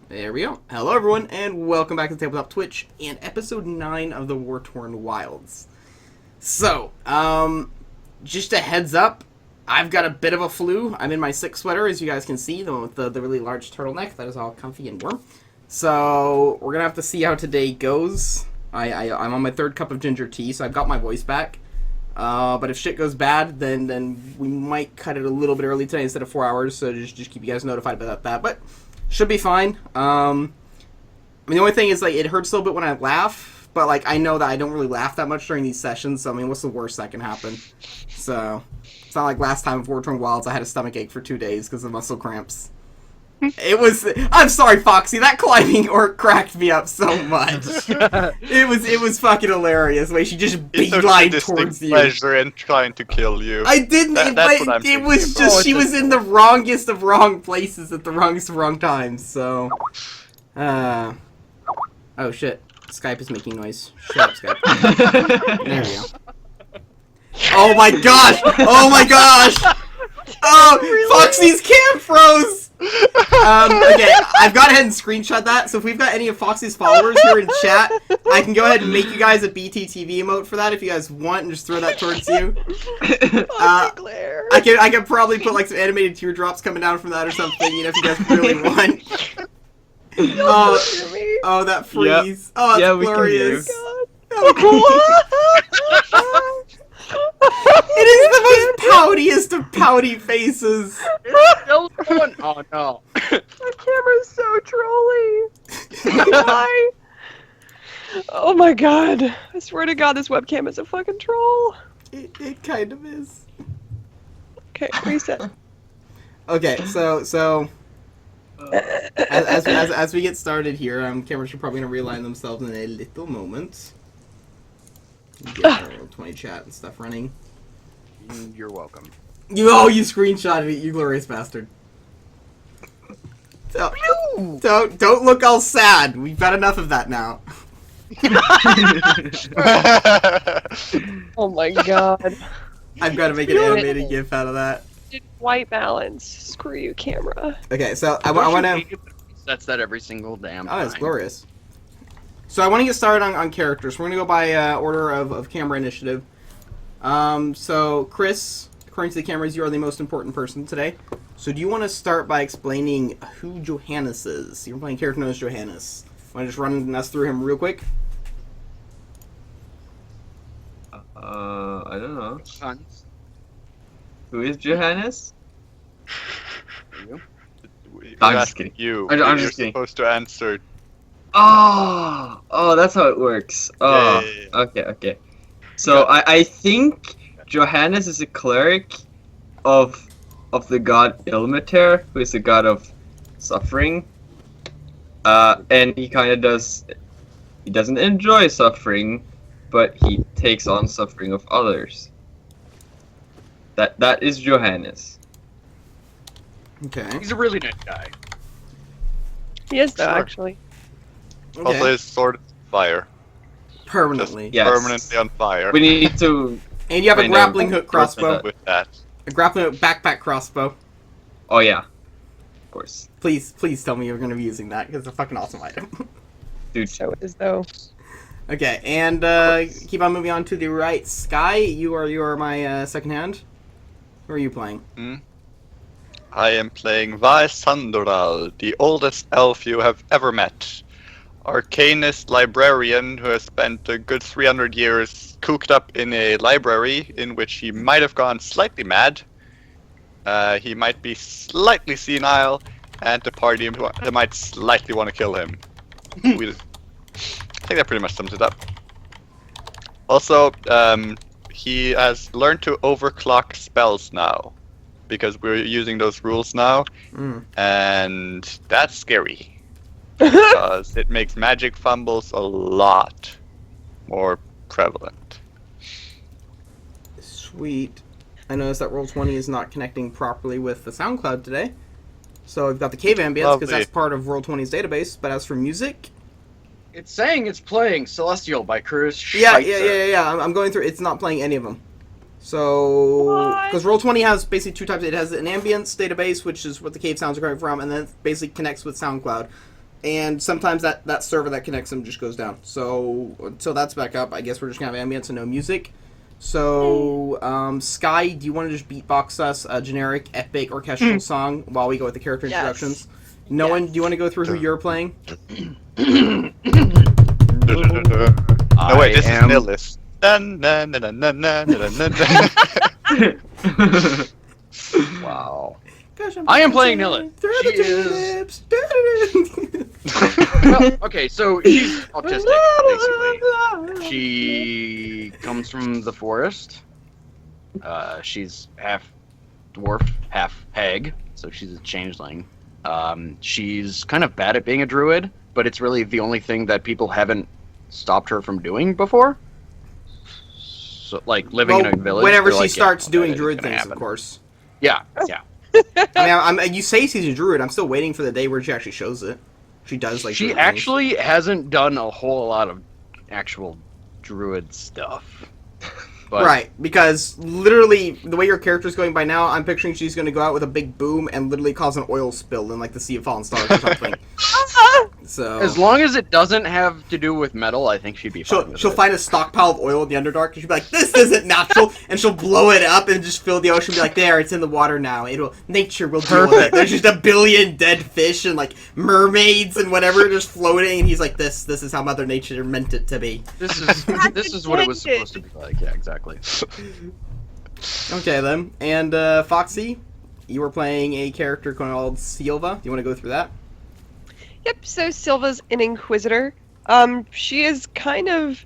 There we go. Hello everyone, and welcome back to the Tabletop Twitch, and episode 9 of the Wartorn Wilds. So, just a heads up, I've got a bit of a flu. I'm in my sick sweater, as you guys can see, the one with the really large turtleneck that is all comfy and warm. So, we're gonna have to see how today goes. I'm on my third cup of ginger tea, so I've got my voice back. But if shit goes bad, then we might cut it a little bit early today instead of 4 hours, so just keep you guys notified about that, but should be fine. I mean, the only thing is, like, it hurts a little bit when I laugh, but, like, I know that I don't really laugh that much during these sessions, so, I mean, what's the worst that can happen? So, it's not like last time with Wartorn Wilds I had a stomach ache for 2 days because of muscle cramps. I'm sorry, Foxy, that climbing orc cracked me up so much. It was fucking hilarious, the way she just beelined towards you. Pleasure in trying to kill you. I didn't, it was just, she was in the wrongest of wrong places at the wrongest of wrong times, so. Oh shit, Skype is making noise. Shut up, Skype. There we go. Oh my gosh! Oh my gosh! Oh, Foxy's cam froze! Okay, I've gone ahead and screenshot that, so if we've got any of Foxy's followers here in chat, I can go ahead and make you guys a BTTV emote for that if you guys want, and just throw that towards you. I can probably put, like, some animated teardrops coming down from that or something, you know, if you guys really want. Oh, that freeze. Yep. Oh, that's glorious. It is the most poutiest of pouty faces. Oh no. My camera's so trolly. Why? Oh my god. I swear to god this webcam is a fucking troll. It kind of is. Okay, reset. Okay, so as we get started here, cameras are probably gonna realign themselves in a little moment. Get our 20 chat and stuff running. You're welcome. You screenshotted it, you glorious bastard. Don't look all sad. We've got enough of that now. Oh my god. I've got to make an animated GIF out of that. White balance. Screw you, camera. Okay, so I want to. That's that every single damn Oh, it's time. glorious. So I want to get started on characters. We're going to go by order of camera initiative. So Chris, according to the cameras, you are the most important person today. So do you want to start by explaining who Johannes is? You're playing a character known as Johannes. Want to just run us through him real quick? I don't know. Sons. Who is Johannes? You? I'm just kidding. You. I'm You're just kidding. supposed to answer. Oh, that's how it works. Oh, Yeah. Okay. So I think Johannes is a cleric of the god Ilmater, who is the god of suffering. And he kind of does. He doesn't enjoy suffering, but he takes on suffering of others. That is Johannes. Okay. He's a really nice guy. He is though, Sure. actually. Also, his sword is fire. Permanently. Yes. Permanently on fire. We need to. And you have a Kind of grappling hook crossbow. With that. A grappling hook backpack crossbow. Oh yeah, of course, Please tell me you're going to be using that, because it's a fucking awesome item. dude. So it is though. Okay, and keep on moving on to the right. Sky, you are my second hand. Who are you playing? I am playing Sandoral, the oldest elf you have ever met. Arcanist librarian who has spent a good 300 years cooped up in a library in which he might have gone slightly mad. He might be slightly senile, and the party that might slightly want to kill him. I think that pretty much sums it up. Also, he has learned to overclock spells now, because we're using those rules now, and that's scary. Because it makes magic fumbles a lot more prevalent. Sweet. I noticed that Roll20 is not connecting properly with the SoundCloud today. So I've got the cave ambience, because Lovely. that's part of Roll20's database, but as for music... It's saying it's playing Celestial by Chris Yeah. Schweitzer. I'm going through. It's not playing any of them. So, because Roll20 has basically two types. It has an ambience database, which is what the cave sounds are coming from, and then it basically connects with SoundCloud. and sometimes that server that connects them just goes down. So until that's back up, I guess we're just gonna have ambience and no music. So, Sky, do you want to just beatbox us a generic epic orchestral song while we go with the character Yes. introductions? No one, do you want to go through who you're playing? No, wait, this is Nillis. Wow. Gosh, I am playing Nilith. Through She the is- tulips. Well, okay, so she's autistic, basically. She comes from the forest. She's half dwarf, half hag, so she's a changeling. She's kind of bad at being a druid, but it's really the only thing that people haven't stopped her from doing before. So, like, living in a village. whenever they're she like, starts yeah, doing that druid isn't gonna things, of happen. course. Yeah, yeah. I mean, you say she's a druid. I'm still waiting for the day where she actually shows it. She does, like, She druid things. actually hasn't done a whole lot of actual druid stuff. But Right, because literally, the way your character's going by now, I'm picturing she's going to go out with a big boom and literally cause an oil spill in, like, the Sea of Fallen Stars or something. So... as long as it doesn't have to do with metal, I think she'd be fine with She'll it. find a stockpile of oil in the Underdark, and she'll be like, "This isn't natural," and she'll blow it up and just fill the ocean. And be like, "There, it's in the water now. Nature will deal with it." There's just a billion dead fish and like mermaids and whatever just floating, and he's like, "This is how Mother Nature meant it to be." This is what it was supposed to be like. Yeah, exactly. Okay then, and Foxy, you were playing a character called Silva. Do you want to go through that? Yep, so Silva's an inquisitor. She is kind of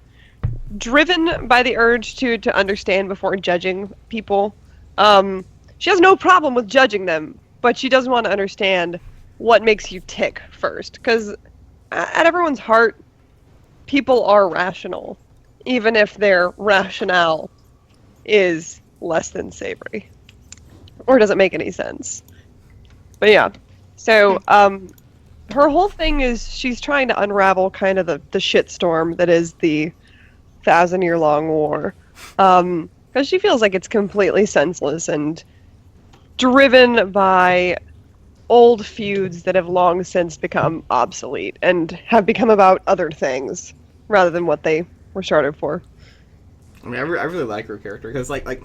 driven by the urge to understand before judging people. She has no problem with judging them, but she doesn't want to understand what makes you tick first. Because at everyone's heart, people are rational, even if their rationale is less than savory. Or doesn't make any sense. But yeah, so, her whole thing is she's trying to unravel kind of the shitstorm that is the 1,000-year-long war. Because she feels like it's completely senseless and driven by old feuds that have long since become obsolete and have become about other things rather than what they were started for. I mean, I really like her character because like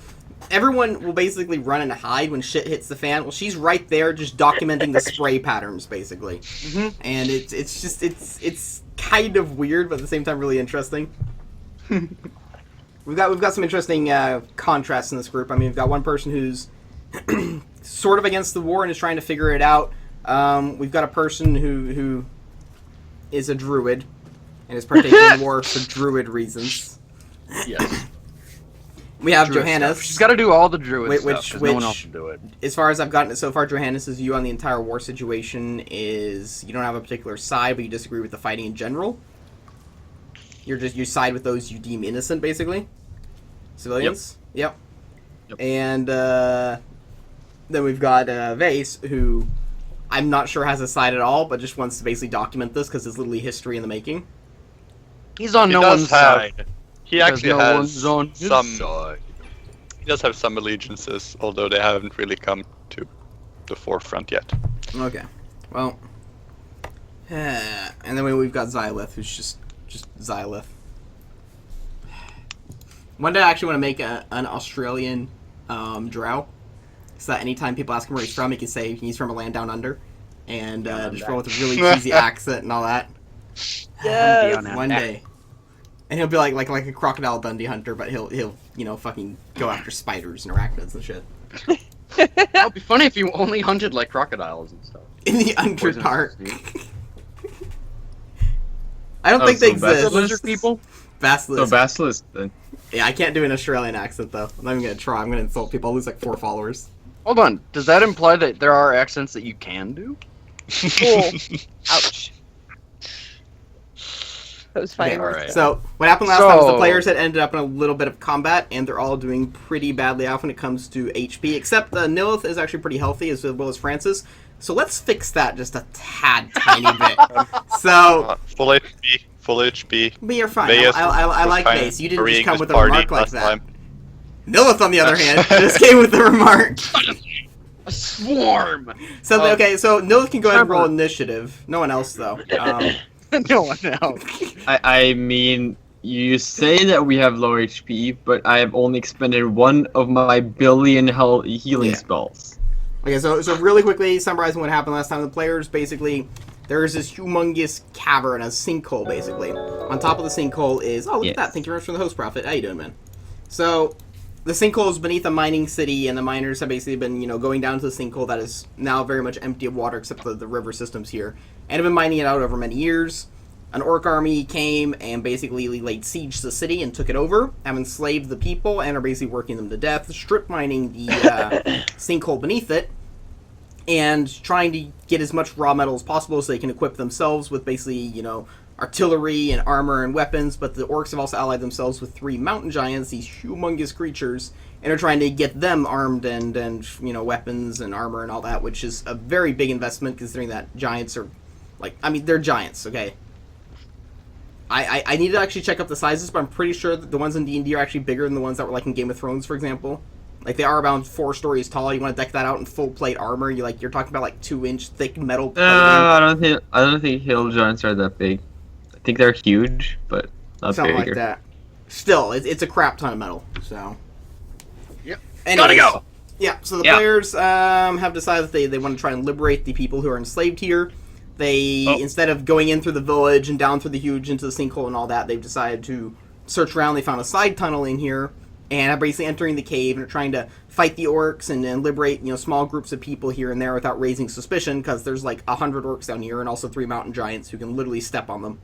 everyone will basically run and hide when shit hits the fan. Well, she's right there just documenting the spray patterns basically, and it's kind of weird, but at the same time really interesting. We've got some interesting contrasts in this group. I mean, we've got one person who's sort of against the war and is trying to figure it out. We've got a person who is a druid and is partaking in the war for druid reasons. Yes. We have Druid Johannes. stuff. She's got to do all the druid Wait, stuff, 'cause no one else will do it. As far as I've gotten it so far, Johannes' view on the entire war situation is you don't have a particular side, but you disagree with the fighting in general. You side with those you deem innocent, basically. Civilians. Yep. And then we've got Vase, who I'm not sure has a side at all, but just wants to basically document this because it's literally history in the making. He's on He no does one's have- side. He because actually no has one's on his some. side. He does have some allegiances, although they haven't really come to the forefront yet. Okay. Well. And then we've got Xylith, who's just Xylith. One day I actually want to make an Australian drow. So that anytime people ask him where he's from, he can say he's from a land down under. And just roll with a really cheesy accent and all that. Yes. One day. And he'll be like a crocodile Dundee hunter, but he'll fucking go after spiders and arachnids and shit. It'd be funny if you only hunted like crocodiles and stuff. In the Poisonous Underdark. snake. I don't Oh, think they so exist. Basilisk? Lizard people? Basilisk. So Basilisk then. Yeah, I can't do an Australian accent though. I'm not even gonna try. I'm gonna insult people. I'll lose like 4 followers. Hold on. Does that imply that there are accents that you can do? Cool. Ouch. That was funny. Okay, alright. So what happened last time was the So- players had ended up in a little bit of combat, and they're all doing pretty badly off when it comes to HP. Except Nilith is actually pretty healthy, as well as Francis. So let's fix that just a tiny bit. So, Full HP, full HP. but you're fine. Vayas I was like kind of Mace. You didn't just hurrying come his with a party remark like last that. time. Nilith, on the other hand, just came with a remark. A swarm. So okay, so Nilith can go ahead and roll Trevor. initiative. No one else though. No one else. I mean, you say that we have low HP, but I have only expended one of my billion healing Yeah. spells. Okay, so really quickly summarizing what happened last time, the players basically there's this humongous cavern, a sinkhole basically. On top of the sinkhole is look at that. Thank you very much for the host, Prophet. How you doing, man? So the sinkhole is beneath a mining city, and the miners have basically been, going down to the sinkhole that is now very much empty of water except for the river systems here, and have been mining it out over many years. An orc army came and basically laid siege to the city and took it over, have enslaved the people, and are basically working them to death, strip mining the sinkhole beneath it, and trying to get as much raw metal as possible so they can equip themselves with basically, artillery and armor and weapons. But the orcs have also allied themselves with 3 mountain giants, these humongous creatures, and are trying to get them armed and weapons and armor and all that, which is a very big investment considering that giants are, they're giants, okay? I need to actually check up the sizes, but I'm pretty sure that the ones in D&D are actually bigger than the ones that were in Game of Thrones, for example. They are about 4 stories tall. You want to deck that out in full plate armor. You're talking about 2-inch thick metal plating. I don't think hill giants are that big. I think they're huge, but not Something bigger. like that. Still, it's a crap ton of metal. So. Yep. Anyways, Gotta go. Yeah. So the Yeah. players have decided that they want to try and liberate the people who are enslaved here. They instead of going in through the village and down through the huge into the sinkhole and all that, they've decided to search around. They found a side tunnel in here, and are basically entering the cave and are trying to fight the orcs and liberate small groups of people here and there without raising suspicion, because there's 100 orcs down here and also 3 mountain giants who can literally step on them.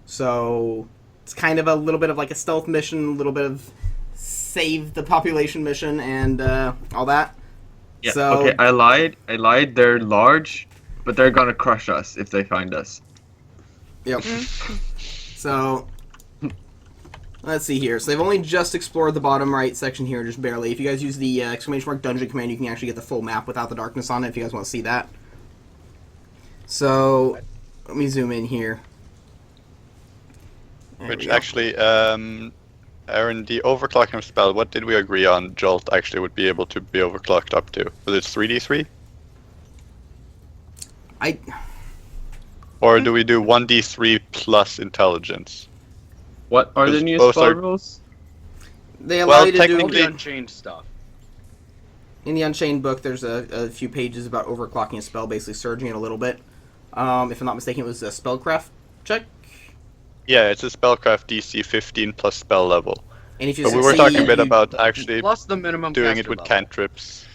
So it's kind of a little bit of a stealth mission, a little bit of save the population mission, and all that. Yeah. So, Okay, I lied. They're large, but they're gonna crush us if they find us. Yep. So, let's see here. So they've only just explored the bottom right section here, just barely. If you guys use the !dungeon command, you can actually get the full map without the darkness on it, if you guys want to see that. So, let me zoom in here. There Which we go. actually, Aaron, the overclocking spell, what did we agree on Jolt actually would be able to be overclocked up to? Was it 3d3? Or do we do 1d3 plus intelligence? What are the Because new both spell are- rules? They allow well, you to All do... technically- the Unchained stuff. In the Unchained book, there's a few pages about overclocking a spell, basically surging it a little bit. If I'm not mistaken, it was a spellcraft check. Yeah, it's a spellcraft DC 15 plus spell level. And if you But we were succeed, talking a bit you- about actually Plus the minimum doing caster it with level. cantrips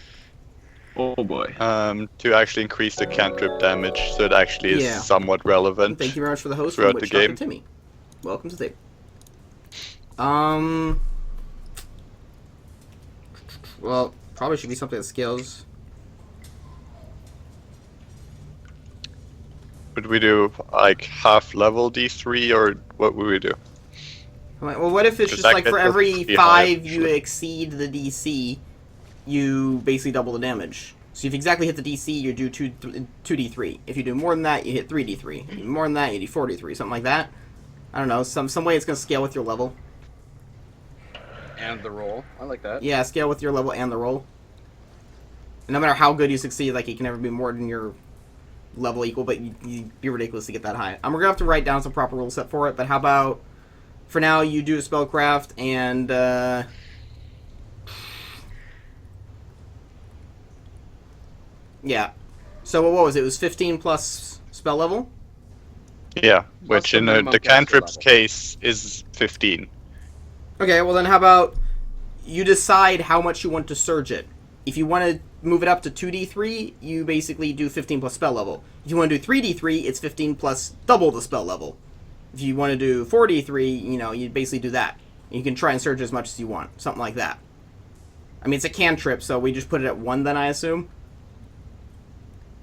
Oh boy. to actually increase the cantrip damage, so it actually is Yeah. somewhat relevant. Thank you very much for the host throughout from the Witch Doctor game. Timmy. Welcome to the table. Well, probably should be something that scales. Would we do half level D3 or what would we do? Well, what if it's Because just that for gets every us to be high, 5 you actually. exceed the DC, you basically double the damage. So if you exactly hit the DC, you do 2d3. If you do more than that, you hit 3d3. If you do more than that, you do 4d3. Something like that. I don't know. Some way it's going to scale with your level. And the roll. I like that. Yeah, scale with your level and the roll. And no matter how good you succeed, it can never be more than your level equal, but you'd be ridiculous to get that high. We're going to have to write down some proper rule set for it, but how about, for now, you do a spellcraft, and, yeah. So what was it? It was 15 plus spell level? Yeah, Plus which the in minimum the caster cantrips level. case is 15. Okay, well then how about you decide how much you want to surge it. If you want to move it up to 2d3, you basically do 15 plus spell level. If you want to do 3d3, it's 15 plus double the spell level. If you want to do 4d3, you basically do that. You can try and surge as much as you want. Something like that. I mean, it's a cantrip, so we just put it at 1 then, I assume.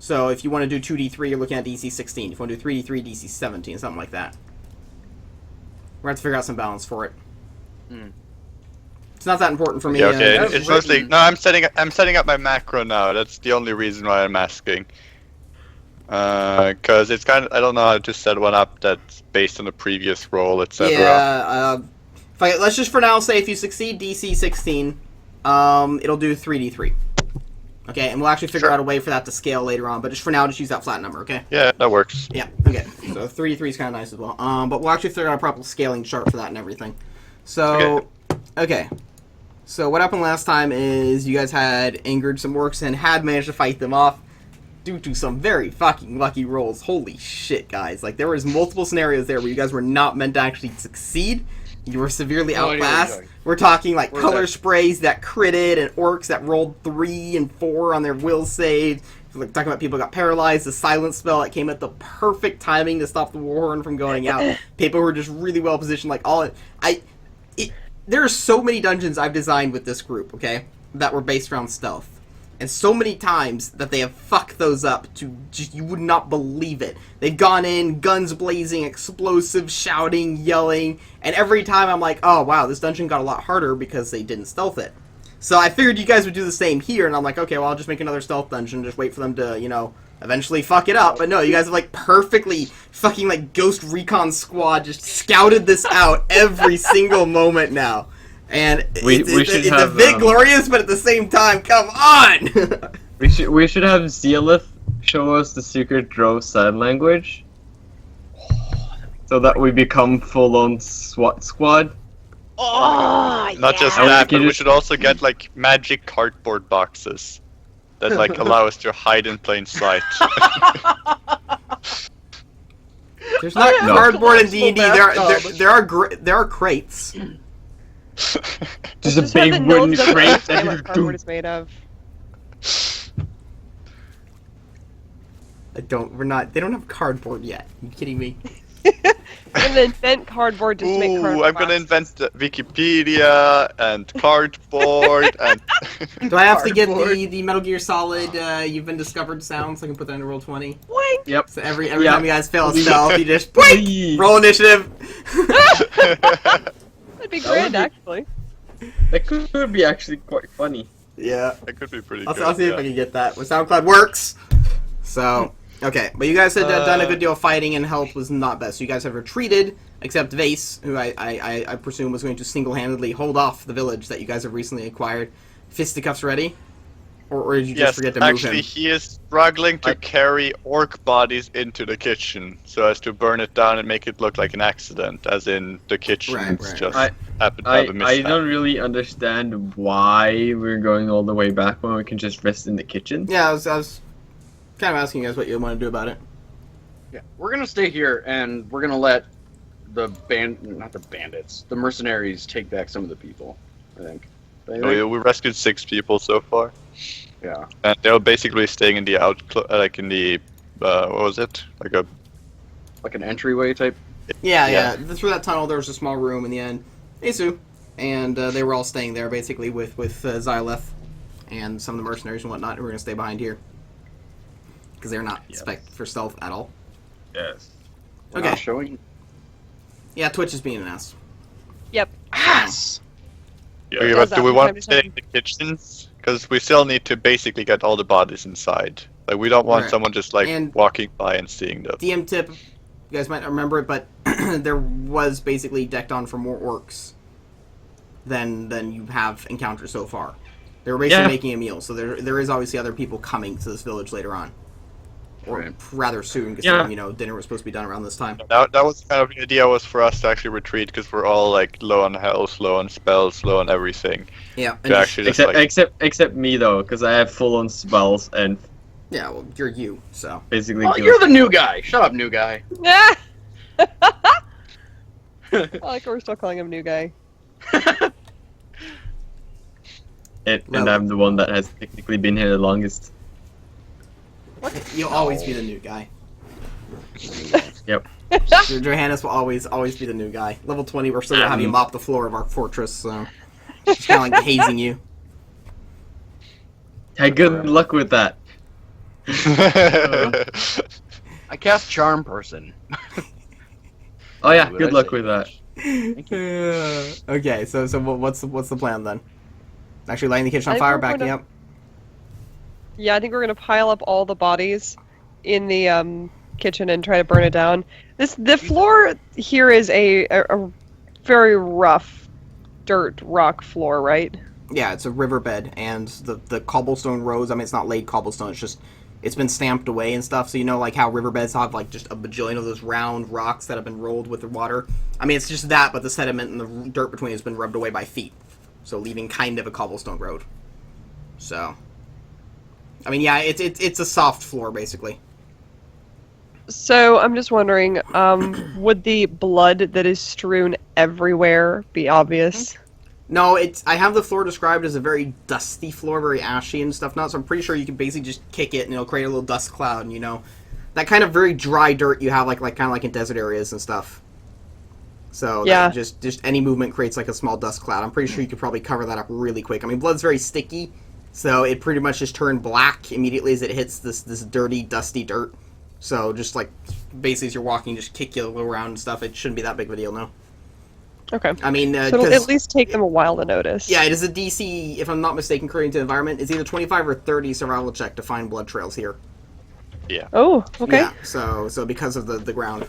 So if you want to do 2d3, you're looking at DC 16. If you want to do 3d3, DC 17, something like that. We're going to have to figure out some balance for it. Hmm. It's not that important for me. Yeah, okay. I've It's mostly written- no. I'm setting up my macro now. That's the only reason why I'm asking. Because it's kind of I don't know how to set one up that's based on the previous roll, etc. Yeah, let's just for now say if you succeed DC 16, it'll do 3d3. Okay, and we'll actually figure Sure. out a way for that to scale later on, but just for now, just use that flat number, okay? Yeah, that works. Yeah, okay. So 3d3 is kind of nice as well. But we'll actually figure out a proper scaling chart for that and everything. So, okay. So what happened last time is you guys had angered some orcs and had managed to fight them off due to some very fucking lucky rolls. Holy shit, guys. Like, there was multiple scenarios there where you guys were not meant to actually succeed. You were severely No idea what you're outclassed. doing. We're talking like Where's color that? sprays that critted and orcs that rolled 3 and 4 on their will saves. We're talking about people who got paralyzed, the silence spell that came at the perfect timing to stop the Wartorn from going out. People who were just really well positioned, like there are so many dungeons I've designed with this group, okay, that were based around stealth. And so many times that they have fucked those up to just, you would not believe it. They've gone in, guns blazing, explosive, shouting, yelling, and every time I'm like, oh wow, this dungeon got a lot harder because they didn't stealth it. So I figured you guys would do the same here, and I'm like, okay, well, I'll just make another stealth dungeon, just wait for them to, eventually fuck it up. But no, you guys have, like, perfectly fucking, like, Ghost Recon Squad just scouted this out every single moment now. And it's a bit glorious, but at the same time, come on! We should have Zealith show us the secret Drow sign language, so that we become full-on SWAT squad. Oh, Not just And we that, can but we just- should also get like magic cardboard boxes that like allow us to hide in plain sight. There's not No. cardboard in D&D, Bathtub. there are crates. Just a Just have big the wooden notes that crate understand what that cardboard is made of. They don't have cardboard yet. Are you kidding me? I'm gonna invent cardboard just to make Ooh, cardboard I'm gonna boxes. invent Wikipedia and cardboard and. Do I have to get Cardboard. the Metal Gear Solid You've Been Discovered sound so I can put that into roll 20? Wink! Yep. So every Yeah. time you guys fail a stealth, you just boink! Please. Roll initiative! That'd be That would grand, be- actually. That could be actually quite funny. Yeah. That could be pretty I'll good. see if yeah. I can get that. When SoundCloud works! So, okay. But you guys had done a good deal of fighting and health was not best. So you guys have retreated, except Vase, who I presume was going to single-handedly hold off the village that you guys have recently acquired. Fisticuffs ready? Or did you just Yes, forget to move actually, him? he is struggling to I- carry orc bodies into the kitchen so as to burn it down and make it look like an accident, as in the kitchen Right, just right. happened to have a I mishap. don't really understand why we're going all the way back when we can just rest in the kitchen. Yeah, I was kind of asking you guys what you want to do about it. Yeah, we're gonna stay here and we're gonna let the the mercenaries take back some of the people. I think. We rescued 6 people so far, Yeah. and they're basically staying in the what was it? Like an entryway type. Yeah, Yeah. Through that tunnel, there was a small room in the end. Isu. And they were all staying there, basically, with Xyleth and some of the mercenaries and whatnot who were going to stay behind here. Because they're not Yes. spec for stealth at all. Yes. We're Okay. not showing. Yeah, Twitch is being an ass. Yep. Ass. Okay, Does but that do we from want time to to stay time. in the kitchens? Because we still need to basically get all the bodies inside. Like, we don't want Right. someone just, like, And- walking by and seeing them. DM tip, you guys might not remember it, but there was basically decked on for more orcs than you have encountered so far. They were basically Yeah. making a meal, so there is obviously other people coming to this village later on. Or Right. rather soon, because dinner was supposed to be done around this time. That was kind of the idea, was for us to actually retreat, because we're all, like, low on health, low on spells, low on everything. Yeah, and To actually just, Except me though, because I have full-on spells and yeah, well, you're you, so. basically. Oh, you're the new guy. Shut up, new guy. Ah! I like we're still calling him new guy. and I'm the one that has technically been here the longest. You'll always be the new guy. Yep. Johannes will always be the new guy. Level 20, we're still gonna have you mop the floor of our fortress, so. Just kind of like hazing you. Hey, good luck with that. I cast charm person. Oh yeah, What good I luck say? with that. Okay, so what's the plan then? Actually lighting the kitchen I on think fire, we're backing gonna- up? Yeah, I think we're gonna pile up all the bodies in the kitchen and try to burn it down. The floor here is a very rough dirt rock floor, right? Yeah, it's a riverbed, and the cobblestone roads. I mean, it's not laid cobblestone. It's been stamped away and stuff. So you know, like how riverbeds have like just a bajillion of those round rocks that have been rolled with the water. I mean, it's just that, but the sediment and the dirt between has been rubbed away by feet, so leaving kind of a cobblestone road. So, I mean, yeah, it's a soft floor basically. So I'm just wondering, would the blood that is strewn everywhere be obvious? No, I have the floor described as a very dusty floor, very ashy and stuff now, so I'm pretty sure you can basically just kick it and it'll create a little dust cloud, and, you know, that kind of very dry dirt you have, like kind of like in desert areas and stuff. So Yeah. just any movement creates like a small dust cloud. I'm pretty sure you could probably cover that up really quick. I mean, blood's very sticky, so it pretty much just turned black immediately as it hits this dirty, dusty dirt. So just like basically as you're walking, just kick you around and stuff. It shouldn't be that big of a deal, no. Okay. I mean, So it'll 'cause- at least take them a while to notice. yeah, it is a DC, if I'm not mistaken, according to the environment. It's either 25 or 30 survival check to find blood trails here. Oh, okay. Yeah, so because of the ground.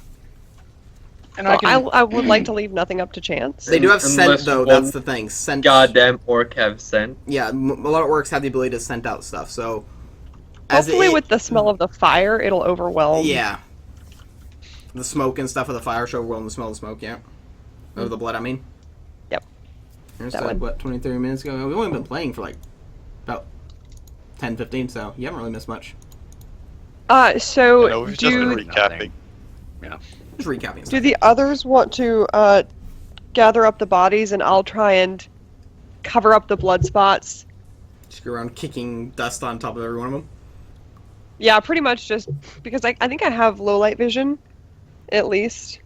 And Well, I would like to leave nothing up to chance. They do have scent, Unless though, one that's the thing. Scent. Goddamn orc have scent. Yeah, a lot of orcs have the ability to scent out stuff, so... as Hopefully it- with the smell of the fire, it'll overwhelm. Yeah. The smoke and stuff of the fire show overwhelm the smell of the smoke, yeah. Of the blood, I mean. Yep. Here's That like, one. what, 20, 30 minutes ago? We've only been playing for, like, about 10, 15, so you haven't really missed much. So No, we've just been do recapping. Just recapping do stuff. the others want to gather up the bodies, and I'll try and cover up the blood spots? Just go around kicking dust on top of every one of them. Yeah, pretty much just because I think I have low light vision, at least.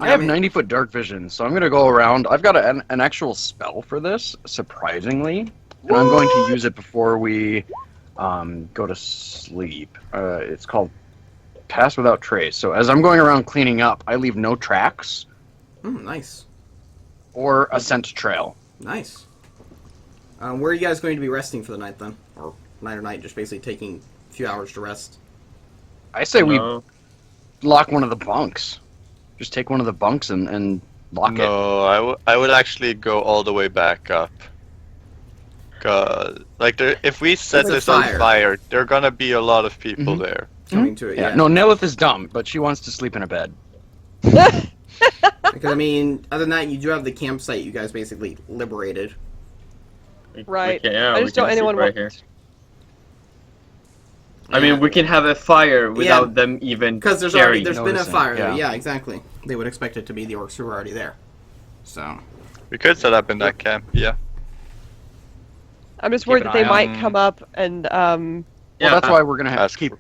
I have 90-foot dark vision, so I'm going to go around. I've got an actual spell for this, surprisingly, and I'm going to use it before we go to sleep. It's called Pass Without Trace. So as I'm going around cleaning up, I leave no tracks Nice. or a scent trail. Nice. Where are you guys going to be resting for the night, then? Or night or night, just basically taking a few hours to rest? I say we No. lock one of the bunks. Just take one of the bunks and lock it. No, I would actually go all the way back up. 'Cause, like, if we set It's a this on fire. fire, there are gonna be a lot of people Mhm. there. Coming to it, Yeah. yeah. No, Nilith is dumb, but she wants to sleep in a bed. Because, I mean, other than that, you do have the campsite you guys basically liberated. Right. Yeah, I we just can don't sleep anyone right want. here. I mean, we can have a fire without them even Because there's caring. been a noticing, fire there. yeah. Yeah, exactly. They would expect it to be the orcs who were already there. So, We could set up in that camp, yeah. I'm just Keep worried an that they eye might on- come up and Well, that's why we're gonna have Ask to keep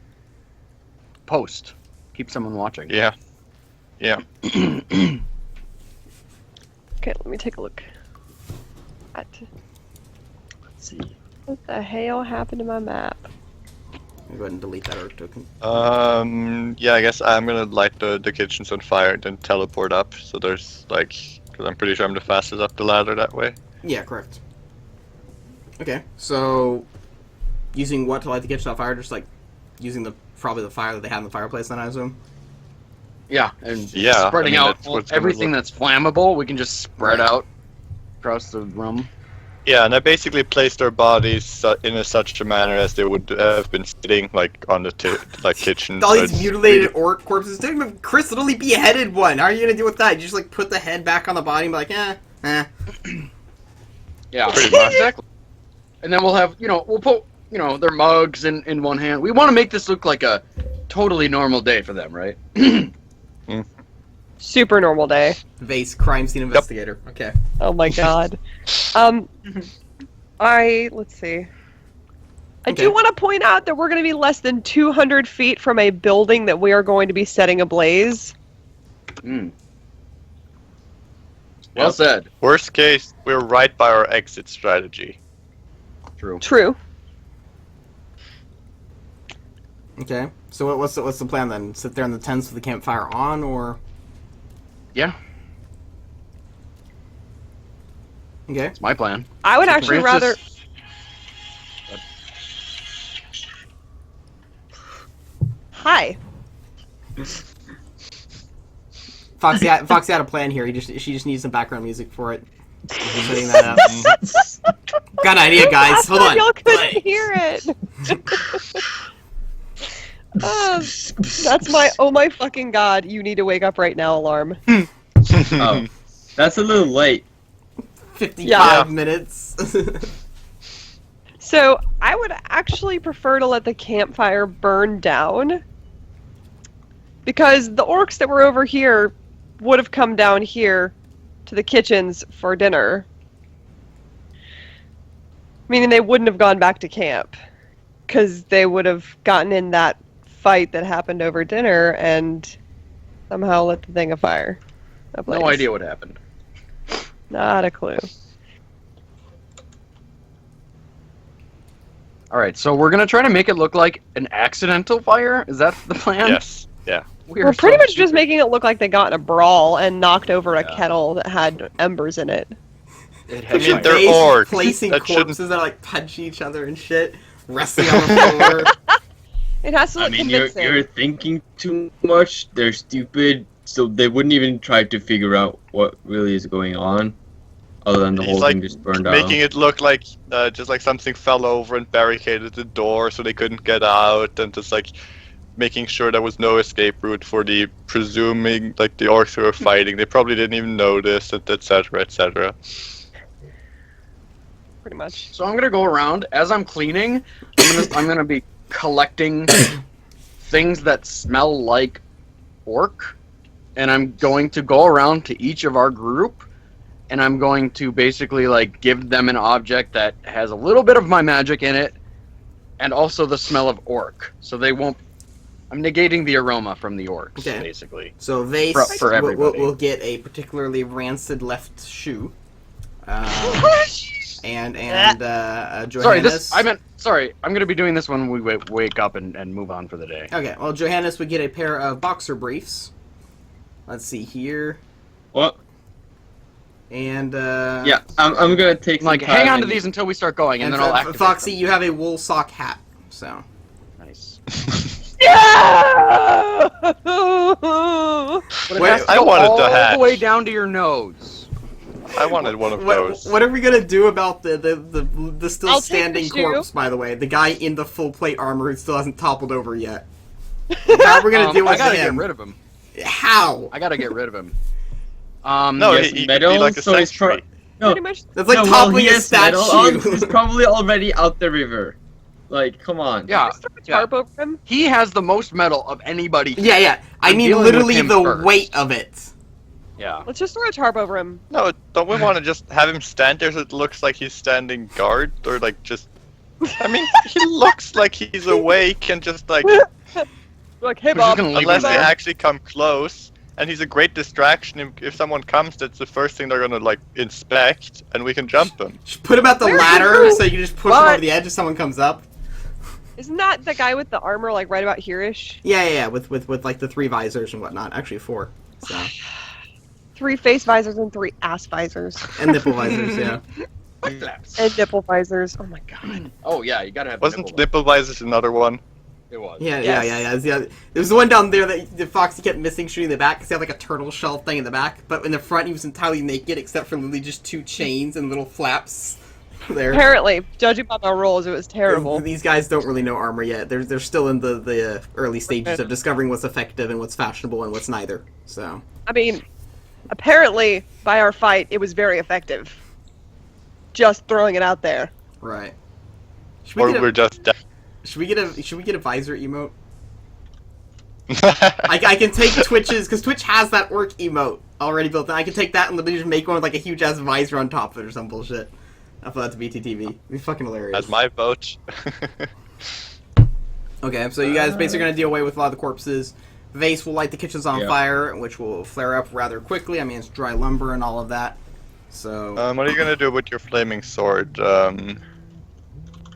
post. Keep someone watching. Yeah. Yeah. Okay, let me take a look. Let's Let's see. What the hell happened to my map? I'll go ahead and delete that orc token. Yeah, I guess I'm gonna light the kitchens on fire and then teleport up. So there's like, because I'm pretty sure I'm the fastest up the ladder that way. Yeah, correct. Okay, so using what to light the kitchen on fire? Just like using probably the fire that they had in the fireplace, then I assume. Yeah, and Yeah, spreading I mean, out that's what's gonna everything look- that's flammable. We can just spread Right. out across the room. Yeah, and I basically placed their bodies in such a manner as they would have been sitting, like on the kitchen. All so these it's mutilated orc corpses. Dude, Chris literally beheaded one. How are you gonna deal with that? You just like put the head back on the body and be like, Yeah, Pretty much. exactly. And then we'll have, we'll put, their mugs in one hand. We want to make this look like a totally normal day for them, right? Super normal day. Vase, crime scene investigator. Okay. Oh my god. Let's see. I Okay. do want to point out that we're going to be less than 200 feet from a building that we are going to be setting ablaze. Mm. Well said. Worst case, we're right by our exit strategy. True. True. Okay. So what's the plan then? Sit there in the tents with the campfire on, or? Yeah, Okay. it's my plan. I would actually rather. Hi. Foxy had a plan here. She just needs some background music for it. Setting that up. Got an idea, guys. Hold on. Y'all couldn't Play. hear it. That's my oh my fucking god! You need to wake up right now alarm. Oh, that's a little late. 55 minutes. So I would actually prefer to let the campfire burn down, because the orcs that were over here would have come down here to the kitchens for dinner. Meaning they wouldn't have gone back to camp, because they would have gotten in that fight that happened over dinner and somehow lit the thing afire. No idea what happened. Not a clue. Alright, so we're gonna try to make it look like an accidental fire? Is that the plan? Yes. Yeah. We're pretty so much just stupid. making it look like they got in a brawl and knocked over a Yeah. kettle that had embers in it. It I had mean, fire. they're Base orcs. placing That shouldn't- corpses that are like punching each other and shit, wrestling on the floor. It has to I look mean, convincing. you're thinking too much. They're stupid, so they wouldn't even try to figure out what really is going on, other than the He's whole like thing just burned Making down. it look like just like something fell over and barricaded the door so they couldn't get out, and just like making sure there was no escape route for the presuming like the orcs who were fighting. They probably didn't even notice, etc., etc. Pretty much. So I'm gonna go around as I'm cleaning. I'm gonna be collecting things that smell like orc, and I'm going to go around to each of our group, and I'm going to basically like give them an object that has a little bit of my magic in it, and also the smell of orc, so they won't. I'm negating the aroma from the orcs, Okay. basically. So Vase For will everybody. will get a particularly rancid left shoe. And Johannes. Sorry, sorry. I'm gonna be doing this when we wake up and move on for the day. Okay, well, Johannes would get a pair of boxer briefs. Let's see here. What? And, Yeah, I'm gonna take some Like, time hang on to and- these until we start going, and then I'll activate Foxy, them. you have a wool sock hat, so. Nice. Yeah! But it Wait, has to I go wanted all the hat. the way down to your nose. I wanted one of those. What are we gonna do about the still I'll take the standing shoe. corpse, by the way? The guy in the full plate armor who still hasn't toppled over yet. How are we gonna deal I with gotta him? get rid of him. How? I gotta get rid of him. No, Yes, he could metal, be like a so he's sentry. No, Pretty much. That's like no, toppling he a has metal on, statue. he's probably already out the river. Like, come on. Yeah, Just throw a tarp over him. he has the most metal of anybody. Yeah, yeah. I I'm mean, dealing with literally him the first. weight of it. Yeah. Let's just throw a tarp over him. No, don't we want to just have him stand there so it looks like he's standing guard, or like just? I mean, he looks like he's awake and just like Like, hey We're just Bob. gonna leave unless him they there. actually come close. And he's a great distraction. If someone comes, that's the first thing they're gonna like inspect, and we can jump them. Just put him at the Where ladder you? so you can just push him What? over the edge if someone comes up. Isn't that the guy with the armor, like, right about here-ish? Yeah, yeah, yeah. With like the 3 visors and whatnot. Actually 4. So 3 face visors and 3 ass visors. and nipple visors. Yeah. And nipple visors. Oh my god. Oh yeah, you gotta have. Wasn't nipple nipple visors another one? It was. Yeah, Yes. yeah. There was the one down there that the Foxy kept missing shooting in the back because he had like a turtle shell thing in the back, but in the front he was entirely naked except for literally just 2 chains and little flaps there. Apparently, judging by my rolls, it was terrible. These guys don't really know armor yet. They're still in the early stages of discovering what's effective and what's fashionable and what's neither. So I mean, apparently, by our fight, it was very effective. Just throwing it out there. right. Should Or we get we're a, just dead. should we get a visor emote? I can take Twitch's, because Twitch has that orc emote already built in. I can take that and literally just make one with like a huge ass visor on top of it or some bullshit. I thought that to be TTV. It'd be fucking hilarious. That's my vote. Okay, so you guys basically gonna deal away with a lot of the corpses. Vase will light the kitchens on Yeah. fire, which will flare up rather quickly. I mean, it's dry lumber and all of that. So, What are you gonna do with your flaming sword,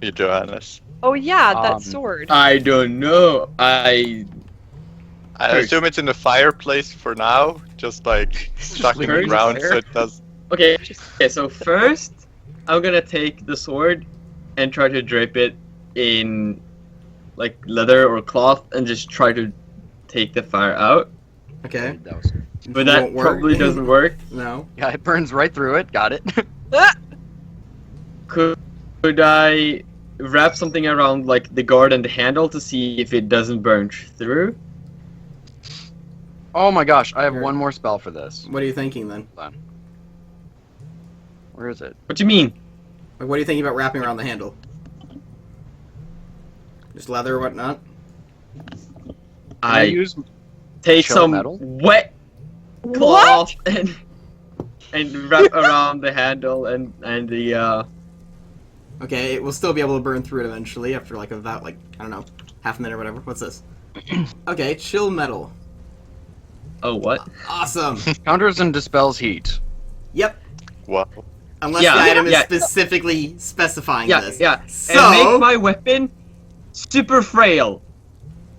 you Johannes? Oh yeah, that Um, sword. I don't know. I assume it's in the fireplace for now, just like stuck in the First ground fire? so it does. Okay, so first, I'm gonna take the sword and try to drape it in like leather or cloth and just try to take the fire out. Okay. That was, But that Won't work. probably doesn't work. No. yeah, it burns right through it. Got it. Could I wrap something around like the guard and the handle to see if it doesn't burn through? Oh my gosh, I have Here. one more spell for this. What are you thinking then? Hold on. Where is it? What do you mean? Like, what are you thinking about wrapping around the handle? Just leather or whatnot? Can I use take chill some metal? wet What? cloth and wrap around the handle and the Okay, it will still be able to burn through it eventually after like about like I don't know, half a minute or whatever. What's this? Okay, chill metal. oh what? Awesome. counters and dispels heat. Yep. Wow. Unless Yeah, the item is yeah. specifically specifying Yeah, this. yeah. So And make my weapon super frail.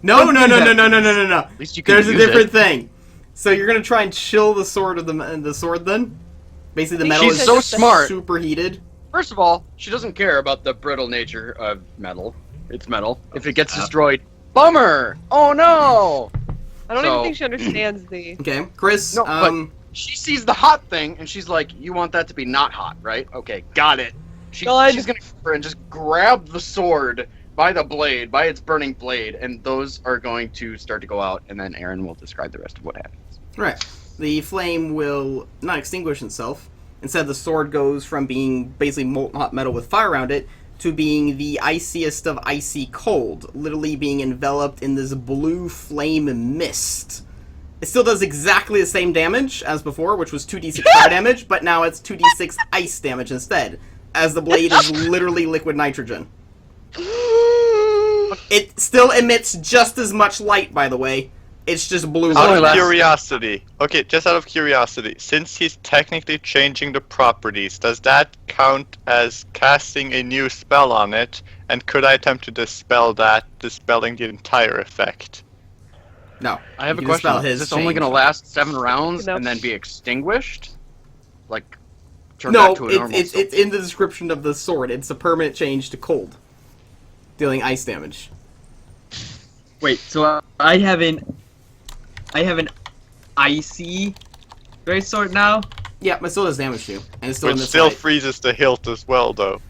no. At least you can There's a use different it. thing. So you're gonna try and chill the sword of the sword then? Basically, the I think metal she's is so smart. super heated. First of all, she doesn't care about the brittle nature of metal. It's metal. If it gets destroyed, bummer! Oh no! I don't So- even think she understands the. Okay, Chris. No, but- She sees the hot thing and she's like, "You want that to be not hot, right? Okay, got it." She's Done. gonna go over and just grab the sword by the blade, by its burning blade, and those are going to start to go out. And then Aaron will describe the rest of what happens. right. The flame will not extinguish itself. Instead, the sword goes from being basically molten hot metal with fire around it to being the iciest of icy cold, literally being enveloped in this blue flame mist. It still does exactly the same damage as before, which was 2d6 fire damage, but now it's 2d6 ice damage instead, as the blade is literally liquid nitrogen. It still emits just as much light, by the way. It's just blue Out only of light. lasts- curiosity. Okay, just out of curiosity. Since he's technically changing the properties, does that count as casting a new spell on it? And could I attempt to dispel that, dispelling the entire effect? No. I have You a can question. dispel Is his this only change. going to last 7 rounds No. and then be extinguished? Like, turn No, back to a normal it's in the description of the sword. It's a permanent change to cold, dealing ice damage. Wait, so I have an icy greatsword now? Yeah, but it still does damage to you, and it's still in Which this still light. freezes the hilt as well, though.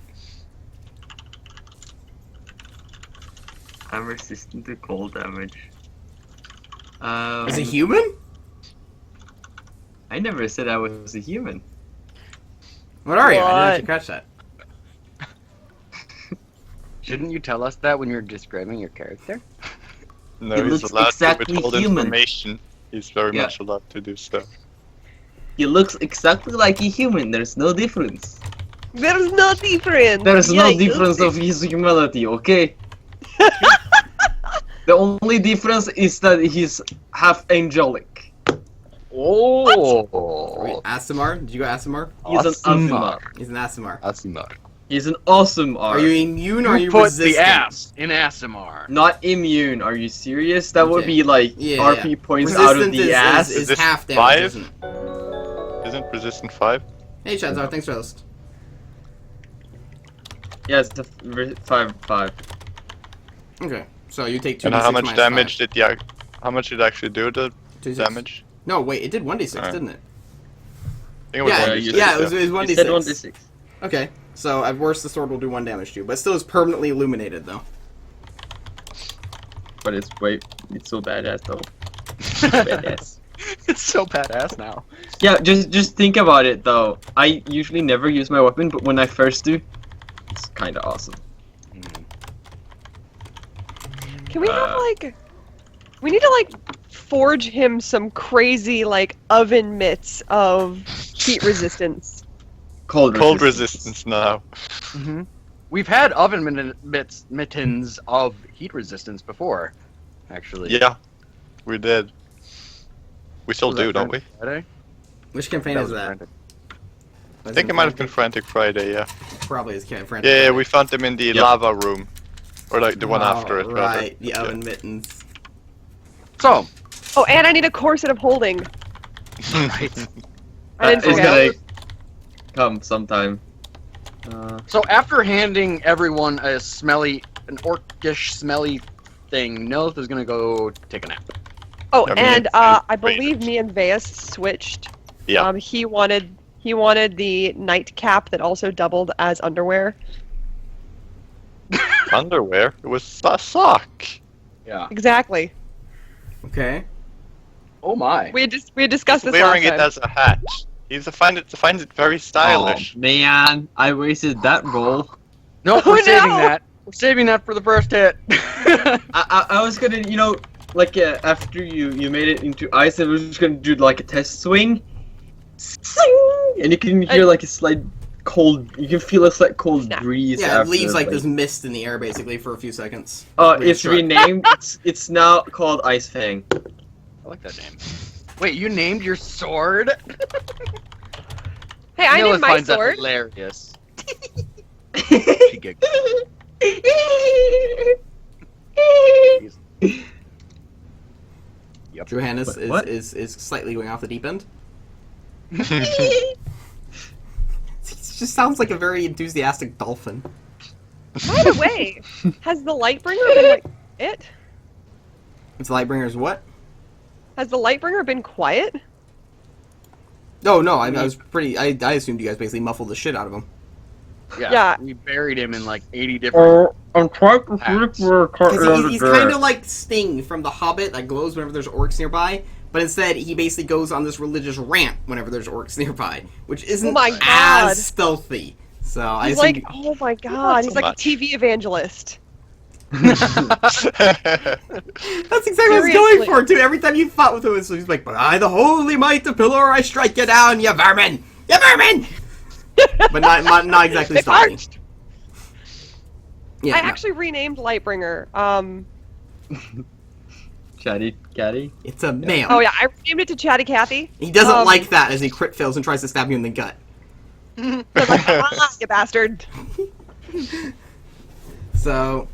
I'm resistant to cold damage. Is it human? I never said I was a human. What are you? I didn't What? actually catch that. Shouldn't you tell us that when you're describing your character? No, He he's looks allowed exactly to withhold human. information. He's very Yeah. much allowed to do so. He looks exactly like a human. There's no difference. There's no difference. There's no Yikes. difference of his humanity, okay? The only difference is that he's half angelic. Oh! Asimar? Did you go Asimar? He's an Asimar. He's an Asimar. Asimar. He's an awesome Are R. you immune or are you put resistant? the ass in Asimar. Not immune? Are you serious? That would Okay. be like Yeah, RP yeah. points out of Resistant the ass. is Resist half damage, 5? isn't it? Isn't resistant 5? Hey, Chadzar, thanks for the host. Yeah, it's the 5/5. Okay, so you take 2d6 And how much minus damage did the how much did it actually do the 2d6. damage? No, wait, it did 1d6, Alright. didn't it? I think it was Yeah, 1d6, yeah, it was 1d6. You said 1d6. Okay, so at worst the sword will do 1 damage to you, but still is permanently illuminated though. But it's so badass though. Badass. It's so badass now. Yeah, just think about it though. I usually never use my weapon, but when I first do, it's kind of awesome. Can we have like? We need to like forge him some crazy like oven mitts of heat resistance. Cold resistance now. Mm-hmm. We've had oven mittens of heat resistance before, actually. Yeah, we did. We still Was do, that don't we? Friday? Which campaign That is was that? Friday. I think it might have been Frantic Friday, yeah. Probably is Frantic. Yeah, we found them in the Yep. lava room. Or like the one after it, rather. Right, the Yeah. oven mittens. So, Oh, and I need a corset of holding. right. I didn't It's forget. gonna come sometime. So after handing everyone a an orcish, smelly thing, Nilith is gonna go take a nap. Oh, I mean, and it's I great. believe me and Veus switched. Yeah. He wanted the nightcap that also doubled as underwear. Underwear? It was a sock. Yeah. Exactly. Okay. Oh my. We had discussed He's this wearing last it time. as a hat. Finds it very stylish. Oh, man, I wasted that roll. Nope, Oh, we're saving no! that. We're saving that for the first hit. I was gonna, like after you made it into ice, I was just gonna do like a test swing. Sing! And you can hear like a slight cold, you can feel a slight cold Snap. breeze Yeah, it after, leaves like this mist in the air basically for a few seconds. Really It's short. renamed, it's now called Ice Fang. I like that name. Wait, you named your sword? Hey, I Nilla named my finds that sword. hilarious. She giggles. Yep. Johannes What? is slightly going off the deep end. He just sounds like a very enthusiastic dolphin. By the way, has the Lightbringer been like it? It's Lightbringer's what? Has the Lightbringer been quiet? Oh no, I was pretty. I assumed you guys basically muffled the shit out of him. Yeah. We buried him in like 80 different. I'm quite Hats. Because he's kind of like Sting from The Hobbit that glows whenever there's orcs nearby, but instead he basically goes on this religious rant whenever there's orcs nearby, which isn't my God. as stealthy. So I He's assume like, oh my god, he's so like a much. TV evangelist. that's exactly what I was going Seriously. for too. Every time you fought with him, so he's like, "By the holy might of Pillar, I strike you down, you vermin, you vermin." But not exactly They stalking. parched. Yeah, I no. actually renamed Lightbringer. Chatty Catty. It's a male. Oh yeah, I renamed it to Chatty Cathy. He doesn't like that as he crit fails and tries to stab you in the gut. I was like, ah, you bastard. So,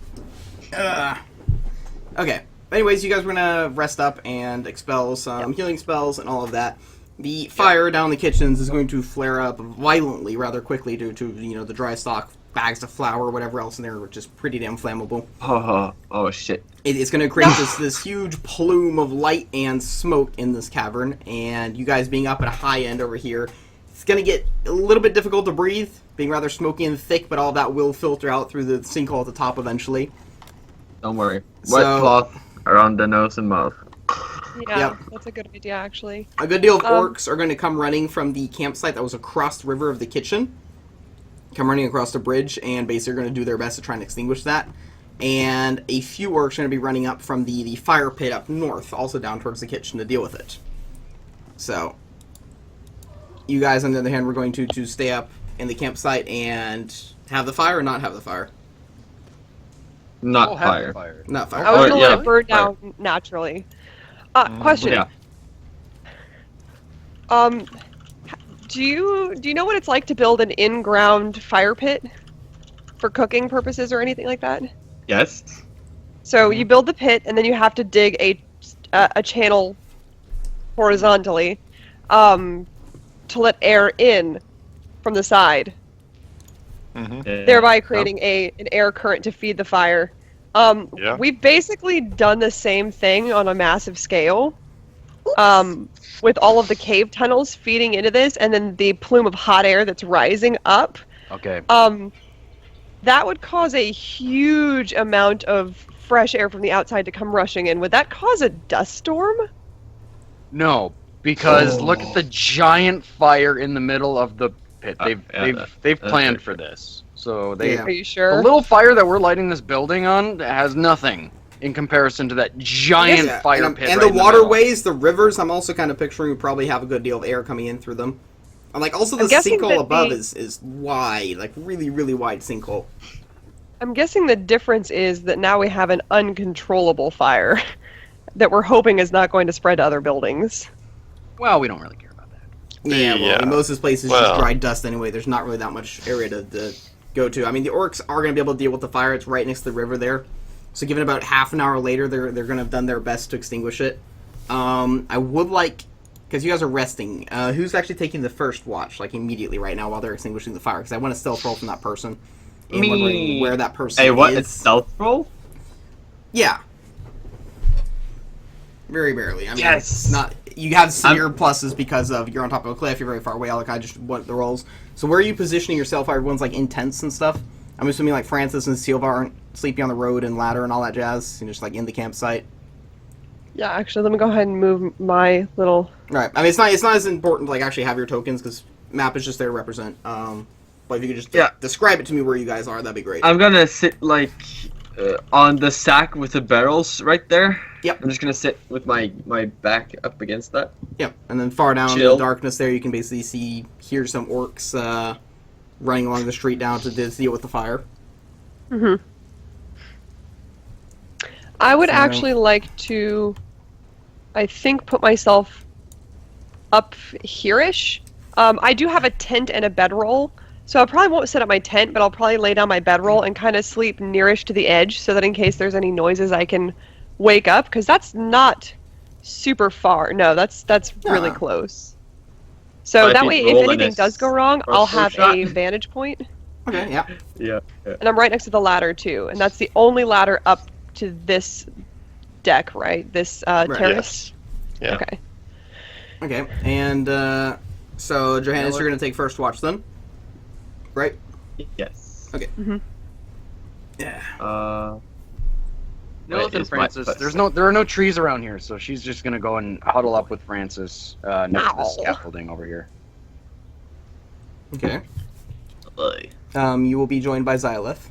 okay. Anyways, you guys were gonna rest up and expel some healing spells and all of that. The fire down in the kitchens is going to flare up violently, rather quickly, due to the dry stock, bags of flour, whatever else in there, which is pretty damn flammable. Oh shit. It's going to create this huge plume of light and smoke in this cavern, and you guys being up at a high end over here, it's going to get a little bit difficult to breathe, being rather smoky and thick, but all that will filter out through the sinkhole at the top eventually. Don't worry. So- Wet cloth around the nose and mouth. Yeah, Yep. that's a good idea actually. A good deal of Um, orcs are going to come running from the campsite that was across the river of the kitchen. Come running across the bridge, and basically are going to do their best to try and extinguish that. And a few orcs are going to be running up from the fire pit up north, also down towards the kitchen to deal with it. So, you guys, on the other hand, we're going to stay up in the campsite and have the fire or not have the fire? Not Oh, have fire. the fire. Not fire. I was Oh, gonna yeah, let it burn fire. down naturally. Question. Yeah. Do you know what it's like to build an in-ground fire pit for cooking purposes or anything like that? Yes. So you build the pit, and then you have to dig a channel horizontally to let air in from the side, thereby creating an air current to feed the fire. Yeah. We've basically done the same thing on a massive scale, with all of the cave tunnels feeding into this, and then the plume of hot air that's rising up. Okay. That would cause a huge amount of fresh air from the outside to come rushing in. Would that cause a dust storm? No, because look at the giant fire in the middle of the pit. They've planned for this. So they Yeah. Are you the sure? little fire that we're lighting this building on has nothing in comparison to that giant Yeah, fire and, pit. and right the in middle. waterways, the rivers, I'm also kind of picturing would probably have a good deal of air coming in through them. And like also the I'm guessing sinkhole that above the- is wide, like really, really wide sinkhole. I'm guessing the difference is that now we have an uncontrollable fire that we're hoping is not going to spread to other buildings. Well, we don't really care about that. Yeah, well, I mean, most of this place is just Well- dry dust anyway. There's not really that much area to go to. I mean, the orcs are going to be able to deal with the fire. It's right next to the river there. So given about half an hour later, they're going to have done their best to extinguish it. I would like, because you guys are resting, who's actually taking the first watch, like immediately right now while they're extinguishing the fire? Because I want to stealth roll from that person. And Me. wondering where that person Hey, what? is. It's stealth roll? Yeah. Very barely. I mean, Yes! it's not. You have severe pluses because of you're on top of a cliff, you're very far away. Like I just went the rolls. So where are you positioning yourself? Everyone's like in tents and stuff. I'm assuming like Francis and Silva aren't sleeping on the road and ladder and all that jazz. You're just like in the campsite. Yeah, actually, let me go ahead and move my little. Right. I mean, it's not as important to like actually have your tokens because map is just there to represent. But if you could just describe it to me where you guys are, that'd be great. I'm gonna sit like on the sack with the barrels right there. Yep. I'm just gonna sit with my back up against that. Yep. And then far down in Chill. the darkness there, you can basically hear some orcs running along the street down to deal with the fire. Mm-hmm. I would So- actually like to, I think, put myself up here-ish. I do have a tent and a bedroll, so I probably won't set up my tent, but I'll probably lay down my bedroll and kind of sleep nearish to the edge, so that in case there's any noises, I can wake up, because that's not super far. No, that's really Yeah. close. So But that if way, you if roll anything an does go wrong, I'll crossbow have shot. a vantage point, Okay. Yeah. Yeah. and I'm right next to the ladder too, and that's the only ladder up to this deck, right? This terrace. Yeah. Okay. Okay. And so Johannes, you're gonna take first watch then, right? Yes. Okay. Mm-hmm. Yeah. Lilith and is my Francis. first. There are no trees around here, so she's just gonna go and huddle up with Francis next to the Ow. scaffolding over here. Okay. Oy. You will be joined by Xylith.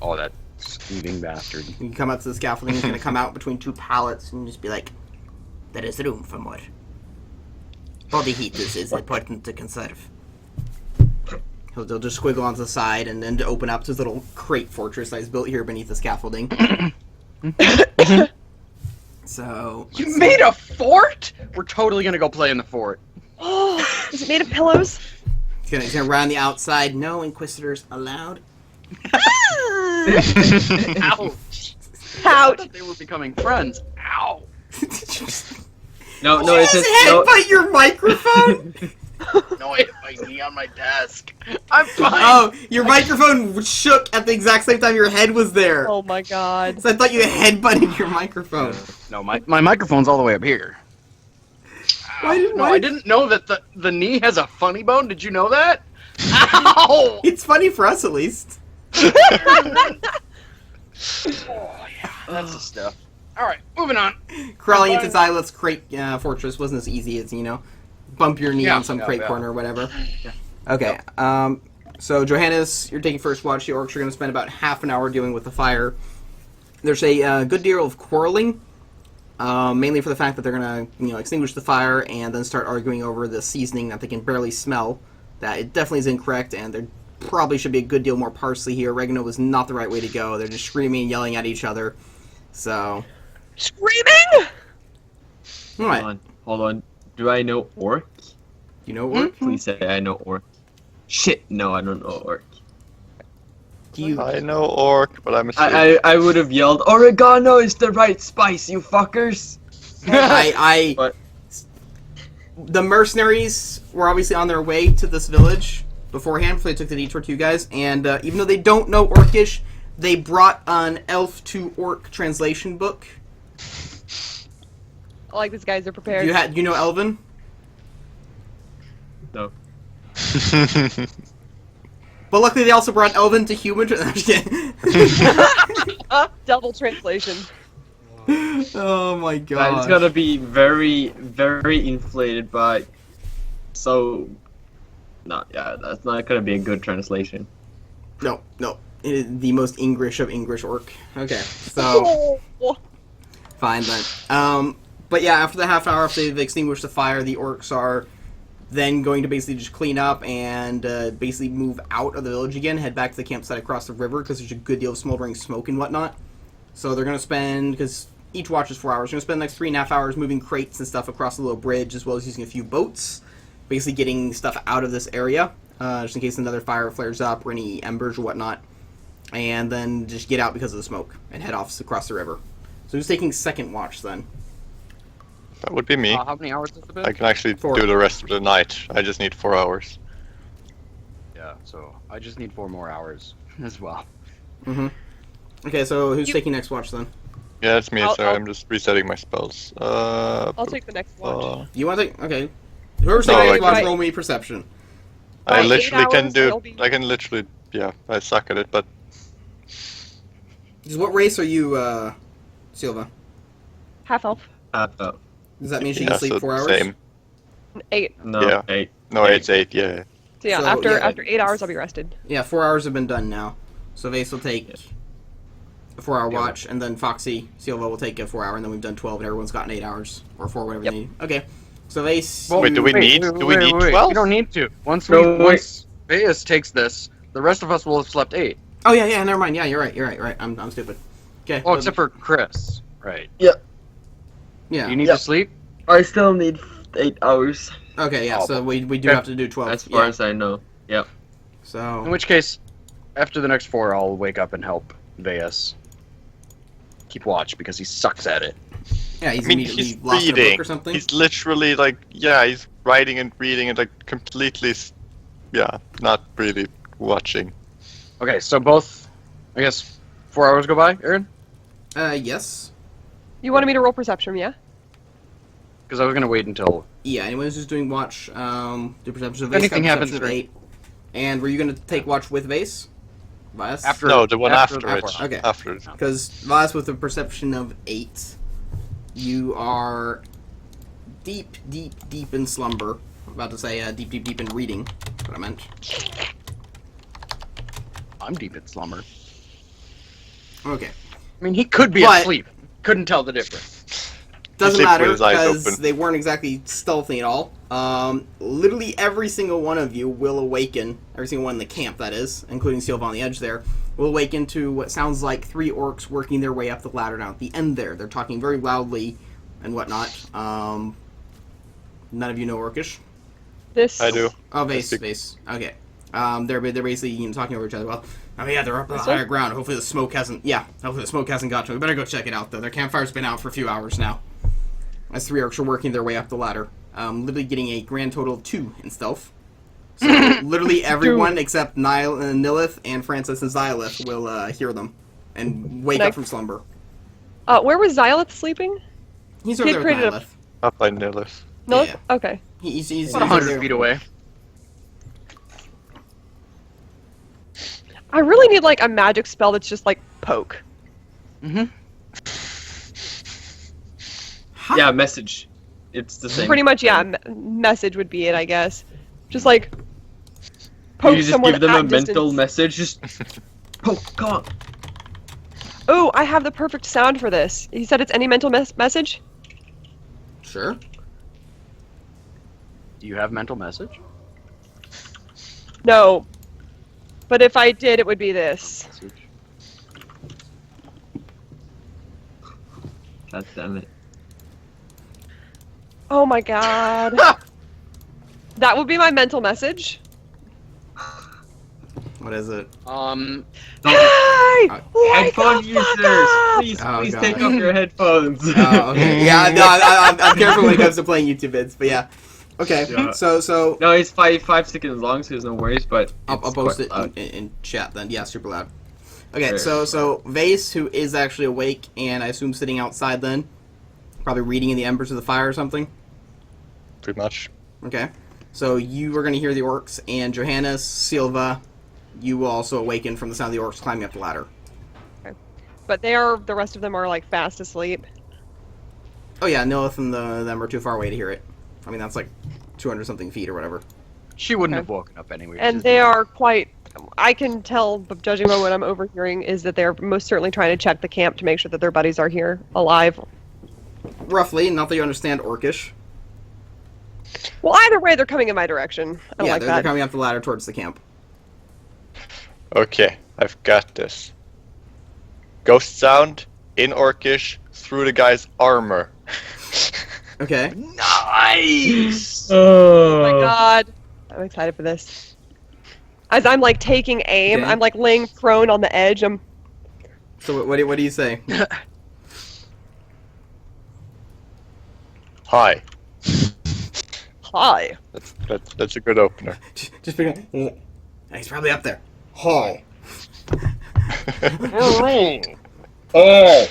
Oh, that thieving bastard. You can come out to the scaffolding. He's gonna come out between two pallets and just be like, "There is room for more. Body heat is important to conserve." They'll just squiggle onto the side and then to open up to his little crate fortress that he's built here beneath the scaffolding. So You made a fort? We're totally gonna go play in the fort. Oh, is it made of pillows? he's gonna run the outside. No inquisitors allowed. Ouch! I Ouch! thought they were becoming friends. Ow! Did you just No, no, you it's just just no. headbutt your microphone? No, I hit my knee on my desk. I'm fine. Oh, your microphone shook at the exact same time your head was there. Oh my god. So I thought you headbutted your microphone. No, my microphone's all the way up here. Why didn't- No, why- I didn't know that the knee has a funny bone. Did you know that? Ow! It's funny for us at least. Oh, yeah, that's the stuff. All right, moving on. Crawling into Xylith's crate fortress wasn't as easy as, bump your knee Yeah, on some yeah, crate yeah. corner or whatever. Okay, so Johannes, you're taking first watch. The orcs are going to spend about half an hour dealing with the fire. There's a good deal of quarreling, mainly for the fact that they're going to, extinguish the fire and then start arguing over the seasoning that they can barely smell. That it definitely is incorrect, and there probably should be a good deal more parsley here. Oregano was not the right way to go. They're just screaming and yelling at each other. So, Screaming! alright. Hold on. Do I know orc? You know orc? Please say I know orc. Shit, no, I don't know orc. Do you... I know orc, but I'm assuming. I would have yelled, oregano is the right spice, you fuckers! But- The mercenaries were obviously on their way to this village beforehand before they took the detour to you guys, and even though they don't know Orcish, they brought an elf to orc translation book. I like these guys are prepared. You know Elven? No. But luckily they also brought Elven to human. I'm just kidding. Double translation. Oh my That god. is gonna be very, very inflated by... So... No, yeah, that's not gonna be a good translation. No. It is the most English of English orc. Okay, so... Oh. Fine then. But yeah, after the half hour, after they've extinguished the fire, the orcs are then going to basically just clean up and basically move out of the village again, head back to the campsite across the river, because there's a good deal of smoldering smoke and whatnot. So they're going to spend, because each watch is 4 hours, they're going to spend the next 3.5 hours moving crates and stuff across the little bridge, as well as using a few boats, basically getting stuff out of this area, just in case another fire flares up or any embers or whatnot. And then just get out because of the smoke and head off across the river. So who's taking second watch then? That would be me. How many hours has it been? I can actually 4. do the rest of the night. I just need 4 hours. Yeah, so I just need 4 more hours as well. Mm-hmm. Okay, so who's taking next watch then? Yeah, it's me. Sorry, I'll- I'm just resetting my spells. I'll take the next watch. You want to take? Okay. Whoever's No, taking like- watch, roll me perception. I By 8 literally can hours, do. it'll be- I can literally. Yeah, I suck at it, but Because what race are you, Silva? Half elf. Does that mean she yeah, can sleep so 4 hours? same. 8. No, Yeah. 8. No, it's 8. Yeah. So yeah, So, after yeah. after 8 hours, I'll be rested. Yeah, 4 hours have been done now. So Vase will take a 4-hour Yeah. watch, and then Foxy, Silva will take a 4-hour, and then we've done 12, and everyone's gotten 8 hours. Or 4, whatever Yep. they need. Okay. So Vase... Wait, do we need 12? We don't need to. Once No, wait. once Veus takes this, the rest of us will have slept 8. Oh, yeah, never mind. Yeah, you're right. I'm stupid. Okay. Well, except for Chris. Right. Yeah. You need Yep. to sleep? I still need 8 hours, Okay, yeah, Oh, so we do okay. have to do 12. as far yeah. as I know. In So... which case, after the next 4, I'll wake up and help Veus keep watch because he sucks at it. Yeah, he's I mean, immediately he's lost in a reading. book or something. He's literally like, yeah, he's writing and reading and like completely, yeah, not really watching. Okay, so both, I guess, 4 hours go by, Aaron? Yes. You wanted me to roll perception, yeah? Because I was gonna wait until. Yeah, anyone who's just doing watch, do perception of If Vase, anything got happens perception of during- 8. And were you going to take watch with Vase? Vias? After- No, the one after after, the it. four. Okay. After it. Because Vias with a perception of 8, you are deep in slumber. I'm about to say deep in reading. That's what I meant. I'm deep in slumber. Okay. I mean, he could be But- asleep. Couldn't tell the difference. Doesn't sleeps matter with his eyes because open. they weren't exactly stealthy at all. Literally every single one of you will awaken, every single one in the camp that is, including Silva on the edge there, will awaken to what sounds like 3 orcs working their way up the ladder down at the end there. They're talking very loudly and whatnot. None of you know Orcish? This. I do. Oh, Vase. speak- Okay. They're basically talking over each other. Well, I mean, yeah, they're up on the This higher one? ground. Hopefully the smoke hasn't got to them. We better go check it out, though. Their campfire's been out for a few hours now. As 3 orcs are working their way up the ladder. Literally getting a grand total of 2 in stealth. So literally everyone except Nilith and Francis and Xylith will hear them and wake up Nice. from slumber. Where was Xylith sleeping? He's over He there with created a- Nilith. Up by Nilith. No. Yeah. Okay. He's About over 100 there. feet away. I really need like a magic spell that's just like poke. Mm-hmm. Huh? Yeah, message. It's the same. Pretty much, yeah. Message would be it, I guess. Just like poke You just someone give them at a mental distance. message. Just poke. Come on. Oh, I have the perfect sound for this. He said it's any mental message. Sure. Do you have mental message? No, but if I did, it would be this. Message. God damn it. Oh my god. That would be my mental message. What is it? Hey! Wake Headphone the fuck users, up! please Oh, please God. take off your headphones. Oh, okay. Yeah, no, I'm careful when it comes to playing YouTube vids, but yeah. Okay, Yeah. so No, it's 5 seconds long, so there's no worries. But I'll it's post quite it loud. in chat then. Yeah, super loud. Okay, Very so Vase, who is actually awake and I assume sitting outside then, probably reading in the embers of the fire or something. Pretty much. Okay, so you are going to hear the orcs, and Johannes, Silva, you will also awaken from the sound of the orcs climbing up the ladder. But the rest of them are like fast asleep. Oh yeah, Nilith and them are too far away to hear it. I mean, that's like 200 something feet or whatever. She wouldn't Okay. have woken up anyway. And She's- they are quite. I can tell, but judging by what I'm overhearing, is that they're most certainly trying to check the camp to make sure that their buddies are here, alive. Roughly, not that you understand Orcish. Well, either way, they're coming in my direction. I don't Yeah, like they're that. coming up the ladder towards the camp. Okay, I've got this. Ghost sound in Orcish through the guy's armor. Okay. Nice. Oh my god. I'm excited for this. As I'm like taking aim, Okay. I'm like laying prone on the edge. So what do you say? Hi. Hi. That's a good opener. Just pick up. He's probably up there. Hi. Oh.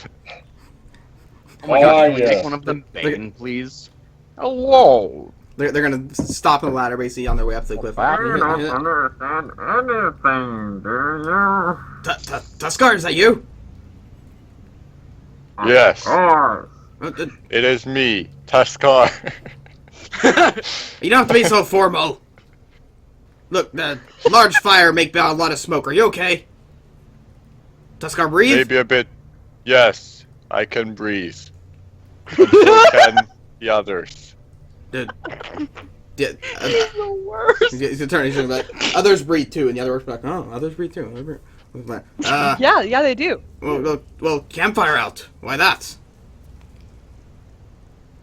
Oh my god, can we yeah. take one of them bang, please? Hello! They're gonna stop on the ladder basically on their way up to the cliff. understand anything, do you? Tuskar, is that you? Yes, Or it is me, Tuskar. You don't have to be so formal. Look, the large fire make a lot of smoke. Are you okay? Tuskar, breathe. Maybe a bit. Yes, I can breathe. And so can the others. Did, He's the worst. he's turning to like, others breathe too, and the other works like, oh, others breathe too. Yeah, they do. Well, campfire out. Why that?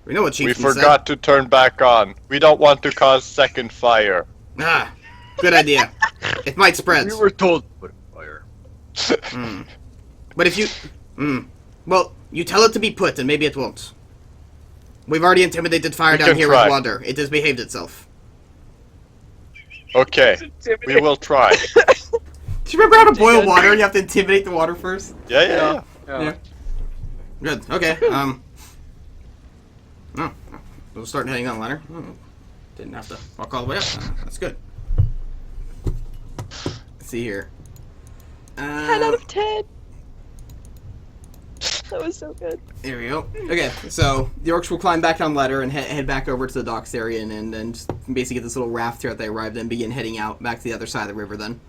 We know what We Chieftain forgot to turn back on. We don't want to cause second fire. said. Ah, good idea. It might spread. We were told to put fire. But if you... Well, you tell it to be put, and maybe it won't. We've already intimidated fire We down can here try. with water. It has behaved itself. Okay, we will try. Do you remember how to boil water? You have to intimidate the water first? Yeah. Yeah. Good. Okay. Oh, we'll start heading down the ladder. Oh, didn't have to walk all the way up. That's good. Let's see here. 10 out of 10. That was so good. There we go. Okay, so the orcs will climb back down the ladder and head back over to the docks area and just basically get this little raft here that they arrived and begin heading out back to the other side of the river then.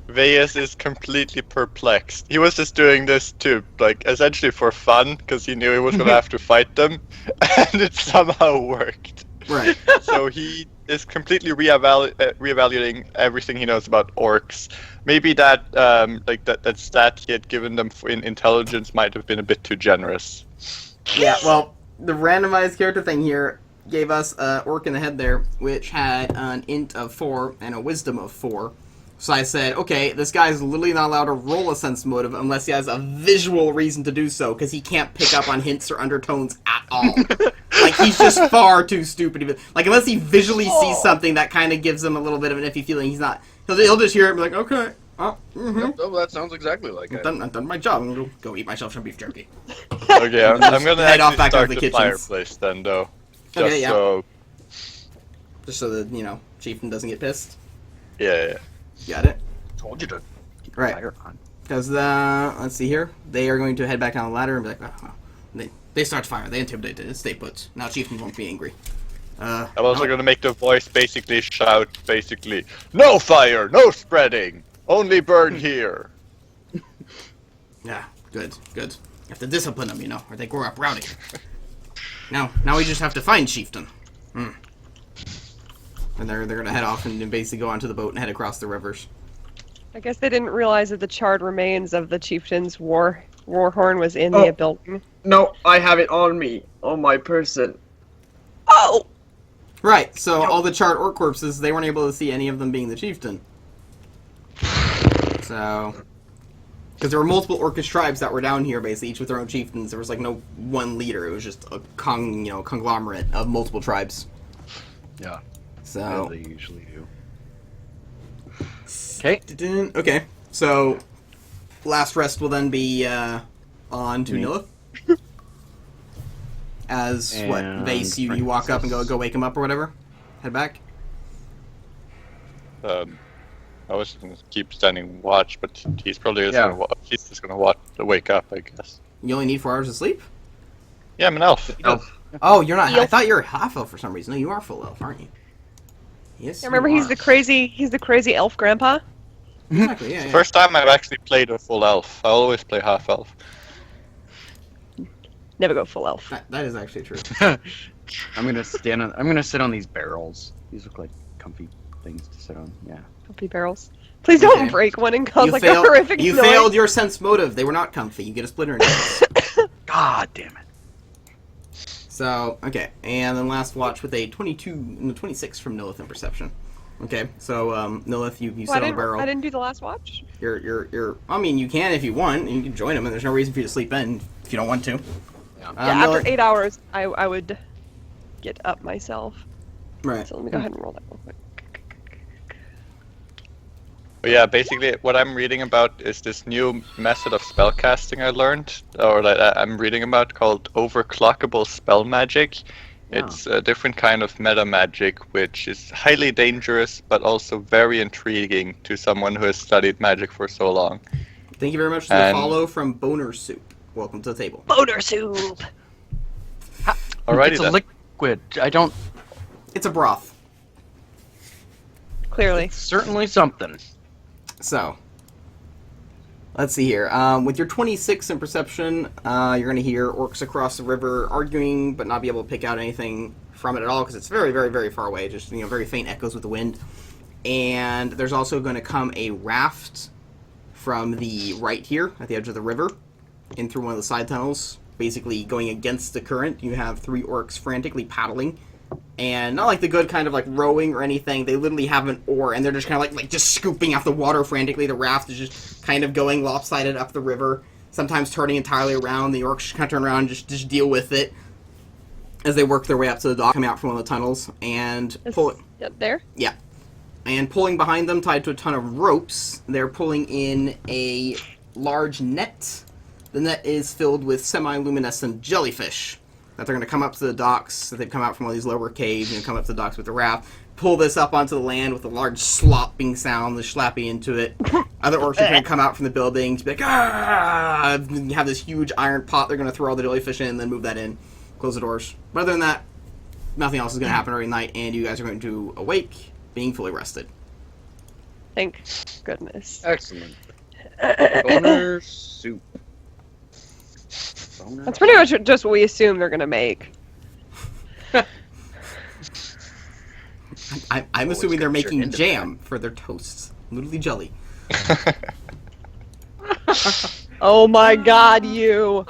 Veus is completely perplexed. He was just doing this to, like, essentially for fun, because he knew he was going to have to fight them, and it somehow worked. Right. So he is completely reevaluating everything he knows about orcs. Maybe that, that stat he had given them in intelligence might have been a bit too generous. Yeah, well, the randomized character thing here gave us an orc in the head there, which had an int of 4 and a wisdom of 4. So I said, okay, this guy's literally not allowed to roll a sense motive unless he has a visual reason to do so, because he can't pick up on hints or undertones at all. Like, he's just far too stupid. Like, unless he visually sees something that kind of gives him a little bit of an iffy feeling, he's not... He'll just hear it and be like, okay, Oh, that sounds exactly like it. I've done my job. I'm going to go eat myself some beef jerky. Okay, I'm going to Head off back start to the the kitchens. fireplace then, though. Okay, Just yeah. so... Just so that, Chieftain doesn't get pissed. Yeah. Got it? Told you to keep Right. fire on. Because, let's see here. They are going to head back down the ladder and be like, oh. They start fire. They intimidated it. Stay put. Now Chieftain won't be angry. I'm also going to make the voice basically shout, no fire, no spreading, only burn here. Yeah, good. You have to discipline them, or they grow up rowdy. Now we just have to find Chieftain. And they're going to head off and basically go onto the boat and head across the rivers. I guess they didn't realize that the charred remains of the chieftain's warhorn was in the building. No, I have it on me, on my person. Oh! Right, so all the charred orc corpses, they weren't able to see any of them being the Chieftain. So... Because there were multiple orcish tribes that were down here, basically, each with their own chieftains. There was, no one leader. It was just a conglomerate of multiple tribes. Yeah. So... As they usually do. Okay. Okay, so... Last rest will then be, on to Nilith. As, And Vase, you walk up and go wake him up or whatever? Head back? I was going to keep standing watch, but he's probably just going to wake up, I guess. You only need 4 hours of sleep? Yeah, I'm an elf. Oh, you're not. I Elf. thought you were half elf for some reason. No, you are full elf, aren't you? Yes. Yeah, remember, you he's are. the crazy elf grandpa? Exactly. Yeah. First time I've actually played a full elf. I always play half elf. Never go full elf. That is actually true. I'm gonna sit on these barrels. These look like comfy things to sit on. Yeah. Comfy barrels. Please don't Okay. break one and cause a horrific You noise. failed your sense motive. They were not comfy. You get a splinter in your nose. God damn it. So, okay. And then last watch with a 26 from Nilith in perception. Okay, so Nilith, you sit on a barrel. I didn't do the last watch. You're. I mean, you can if you want, and you can join them, and there's no reason for you to sleep in if you don't want to. Yeah. Yeah, Nilith- after 8 hours, I would get up myself. Right. So let me go ahead and roll that real quick. But yeah, basically what I'm reading about is this new method of spellcasting I learned, or that I'm reading about, called overclockable spell magic. It's a different kind of meta magic, which is highly dangerous, but also very intriguing to someone who has studied magic for so long. Thank you very much for the follow from Boner Soup. Welcome to the table. Boner soup. Alrighty It's a then. liquid. I don't. It's a broth. Clearly. Certainly something. So, let's see here. With your 26 in perception, you're going to hear orcs across the river arguing, but not be able to pick out anything from it at all because it's very, very, very far away. Just very faint echoes with the wind. And there's also going to come a raft from the right here at the edge of the river, in through one of the side tunnels, basically going against the current. You have 3 orcs frantically paddling. And not like the good kind of like rowing or anything. They literally have an oar, and they're just kind of like just scooping out the water frantically. The raft is just kind of going lopsided up the river, sometimes turning entirely around. The orcs kind of turn around and just deal with it as they work their way up to the dock, coming out from one of the tunnels, and pull it. Yep, there. Yeah. And pulling behind them, tied to a ton of ropes, they're pulling in a large net. The net is filled with semi-luminescent jellyfish that they're going to come up to the docks, that they've come out from all these lower caves, come up to the docks with the raft, pull this up onto the land with a large slopping sound, the slapping into it. Other orcs are going to come out from the buildings, be like, ah! You have this huge iron pot they're going to throw all the jellyfish in, and then move that in, close the doors. But other than that, nothing else is going to happen during the night, and you guys are going to awake, being fully rested. Thank goodness. Excellent. Boner soup. Boner. That's pretty much just what we assume they're gonna make. I'm Always assuming they're considered making independent. jam for their toasts. Literally jelly. Oh my god, you!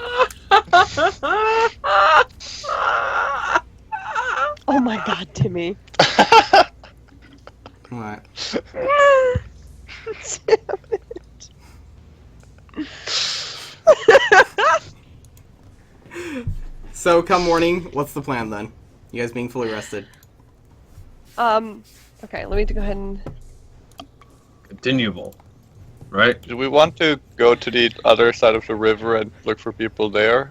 Oh my god, Timmy. Alright. Damn So, come morning, what's the plan then? You guys being fully rested. Okay, let me go ahead and... Continuable. Right? Do we want to go to the other side of the river and look for people there?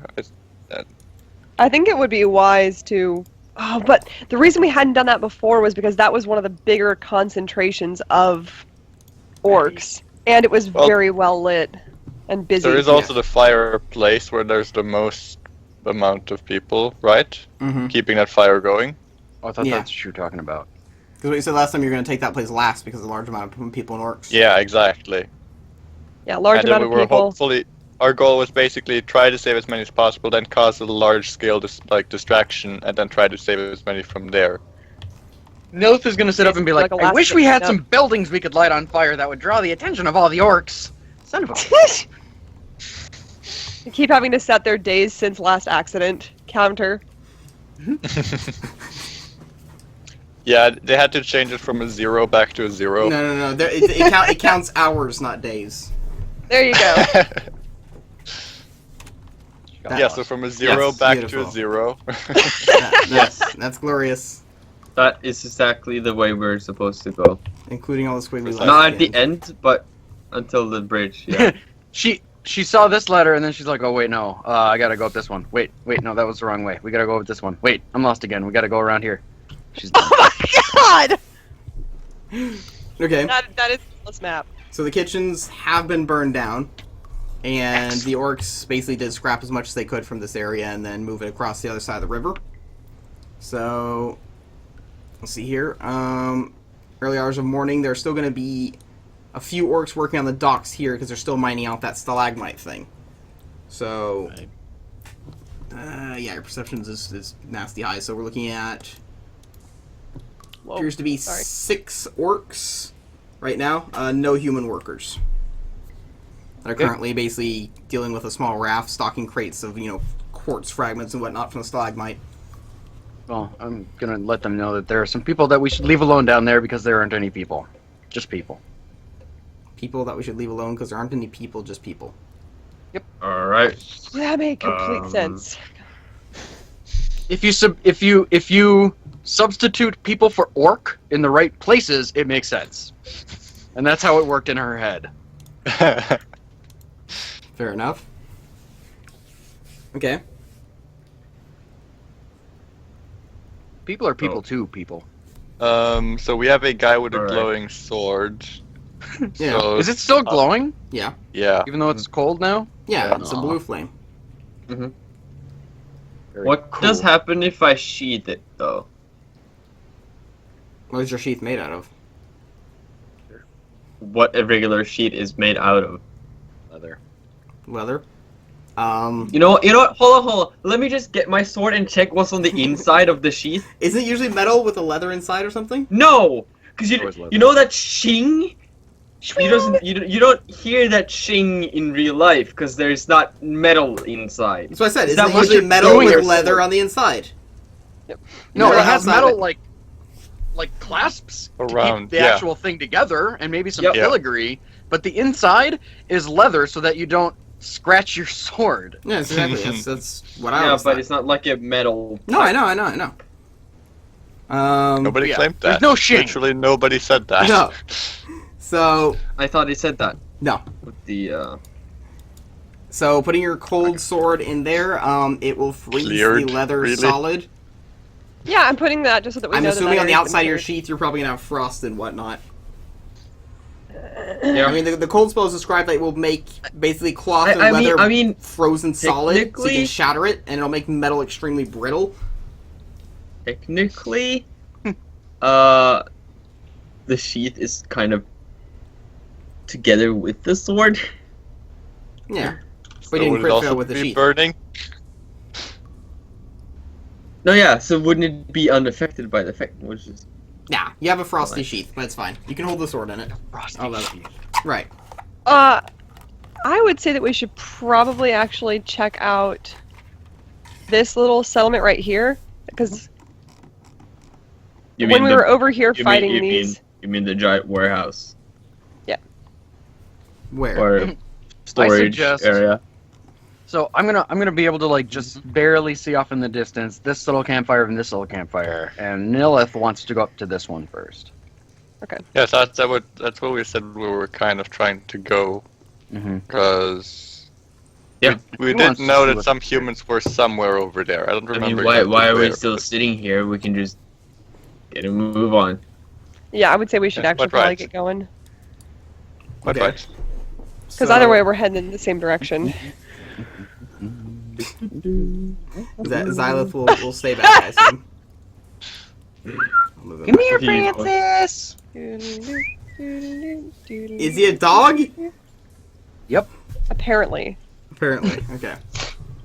I think it would be wise to... Oh, but the reason we hadn't done that before was because that was one of the bigger concentrations of orcs. And it was Well, very well lit and busy. There is also the fireplace where there's the most amount of people, right? Mm-hmm. Keeping that fire going. Oh, I thought Yeah. that's what you were talking about. Because what you said last time, you're going to take that place last because of the large amount of people and orcs. Yeah, exactly. Yeah, large And then amount we of were people. hopefully, our goal was basically try to save as many as possible, then cause a large scale distraction, and then try to save as many from there. Nilth is gonna sit up and be like, Like a I last wish we had bit, some buildings we could light on fire that would draw the attention of all the orcs. Son of a... They keep having to set their days since last accident counter. Yeah, they had to change it from a 0 back to a 0. No. It counts hours, not days. There you go. Yeah, so from a 0 Yes, back beautiful. to a 0. That's glorious. That is exactly the way we're supposed to go. Including all the squiggly lines. Not at the end, but until the bridge, yeah. She saw this letter and then she's like, oh wait, no, I gotta go up this one. Wait, no, that was the wrong way. We gotta go up this one. Wait, I'm lost again. We gotta go around here. She's done. Oh my god! Okay. That is this map. So the kitchens have been burned down, and the orcs basically did scrap as much as they could from this area and then move it across the other side of the river. So, let's see here. Early hours of morning, there's still going to be a few orcs working on the docks here because they're still mining out that stalagmite thing. So, yeah, your perceptions is nasty high. So we're looking at Whoa, appears to be sorry. 6 orcs right now. No human workers. They're currently basically dealing with a small raft, stocking crates of, quartz fragments and whatnot from the stalagmite. Well, I'm gonna let them know that there are some people that we should leave alone down there because there aren't any people. Just people. People that we should leave alone because there aren't any people, just people. Alright. That made complete sense. If you substitute people for orc in the right places, it makes sense. And that's how it worked in her head. Fair enough. Okay. People are people Oh. too, people. So we have a guy with a Alright. glowing sword. Yeah. So, Is it still glowing, Yeah. yeah. even though it's cold now? Yeah, it's a Aw. blue flame. Very What cool. does happen if I sheath it, though? What is your sheath made out of? What a regular sheath is made out of. Leather. Leather. You know what? Hold on. Let me just get my sword and check what's on the inside of the sheath. Isn't it usually metal with a leather inside or something? No! Because Always leather. you know that shing? You don't hear that shing in real life because there's not metal inside. That's what I said. Is Isn't that it what usually you're metal doing with or leather sword? on the inside? No, Metal it has outside metal of it. like clasps to Around, keep the yeah. actual thing together, and maybe some Yep. filigree. But the inside is leather, so that you don't scratch your sword. Yeah, exactly. That's what I Yeah, always but thought. it's not like a metal. No, I know. Nobody Yeah, claimed there's that. no shame. Literally nobody said that. No. So, I thought it said that no. with the. So, putting your cold sword in there, it will freeze Cleared, the leather really? solid. Yeah, I'm putting that just so that we I'm know assuming that on the area's been outside of your cleared. sheath, you're probably going to have frost and whatnot. Yeah. I mean, the cold spell is described that it will make basically cloth and I leather mean, frozen solid, so you technically- can shatter it, and it'll make metal extremely brittle. technically, the sheath is kind of together with the sword. Yeah. So But you would didn't it crit also fail with the be sheath. burning? No, yeah. So wouldn't it be unaffected by the effect? Which is Nah, you have a frosty Nice. sheath, but it's fine. You can hold the sword in it. Frosty Oh, that's- sheath. Right. I would say that we should probably actually check out this little settlement right here, because when we were over here fighting these, you mean the giant warehouse Where? or storage suggest- area? So I'm gonna be able to like just barely see off in the distance this little campfire and this little campfire, and Nilith wants to go up to this one first. Yes, that's what we said we were kind of trying to go, Mm-hmm. because Yeah. we Who did wants to know see that what some they're humans were somewhere over there. I don't I remember. mean, why exactly are we where, still but- sitting here? We can just get a move on. yeah, I would say we should Yeah, actually quite probably right. get going, Quite Okay. right. because either way we're heading in the same direction. Xylith will stay back, I assume. I'll move him back. here, He- Francis. Is he a dog? Apparently. Apparently. Okay.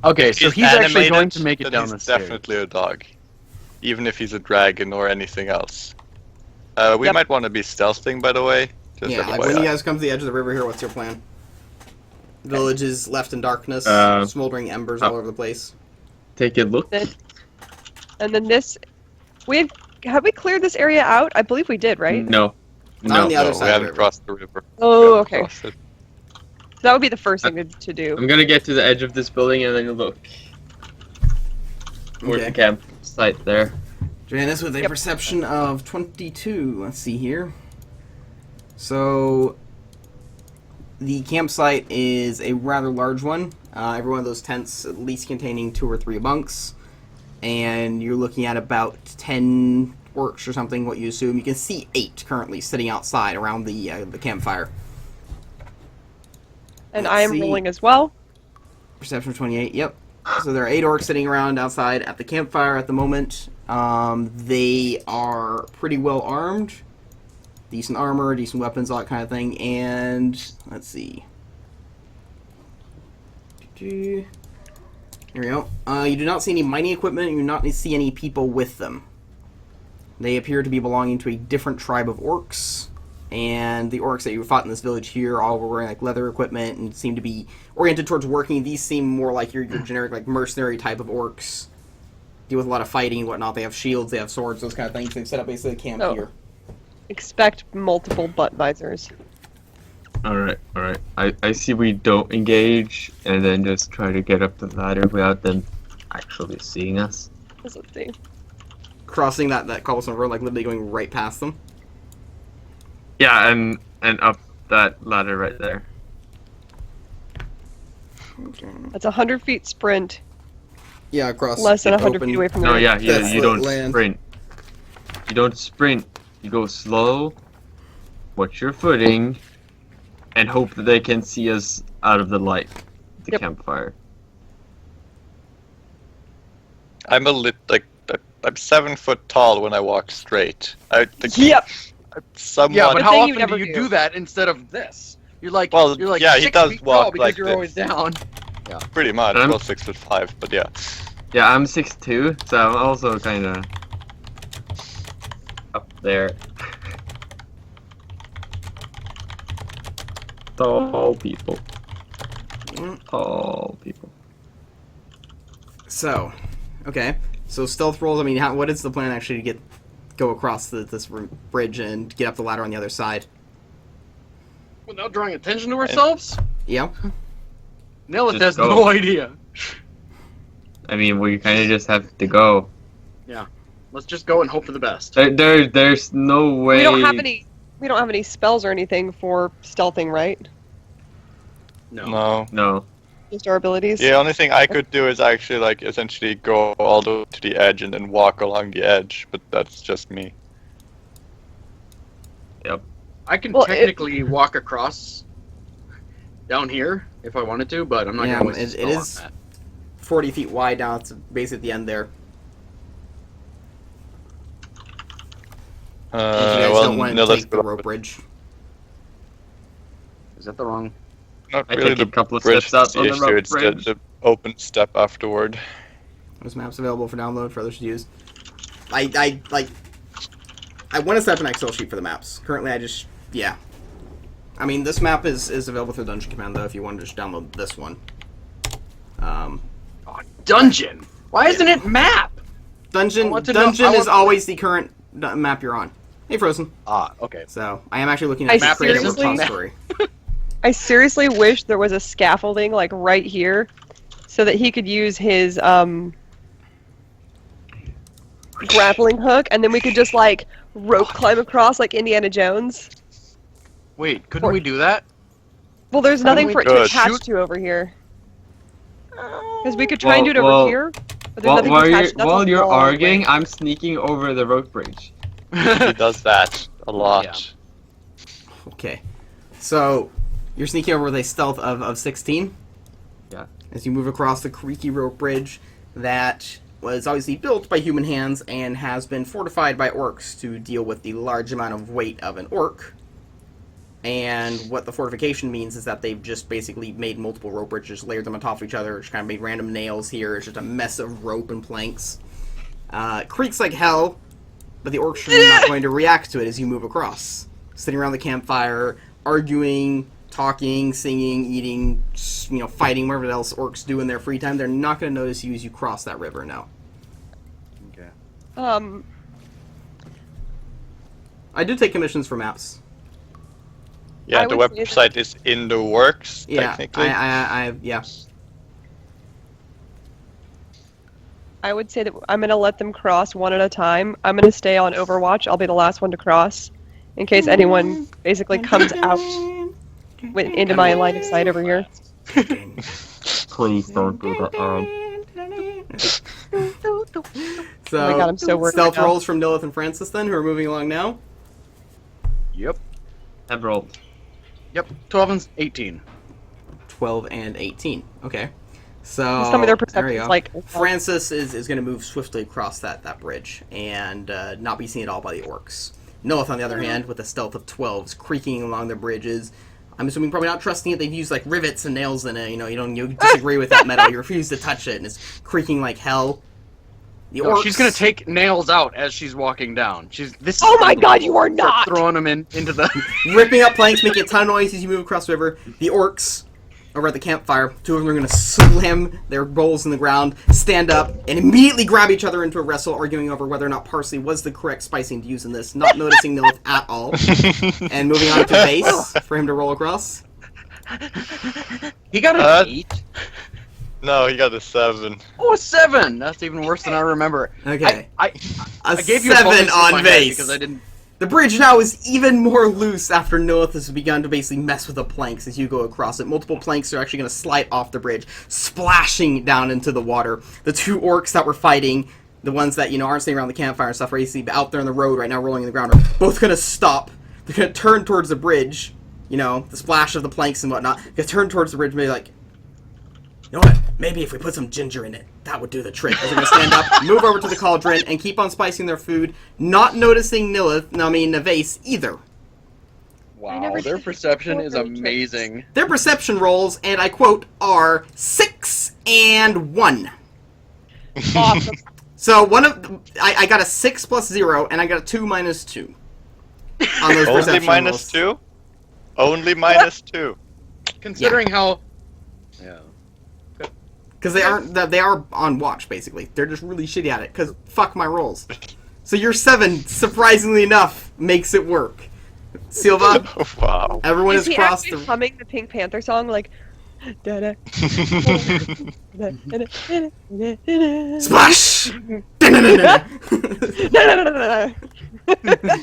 Okay, so he's actually animated, going to make it then down he's the stairs. definitely a dog, even if he's a dragon or anything else. We Yep. might want to be stealthing, by the way. Just Yeah, like FYI. when you guys come to the edge of the river here, what's your plan? Village is left in darkness, Uh, smoldering embers all over the place. Take a look. Then- And then this, have we cleared this area out? I believe we did, right? No. Not on No. the other No, side we of the haven't river. crossed the river. Oh, We haven't okay. crossed it. That would be the first thing to do. I'm gonna get to the edge of this building and then look. Where's Okay. the campsite there? Janice with a Yep. perception of 22. Let's see here. So, the campsite is a rather large one. Every one of those tents at least containing 2 or 3 bunks. And you're looking at about 10 orcs or something, what you assume. You can see 8 currently sitting outside around the campfire. And let's I am see. rolling as well. Perception of 28, yep. So there are 8 orcs sitting around outside at the campfire at the moment. They are pretty well armed. Decent armor, decent weapons, all that kind of thing. And, let's see. Here we go. You do not see any mining equipment, you do not see any people with them. They appear to be belonging to a different tribe of orcs. And the orcs that you fought in this village here all were wearing like leather equipment and seem to be oriented towards working. These seem more like your generic like mercenary type of orcs. Deal with a lot of fighting and whatnot. They have shields, they have swords, those kind of things. They've set up basically a camp Oh. here. Expect multiple butt visors. Alright. I see we don't engage and then just try to get up the ladder without them actually seeing us. Let's see. Crossing that cobblestone road, like literally going right past them. Yeah, and up that ladder right there. That's 100 feet sprint, Yeah, across. less than the 100 open- feet away from No, the yeah, you Desolate don't land. sprint. You don't sprint. You go slow, watch your footing, and hope that they can see us out of the light, the Yep. campfire. I'm I'm 7 foot tall when I walk straight. Yep. I'm somewhat. Yeah, but Good how thing you often never do you do. do that instead of this? You're like, Well, you're like yeah, he 6 does feet walk tall because like you're this. always down. Pretty much. I'm- Well, 6'5", but yeah. Yeah, I'm 6'2", so I'm also kind of up there. Tall people. Mm. Tall people. So, okay. So stealth rolls. I mean, what is the plan actually to go across this bridge and get up the ladder on the other side? Without drawing attention to ourselves? Yeah. Nilith Just has go. no idea. I mean, we kind of just have to go. Let's just go and hope for the best. There's no way. We don't have any. We don't have any spells or anything for stealthing, right? No. No. Just our abilities. The only thing I could do is actually, like, essentially go all the way to the edge and then walk along the edge, but that's just me. I can Well, technically walk across down here if I wanted to, but I'm not Yeah, going to waste a it spell is- on that. 40 feet wide down. It's basically at the end there. If you guys Well, don't want to Nilith take the rope bridge. Is that the wrong? Not I really take the a couple of bridge steps out that's on the the issue, rope it's bridge. the open step afterward. There's maps available for download for others to use. I want to set up an Excel sheet for the maps. Currently, yeah. I mean, this map is available through Dungeon Command, though, if you want to just download this one. Dungeon. Why isn't it map? Dungeon I want to know- Dungeon I is want- always the current map you're on. Hey, Frozen. Ah, okay. So, I am actually looking I at the creative seriously- repository. I seriously wish there was a scaffolding like right here, so that he could use his grappling hook, and then we could just like rope climb across like Indiana Jones. Wait, couldn't we do that? Well, there's nothing for it to Good. attach Shoot. to over here. Because we could try and do it Well, over here, but there's While, nothing while to you're, attach. That's while a you're long arguing, way. I'm sneaking over the rope bridge. He does that a lot. Yeah. Okay. So, you're sneaking over with a stealth of 16. Yeah. As you move across the creaky rope bridge that was obviously built by human hands and has been fortified by orcs to deal with the large amount of weight of an orc. And what the fortification means is that they've just basically made multiple rope bridges, layered them on top of each other, just kind of made random nails here. It's just a mess of rope and planks. Creaks like hell, but the orcs are not going to react to it as you move across. Sitting around the campfire, arguing, talking, singing, eating, fighting, whatever else orcs do in their free time. They're not going to notice you as you cross that river now. Okay. I did take commissions for maps. Yeah, I the would say website is in the works, Yeah, technically. yeah. I would say that I'm gonna let them cross one at a time. I'm gonna stay on Overwatch. I'll be the last one to cross, in case anyone basically comes out into my line of sight over here. Please don't do that, Aaron. So, Oh my God, I'm so worried stealth right now. rolls from Nilith and Francis then, who are moving along now. Yep. Have rolled. Yep. 12 and 18. 12 and 18. Okay. So, Just tell me their there we perception's go. like. Francis is going to move swiftly across that bridge and not be seen at all by the orcs. Nilith, on the other hand, with a stealth of 12s, creaking along the bridges. I'm assuming probably not trusting it. They've used like rivets and nails in it. You disagree with that metal. You refuse to touch it, and it's creaking like hell. The No, orcs. she's gonna take nails out as she's walking down. Oh my God, you are Start not! throwing them into the. ripping up planks, making a ton of noise as you move across the river. The orcs over at the campfire, two of them are going to slam their bowls in the ground, stand up, and immediately grab each other into a wrestle, arguing over whether or not parsley was the correct spicing to use in this, not noticing Nilith at all. And moving on to base for him to roll across. He got an Uh, 8. No, he got a 7. Oh, a 7. That's even worse than I remember. Okay. I A gave you a 7 bonus if I on had base. because I didn't. The bridge now is even more loose after Nilith has begun to basically mess with the planks as you go across it. Multiple planks are actually going to slide off the bridge, splashing down into the water. The two orcs that were fighting, the ones that, aren't staying around the campfire and stuff, basically out there on the road right now rolling in the ground, are both going to stop. They're going to turn towards the bridge, the splash of the planks and whatnot. They're going to turn towards the bridge and be like, you know what? Maybe if we put some ginger in it, that would do the trick. They're going to stand up, move over to the cauldron, and keep on spicing their food, not noticing Navase either. Wow, their perception is amazing. Their perception rolls, and I quote, are 6 and 1. Awesome. So I got a 6 plus 0, and I got a 2 minus 2. On those Only perception minus rolls. 2? Only minus 2. Considering how... Yeah. Because they are on watch, basically. They're just really shitty at it, because fuck my rolls. So your 7, surprisingly enough, makes it work. Silva, Wow. everyone Is has he crossed actually the... humming the Pink Panther song, like... Da-da, Splash! You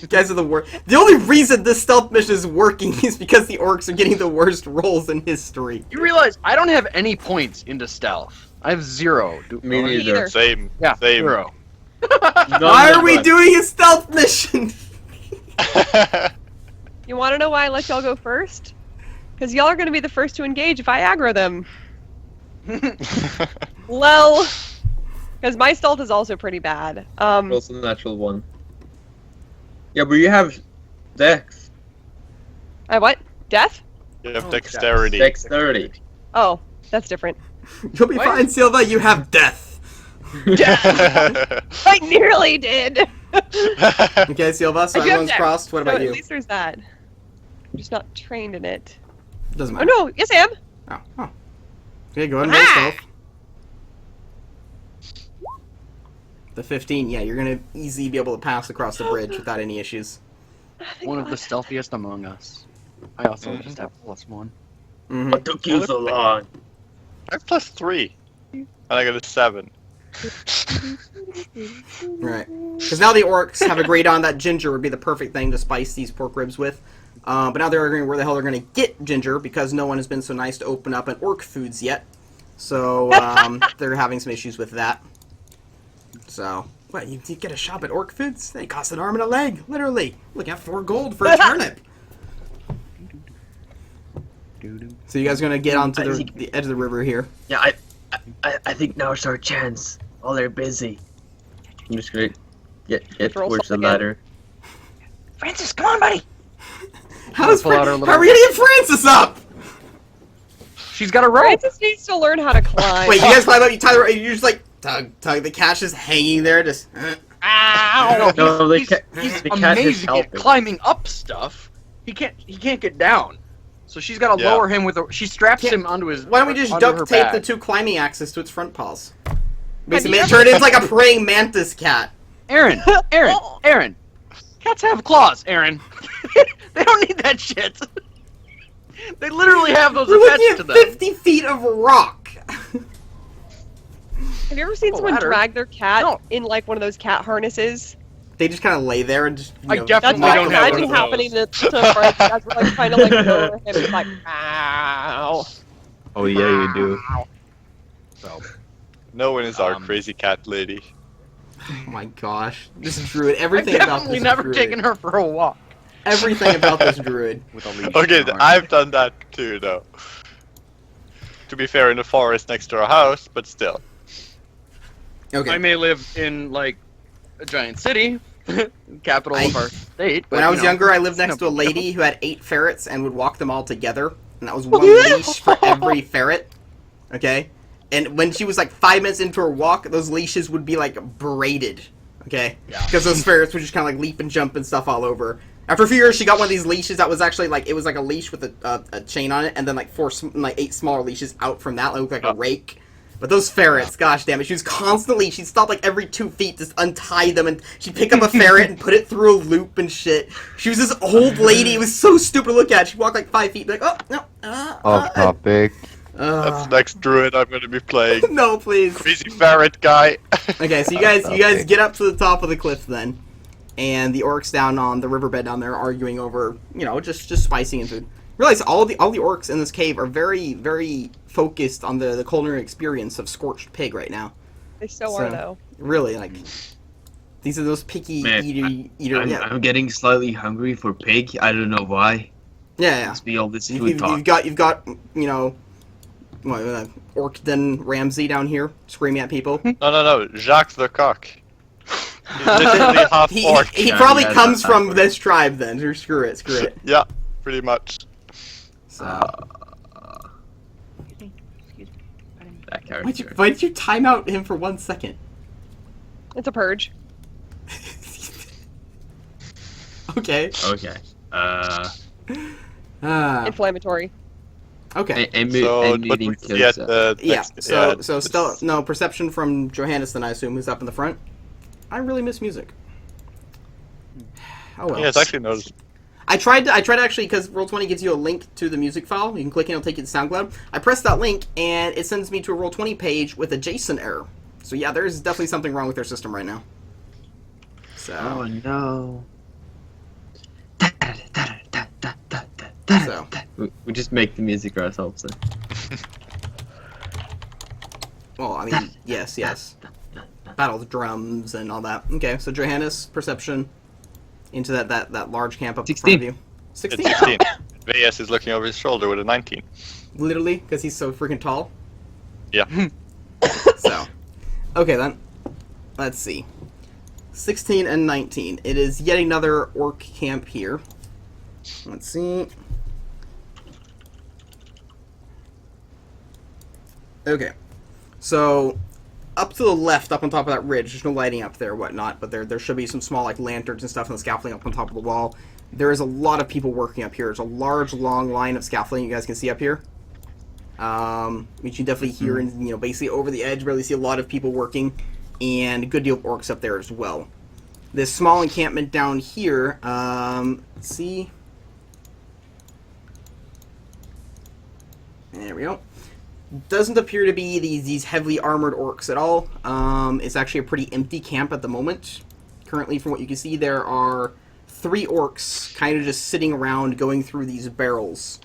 guys are the worst. The only reason this stealth mission is working is because the orcs are getting the worst rolls in history. You realize I don't have any points into stealth. I have 0. Me neither. Same. Yeah, Same. 0. Why are we doing a stealth mission? You want to know why I let y'all go first? Because y'all are going to be the first to engage if I aggro them. Well, because my stealth is also pretty bad. Also natural 1. Yeah, but you have Dex. I what? Death? You have dexterity. Dexterity. Oh, that's different. You'll be fine, Silva. You have death. I nearly did. Okay, Silva, so I do have everyone's dex. crossed. What about So you? At least there's that. I'm just not trained in it. Doesn't Oh matter. no, yes I am. Oh. Okay, go ahead and roll stealth. The 15, yeah, you're gonna easily be able to pass across the bridge without any issues. One of the stealthiest among us. I also just have +1. Mm-hmm. What took you so long? I have +3. And I got a 7. Right. Because now the orcs have agreed on that ginger would be the perfect thing to spice these pork ribs with. But now they're arguing where the hell they're going to get ginger because no one has been so nice to open up an orc foods yet. So they're having some issues with that. So, what, you get a shop at orc foods? They cost an arm and a leg, literally. Look at 4 gold for a turnip. So you guys are going to get onto the edge of the river here. Yeah, I think now's our chance. While they're busy. I'm just gonna get Roll towards the something ladder. Francis, come on, buddy! How are pull out our we little- going to get Francis up? She's got a rope! Francis needs to learn how to climb. Wait, you guys climb up, you tie the rope, you just like, tug, the cat's just hanging there, just... Ow! No, the he's cat is amazing at helping. climbing up stuff. He can't get down. So she's got to Yeah. lower him with a. She straps Can't- him onto his. Why don't we just onto her duct tape back. the 2 climbing axes to its front paws? Have Basically, you turn it into like a praying mantis cat. Aaron, cats have claws. Aaron, they don't need that shit. They literally have those We're attached looking to at them. 50 feet of rock. Have you ever seen A someone ladder? drag their cat No. in like one of those cat harnesses? They just kind of lay there and just, I That's definitely what I don't have imagine one of happening those. to Francis as we're like trying to like lower him. He's like, ow. Oh yeah, you do. So No one is our Um, crazy cat lady. Oh my gosh. This druid, I've everything about definitely this never druid. taken her for a walk Everything about this druid. with a leash. Okay, on her. I've done that too, though. To be fair, in the forest next to our house, but still. Okay. I may live in like a giant city, capital of our state. But, When I was you know, younger, I lived it's next no to a big deal. lady who had 8 ferrets and would walk them all together. And that was one leash for every ferret. Okay? And when she was like 5 minutes into her walk, those leashes would be like braided. Okay? Yeah. Because those ferrets would just kind of like leap and jump and stuff all over. After a few years, she got one of these leashes that was actually like, it was like a leash with a chain on it, and then like 8 smaller leashes out from that. It looked like a rake. But those ferrets, gosh damn it, she'd stop like every 2 feet, just untie them, and she'd pick up a ferret and put it through a loop and shit. She was this old lady, it was so stupid to look at. She'd walk like 5 feet, like, oh, no, Off topic. That's the next druid I'm going to be playing. no, please. Crazy ferret guy. Okay, so you guys get up to the top of the cliff then, and the orcs down on the riverbed down there arguing over, just spicing and food. Realize all the orcs in this cave are very, very focused on the culinary experience of scorched pig right now. They so are, though. Really, like, these are those picky eater. I'm getting slightly hungry for pig. I don't know why. Yeah. Must be all this food talk. You've got Orc Den Ramsey down here screaming at people. No, Jacques the Cock. He's literally half orc. He probably comes from this tribe then. Or screw it. Yeah, pretty much. So. That character. Why did you time out him for 1 second? It's a purge. Okay. Inflammatory. Okay. So still no perception from Johannes then, I assume, who's up in the front. I really miss music. Oh well. Yeah, it's actually noticed. I tried to actually, because Roll20 gives you a link to the music file. You can click and it'll take you to SoundCloud. I pressed that link and it sends me to a Roll20 page with a JSON error. So yeah, there's definitely something wrong with their system right now. So. Oh no. So. We just make the music ourselves then. Well, I mean, yes. Battle of the drums and all that. Okay, so Johannes, perception into that large camp up in front of you. 16. It's 16. VS is looking over his shoulder with a 19. Literally, because he's so freaking tall. Yeah. So, okay then. Let's see. 16 and 19. It is yet another orc camp here. Let's see. Okay. So, up to the left, up on top of that ridge, there's no lighting up there or whatnot, but there should be some small like lanterns and stuff and the scaffolding up on top of the wall. There is a lot of people working up here. There's a large, long line of scaffolding you guys can see up here. Which you definitely hear, and basically over the edge, really see a lot of people working, and a good deal of orcs up there as well. This small encampment down here, let's see. There we go. Doesn't appear to be these heavily armored orcs at all. It's actually a pretty empty camp at the moment. Currently, from what you can see, there are 3 orcs kind of just sitting around going through these barrels.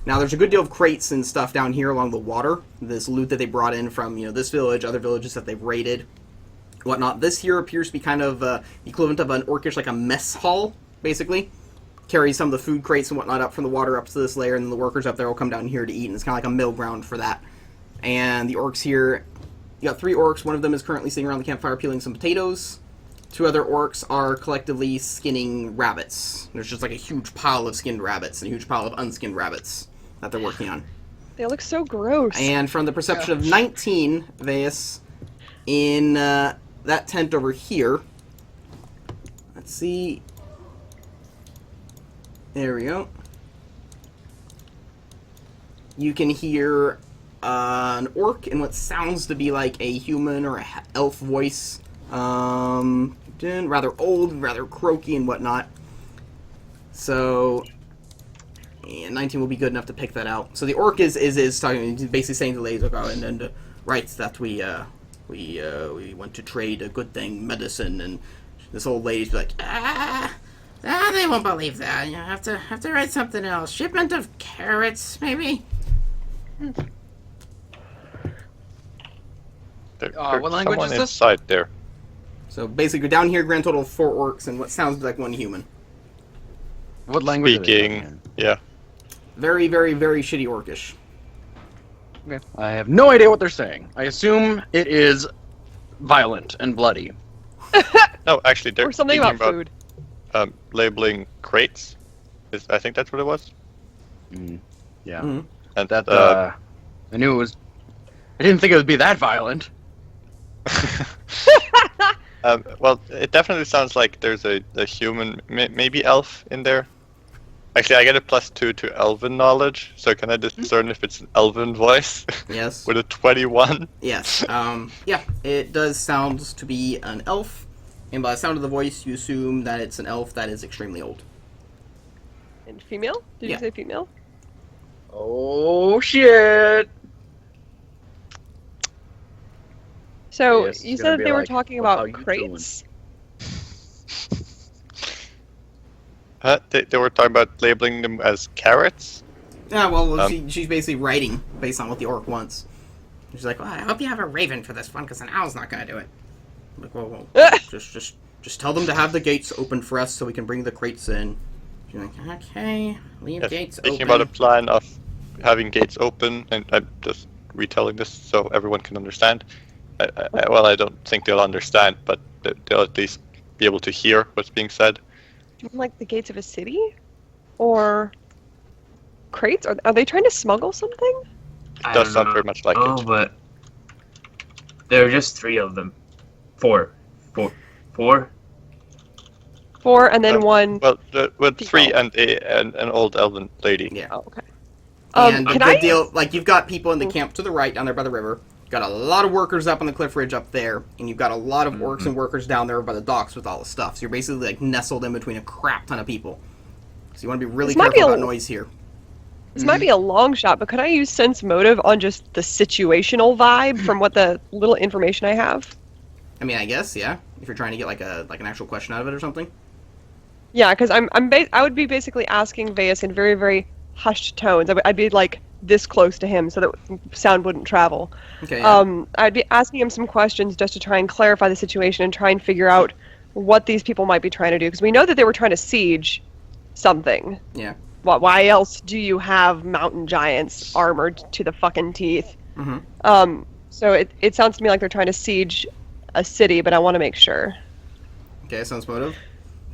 Now, there's a good deal of crates and stuff down here along the water. This loot that they brought in from, this village, other villages that they've raided, whatnot. This here appears to be kind of the equivalent of an orcish, like a mess hall, basically. Carries some of the food crates and whatnot up from the water up to this layer, and then the workers up there will come down here to eat, and it's kind of like a mill ground for that. And the orcs here, you got 3 orcs. One of them is currently sitting around the campfire peeling some potatoes. 2 other orcs are collectively skinning rabbits. There's just like a huge pile of skinned rabbits and a huge pile of unskinned rabbits that they're working on. They look so gross. And from the perception of 19, Veus, in that tent over here, let's see. There we go. You can hear an orc in what sounds to be like a human or an elf voice. Rather old, rather croaky and whatnot. So, and 19 will be good enough to pick that out. So the orc is talking, basically saying to the ladies, and writes that we want to trade a good thing, medicine, and this old lady's be like, they won't believe that. You have to write something else. Shipment of carrots, maybe. What language is this? Inside there. So basically, down here, grand total of 4 orcs and what sounds like 1 human. What language? Speaking, yeah. Very, very, very shitty orcish. Okay. I have no idea what they're saying. I assume it is violent and bloody. No, actually, they're Or something speaking about food. Labeling crates. I think that's what it was. Yeah. Mm-hmm. And that. I knew it was. I didn't think it would be that violent. Well, it definitely sounds like there's a human, maybe elf in there. Actually, I get a +2 to elven knowledge, so can I discern if it's an elven voice? Yes. With a 21? Yes. Yeah, it does sound to be an elf, and by the sound of the voice, you assume that it's an elf that is extremely old. And female? Did Yeah. you say female? Oh shit! So Yes, you it's gonna said be they were like, talking "Well, how about you crates. They were talking about labeling them as carrots. Yeah, well, she's basically writing based on what the orc wants. She's like, well, I hope you have a raven for this one, because an owl's not going to do it. I'm like, well, just tell them to have the gates open for us so we can bring the crates in. She's like, okay, leave gates open. Thinking about a plan of having gates open, and I'm just retelling this so everyone can understand. Well, I don't think they'll understand, but they'll at least be able to hear what's being said. Like the gates of a city? Or crates? Are they trying to smuggle something? It does sound very much like it. Oh, but there are just 3 of them. 4. 4? 4 and then one. Well, with people. 3 and an old elven lady. Yeah. Oh, okay. And can a I? good deal, like, you've got people in the camp to the right down there by the river. Got a lot of workers up on the cliff ridge up there, and you've got a lot of orcs and workers down there by the docks with all the stuff. So you're basically like nestled in between a crap ton of people. So you want to be really careful about noise here. This might be a long shot, but could I use sense motive on just the situational vibe from what the little information I have? I mean, I guess, yeah. If you're trying to get like an actual question out of it or something. Yeah, because I would be basically asking Veus in very, very hushed tones. I'd be like this close to him so that sound wouldn't travel. Okay. Yeah. I'd be asking him some questions just to try and clarify the situation and try and figure out what these people might be trying to do. Because we know that they were trying to siege something. Yeah. Why else do you have mountain giants armored to the fucking teeth? Mm-hmm. So it sounds to me like they're trying to siege a city, but I want to make sure. Okay, sounds motive.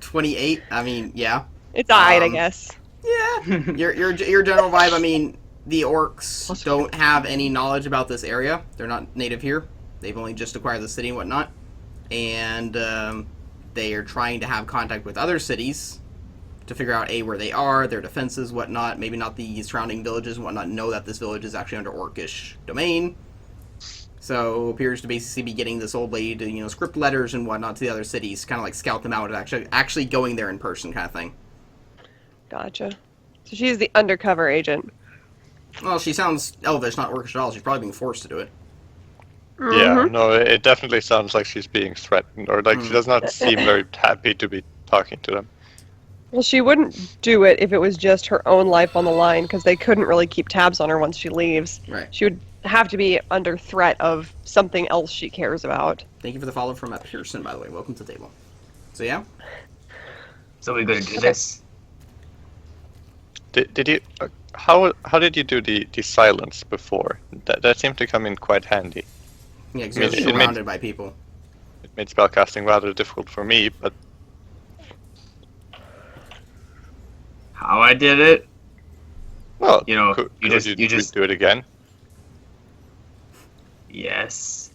28. I mean, yeah. It's alright, I guess. Yeah. your general vibe. I mean, the orcs don't have any knowledge about this area. They're not native here. They've only just acquired the city and whatnot, and they are trying to have contact with other cities to figure out where they are, their defenses, whatnot. Maybe not the surrounding villages and whatnot. Know that this village is actually under orcish domain. So appears to basically be getting this old lady to script letters and whatnot to the other cities, kind of like scout them out and actually going there in person, kind of thing. Gotcha. So she's the undercover agent. Well, she sounds elvish, not orcish at all. She's probably being forced to do it. Yeah, no, it definitely sounds like she's being threatened, or like she does not seem very happy to be talking to them. Well, she wouldn't do it if it was just her own life on the line, because they couldn't really keep tabs on her once she leaves. Right. She would have to be under threat of something else she cares about. Thank you for the follow from Pearson, by the way. Welcome to the table. So, yeah? So we're gonna do this? Did you? How did you do the silence before? That seemed to come in quite handy. Yeah, because you're surrounded by people. It made spellcasting rather difficult for me, but How I did it? well, You just do it again. Yes,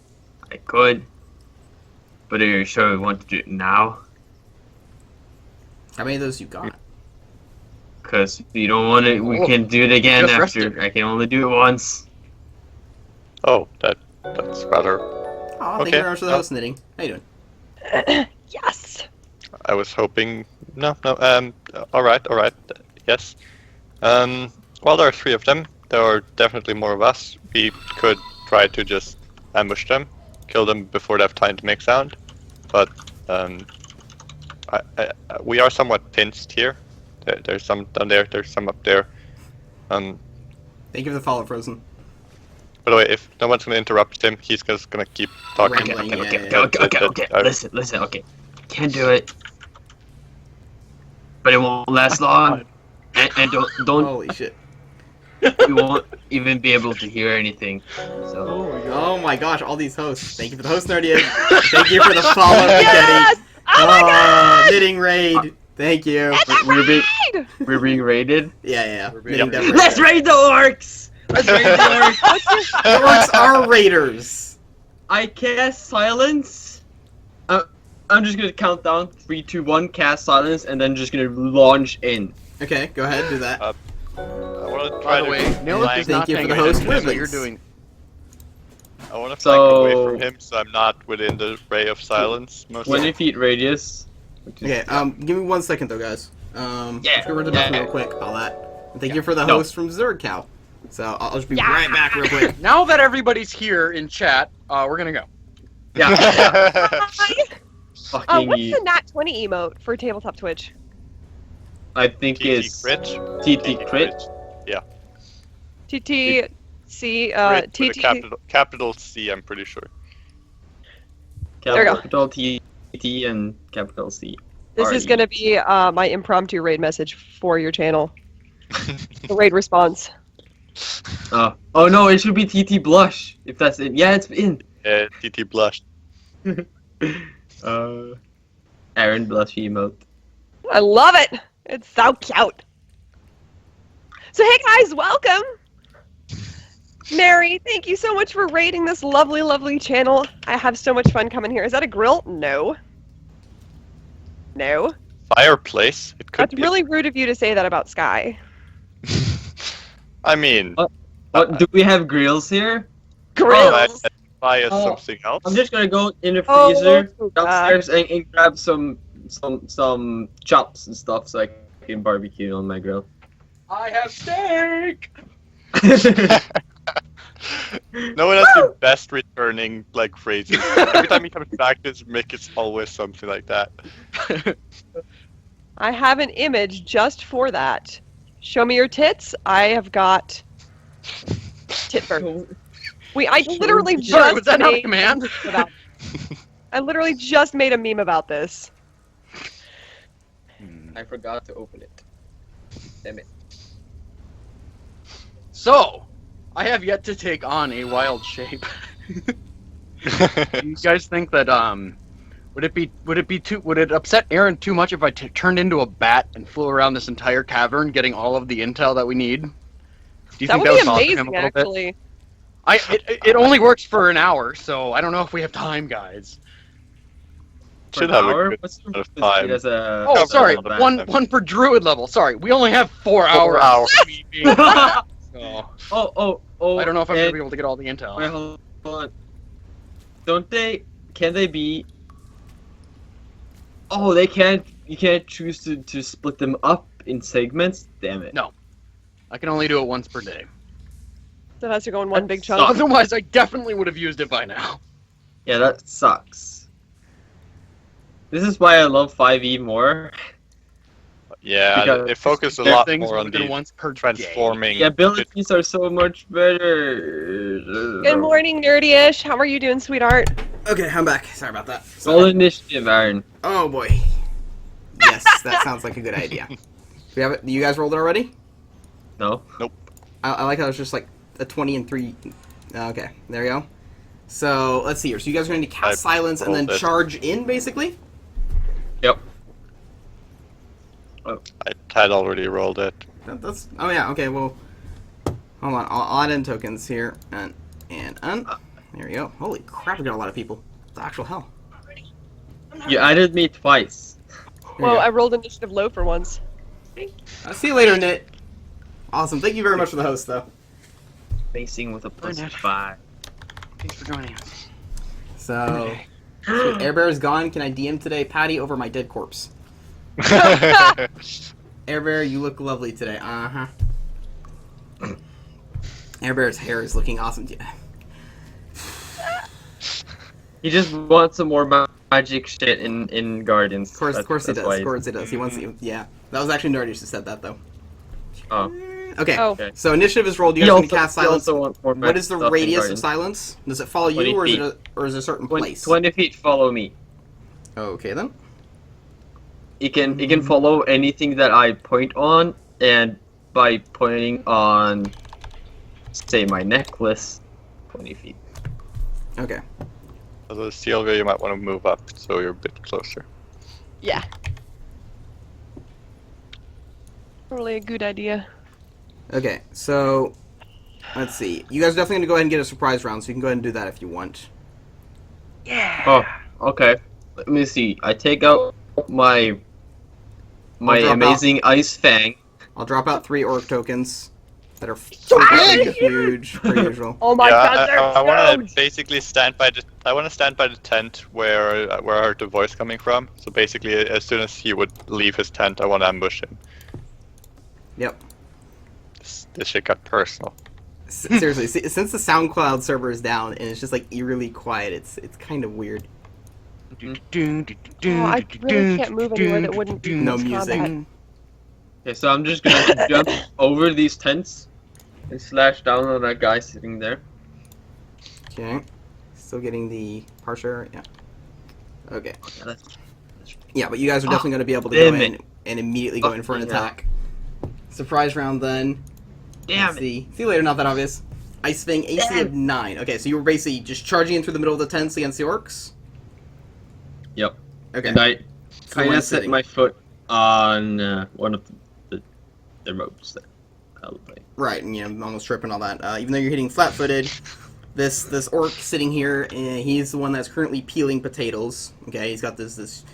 I could. But are you sure we want to do it now? How many of those you got? Because you don't want to. We can do it again Just after. rested. I can only do it once. Oh, that's rather. Oh, thank you very much for the host, Knitting. How you doing? Yes! I was hoping. No. All right. Yes. Well, there are 3 of them. There are definitely more of us. We could try to just ambush them, kill them before they have time to make sound. But we are somewhat pinched here. There's some down there. There's some up there. Thank you for the follow, Frozen. By the way, if no one's gonna interrupt him, he's just gonna keep talking. Rambling, Okay. Listen. Okay, can't do it. But it won't last long. And don't. Holy shit. You won't even be able to hear anything. So. Oh my gosh, all these hosts. Thank you for the host, Nerdy. Thank you for the follow, Yes! Kitty. Oh my god! Knitting Raid. Thank you. We're being raided. Yeah. being Knitting Dev Raid. Let's raid the orcs. Let's raid the orcs. The orcs are raiders. I cast silence. I'm just gonna count down 3, 2, 1. Cast silence, and then just gonna launch in. Okay, go ahead, do that. I want to By try the to way, Nilith is Thank not you for paying the host, attention to what you're Wizzlings. doing. I want to So- flank away from him, so I'm not within the ray of silence. 20 feet radius. Okay, give me 1 second though, guys. Let's go over to the real quick, all that. And thank you for the No. host from Zergcow. So I'll just be right back real quick. Now that everybody's here in chat, we're gonna go. Fucking. What's the Nat 20 emote for Tabletop Twitch? I think TT is crit. TT crit. TT C Crit with a TT. capital C, I'm pretty sure. There we go. Capital T and capital C. This is RE. gonna be my impromptu raid message for your channel. The raid response. Oh no, it should be TT blush if that's it. Yeah, it's in. TT blush. Aaron blush emote. I love it. It's so cute. So hey guys, welcome. Mary, thank you so much for raiding this lovely, lovely channel. I have so much fun coming here. Is that a grill? No. No. Fireplace. It could That's be. really rude of you to say that about Sky. I mean, What do we have grills here? Grills. buy us Oh, something else. I'm just gonna go in the Oh, freezer God. downstairs and grab some chops and stuff so I can barbecue on my grill. I have steak. No one has the best returning like phrases. Every time he comes back to his mic, it's always something like that. I have an image just for that. Show me your tits. I have got titbird. I literally just Sorry, was that not a made command? about- I literally just made a meme about this. I forgot to open it. Damn it. So, I have yet to take on a wild shape. Do you guys think that would it upset Aaron too much if I turned into a bat and flew around this entire cavern, getting all of the intel that we need? Do you That think would be that would bother him a amazing, little bit? actually. It only works for an hour, so I don't know if we have time, guys. Should For have an a hour? good What's the amount of time. as a Oh, sorry, not bad. one per druid level. Sorry, we only have 4 hours. hours. So, oh I don't know if I'm gonna and- be able to get all the intel. Wait, hold on. Can they be? Oh, they can't. You can't choose to split them up in segments. Damn it. No. I can only do it once per day. So it has to go in one big That chunk. Otherwise, I definitely would have used it by now. Yeah, that sucks. This is why I love 5e more. Yeah, Because they focus a Their lot things more on within the once per transforming. The abilities are so much better. Good morning, Nerdy-ish. How are you doing, sweetheart? Okay, I'm back. Sorry about that. Roll initiative, Aaron. Oh boy. Yes, that sounds like a good idea. We have it. You guys rolled it already? No. I like how it's just like a 20 and 3. Okay, there you go. So let's see here. So you guys are going to cast I silence and then rolled it. charge in, basically. Yep. I had already rolled it. That's. Oh yeah. Okay. Well, hold on. I'll add in tokens here and. There we go. Holy crap! We got a lot of people. The actual hell. You added me twice. Here we Well, go. I rolled initiative low for once. I'll see you later, Nit. Awesome. Thank you very much for the host, though. Facing with a plus Ned. 5. Thanks for joining us. So, sweet. Air Bear is gone. Can I DM today, Patty, over my dead corpse? Air Bear, you look lovely today. Uh huh. Air Bear's hair is looking awesome. He just wants some more magic shit in Guardians. Of course, he does. why Of he's- course, he does. He wants. Yeah, that was actually Nerdish who said that, though. Oh. Okay. Oh. Okay. So initiative is rolled. You He guys also, can cast he silence. also wants more What magic is the stuff in radius of Guardians. silence? Does it follow 20 you, or is feet. it a certain 20, place? 20 feet follow me. Okay then. It can follow anything that I point on, and by pointing on, say, my necklace, 20 feet. Okay. So Sylvia, you might want to move up so you're a bit closer. Yeah. Probably a good idea. Okay. So, let's see. You guys are definitely gonna go ahead and get a surprise round, so you can go ahead and do that if you want. Oh, okay. Let me see. I take out my I'll drop amazing ice fang. I'll drop out 3 orc tokens that are So freaking big! huge, per usual. Oh my yeah, god, they're I want huge! to basically stand by the. I want to stand by the tent where I heard the voice coming from. So basically, as soon as he would leave his tent, I want to ambush him. Yep. This shit got personal. Seriously, since the SoundCloud server is down and it's just like eerily quiet, it's kind of weird. Oh, I really can't move anywhere that wouldn't be No close music. combat. Okay, so I'm just gonna jump over these tents and slash down on that guy sitting there. Okay. Still getting the parser. Yeah. Okay. Yeah, that's... Yeah, but you guys are definitely going to be able to damn go it. in and immediately go in for an Fucking hell. attack. Surprise round then. Damn Let's it. see. See you later, not that obvious. Ice Fang, AC of 9. Okay, so you were basically just charging in through the middle of the tents against the orcs? Yep. Okay. And I So kind one of set sitting. my foot on one of the ropes that I'll play. Right, and you know, almost tripping all that. Even though you're hitting flat-footed, this orc sitting here, he's the one that's currently peeling potatoes. Okay, he's got this.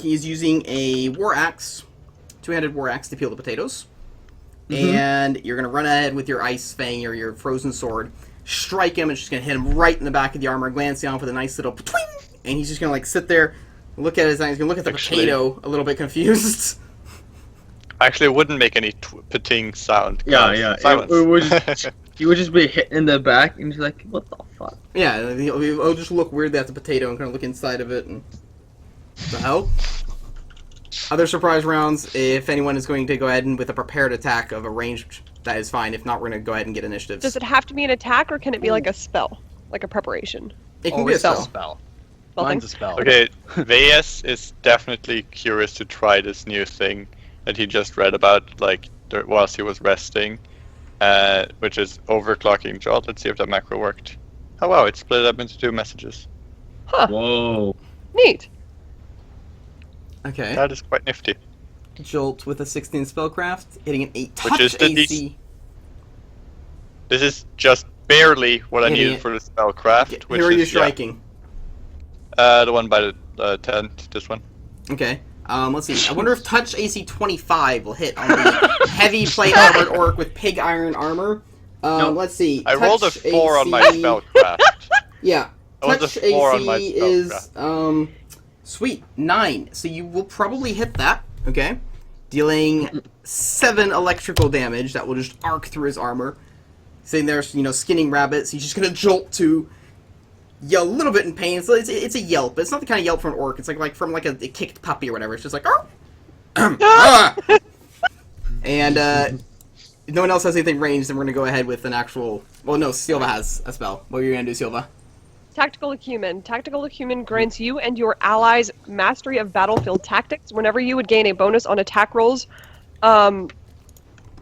He's using a war axe, two-handed war axe to peel the potatoes. Mhm. And you're gonna run ahead with your ice fang or your frozen sword, strike him, and just gonna hit him right in the back of the armor, glancing off with a nice little twing, and he's just gonna like sit there, look at his eyes, he's gonna look at the Actually- potato a little bit confused. Actually, it wouldn't make any pating sound. Yeah, 'cause yeah. Silence. It would he would just be hit in the back and he's like, what the fuck? Yeah, he'll just look weirdly at the potato and kind of look inside of it and... the hell? Other surprise rounds, if anyone is going to go ahead and with a prepared attack of a range, that is fine. If not, we're going to go ahead and get initiatives. Does it have to be an attack, or can it be like a spell, like a preparation? It can Oh, be a it's a spell. spell. Spell Mine's thing? a spell. Okay, VS is definitely curious to try this new thing that he just read about, like, whilst he was resting, which is overclocking Jot. Let's see if that macro worked. Oh wow, it split up into 2 messages. Huh. Whoa. Neat. Okay. That is quite nifty. Jolt with a 16 spellcraft, hitting an 8 Which touch is the AC. This is just barely what I Hitting needed it. for the spellcraft, Okay, which who are you is, yeah, striking? the one by the tent, this one. Okay. Let's see. I wonder if touch AC 25 will hit on the heavy plate armored orc with pig iron armor. Nope. Let's see. I rolled a Touch 4 on my AC spellcraft. Yeah. I was Touch a 4 on my AC is spellcraft. sweet 9. So you will probably hit that. Okay. Dealing 7 electrical damage that will just arc through his armor. Sitting there, you know, skinning rabbits. He's just gonna jolt to yell a little bit in pain. So it's a yelp. It's not the kind of yelp from an orc. It's like from like a kicked puppy or whatever. It's just like oh. Ah! And if no one else has anything ranged, then we're gonna go ahead with an actual. Well, no, Silva has a spell. What were you gonna do, Silva? Tactical Acumen. Tactical Acumen grants you and your allies mastery of battlefield tactics whenever you would gain a bonus on attack rolls,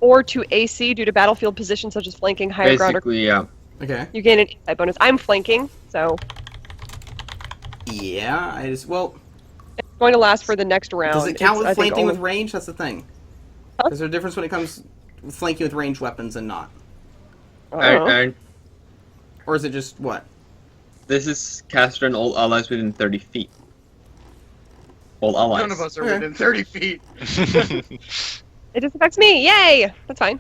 or to AC due to battlefield positions such as flanking, higher ground, or Basically, yeah. Okay. you gain an insight bonus. I'm flanking, so Yeah, it's going to last for the next round. does it count It's, with I think, flanking only- with range? That's the thing. Huh? Is there a difference when it comes with flanking with ranged weapons and not? I don't know. And Or is it just what? this is caster and all allies within 30 feet. All allies. None of us are Okay. within 30 feet. It just affects me. Yay! That's fine.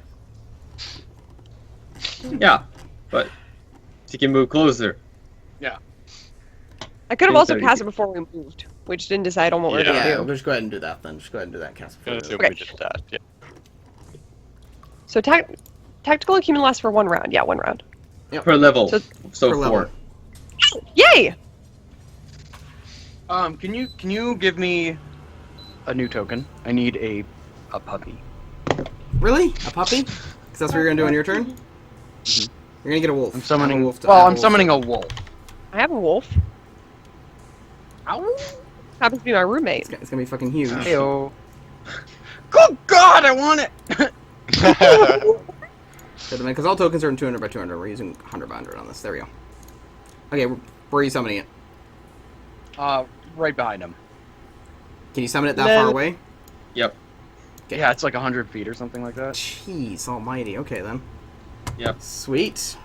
Yeah, but you can move closer. I could have also 30 cast it before we moved. We just didn't decide on what we were Yeah. going Yeah, to do. just go ahead and do that then. Just go ahead and do that cast. I assume Okay. we did that, yeah. So tactical acumen lasts for 1 round. Yeah, 1 round. Per level. So- So Per 4. level. Yay! Can you give me a new token? I need a puppy. Really? A puppy? Because that's what you're gonna do on your turn. Mhm. You're gonna get a wolf. I'm I summoning. have a wolf to- I Well, have I'm a wolf. summoning a wolf. I have a wolf. Ow! Happens to be my roommate. It's gonna be fucking huge. Heyo. Good God, I want it. Because all tokens are in 200 by 200. We're using 100 by 100 on this. There we go. Okay, where are you summoning it? Right behind him. Can you summon it that No. far away? Yep. Okay. Yeah, it's like 100 feet or something like that. Jeez almighty. Okay, then. Yep. Sweet.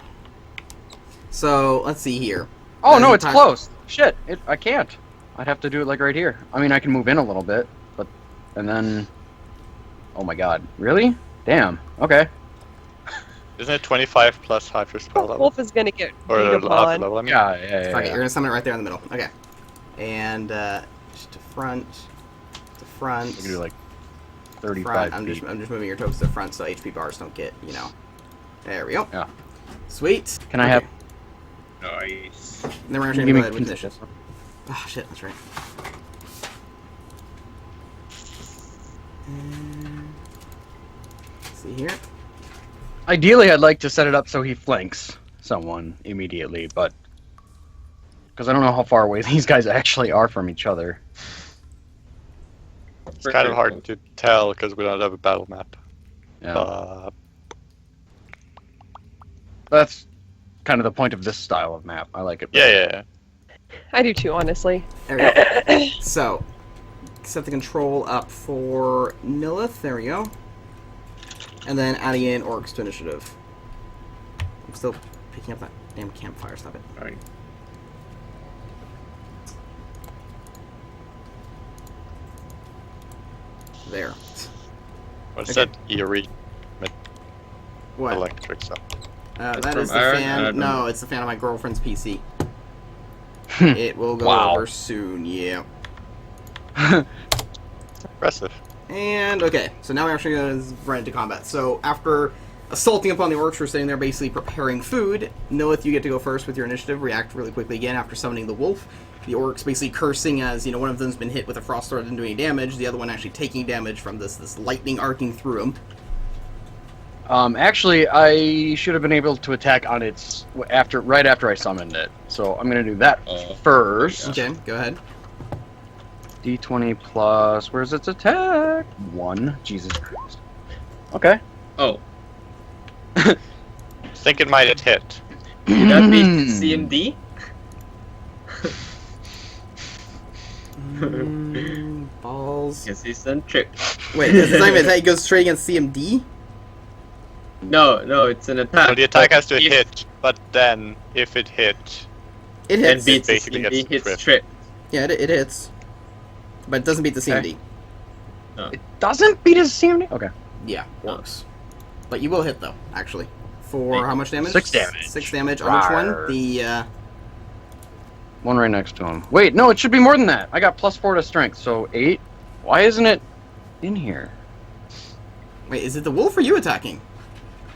So, let's see here. Oh As no, a it's pack- close. Shit, I can't. I'd have to do it like right here. I mean, I can move in a little bit, but and then. Oh my God! Really? Damn. Okay. Isn't it 25 plus half your spell level? Wolf is going to get Or beat half the upon. level, I mean. Yeah. Fuck it, you're gonna summon it right there in the middle. Okay. And, just to front. To front. I can do like front. 35 I'm feet. just moving your tokens to the front so HP bars don't get, you know. There we go. Yeah. Sweet. Can I have? Nice. And then we're Can actually you gonna go give me ahead with pieces? initiative. Ah, shit, that's right. Let's see here. Ideally, I'd like to set it up so he flanks someone immediately, but because I don't know how far away these guys actually are from each other. It's kind of hard to tell because we don't have a battle map. Yeah. That's kind of the point of this style of map. I like it. Yeah. I do too, honestly. There we go. So, set the control up for Nilith. There we go. And then adding in orcs to initiative. I'm still picking up that damn campfire. Stop it. Alright. There. What's Okay. that eerie What? electric sound? That from is the Aaron? I fan. don't know. No, it's the fan of my girlfriend's PC. It will go Wow. over soon. Yeah. Impressive. And okay, so now we're actually going to run into combat. So after assaulting upon the orcs, we're sitting there basically preparing food. Nilith, you get to go first with your initiative. React really quickly again after summoning the wolf. The orcs basically cursing as, one of them's been hit with a frost sword and didn't do any damage. The other one actually taking damage from this lightning arcing through him. Actually, I should have been able to attack on its right after I summoned it. So I'm gonna do that first. Okay, go ahead. D20 plus. Where's its attack? 1. Jesus Christ. Okay. Oh, Think it might have hit. would that be CMD? Balls. Yes, he's done trick. Wait, is this not even attack? It goes straight against CMD? No, it's an attack. So the attack has to If- hit, but then if it hit, It And hits. beats basically CMD, gets hits tripped. trip. Yeah, it hits. But it doesn't beat the CMD. It doesn't beat his CMD? Okay. Yeah, works. But you will hit, though, actually. For how much damage? 6 damage. 6 damage. On which one? Rawr. The, One right next to him. Wait, no, it should be more than that. I got +4 to strength, so 8. Why isn't it in here? Wait, is it the wolf or you attacking?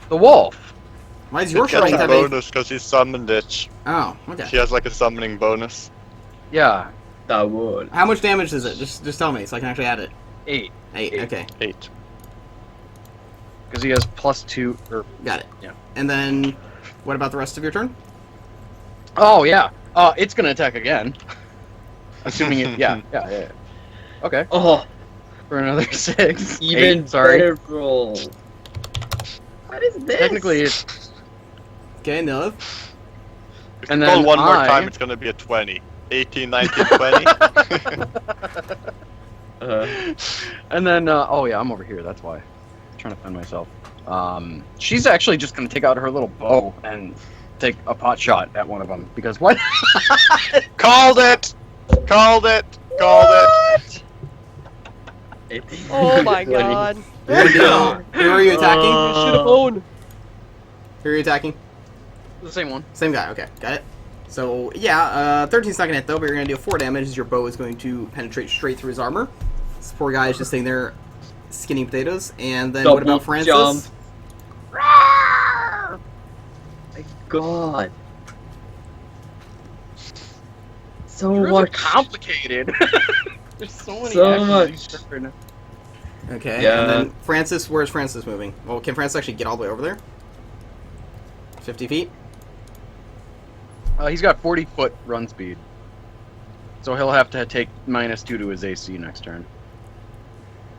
The wolf. Why is your it gets strength a have a... bonus because he summoned it. Oh, okay. He has like a summoning bonus. Yeah, That would. How much damage is it? Just tell me so I can actually add it. 8. 8, okay. 8. Because he has +2. Got it. Yeah. And then, what about the rest of your turn? Oh, yeah. It's gonna attack again. Assuming it. Yeah. Okay. Oh, For another 6. even 8, sorry. better roll. What is this? Technically, it's. Okay, Nilith. If And you then roll one more I- time, it's gonna be a 20. 18, 19, 20. And then, oh yeah, I'm over here. That's why. I'm trying to find myself. She's actually just gonna take out her little bow and take a pot shot at one of them because what? Called it! Called it! Called it! Oh my god. Who are you attacking? Should have owned. Who are you attacking? The same one. Same guy, okay. Got it. So, yeah, 13's not gonna hit, though, but you're gonna deal 4 damage as your bow is going to penetrate straight through his armor. This poor guy is just sitting there skinning potatoes. And then what Double about Francis? jump. My God. So Really much. complicated. There's so many. So actions. Okay, Yeah. and then Francis, where's Francis moving? Well, can Francis actually get all the way over there? 50 feet? He's got 40-foot run speed, so he'll have to take -2 to his AC next turn.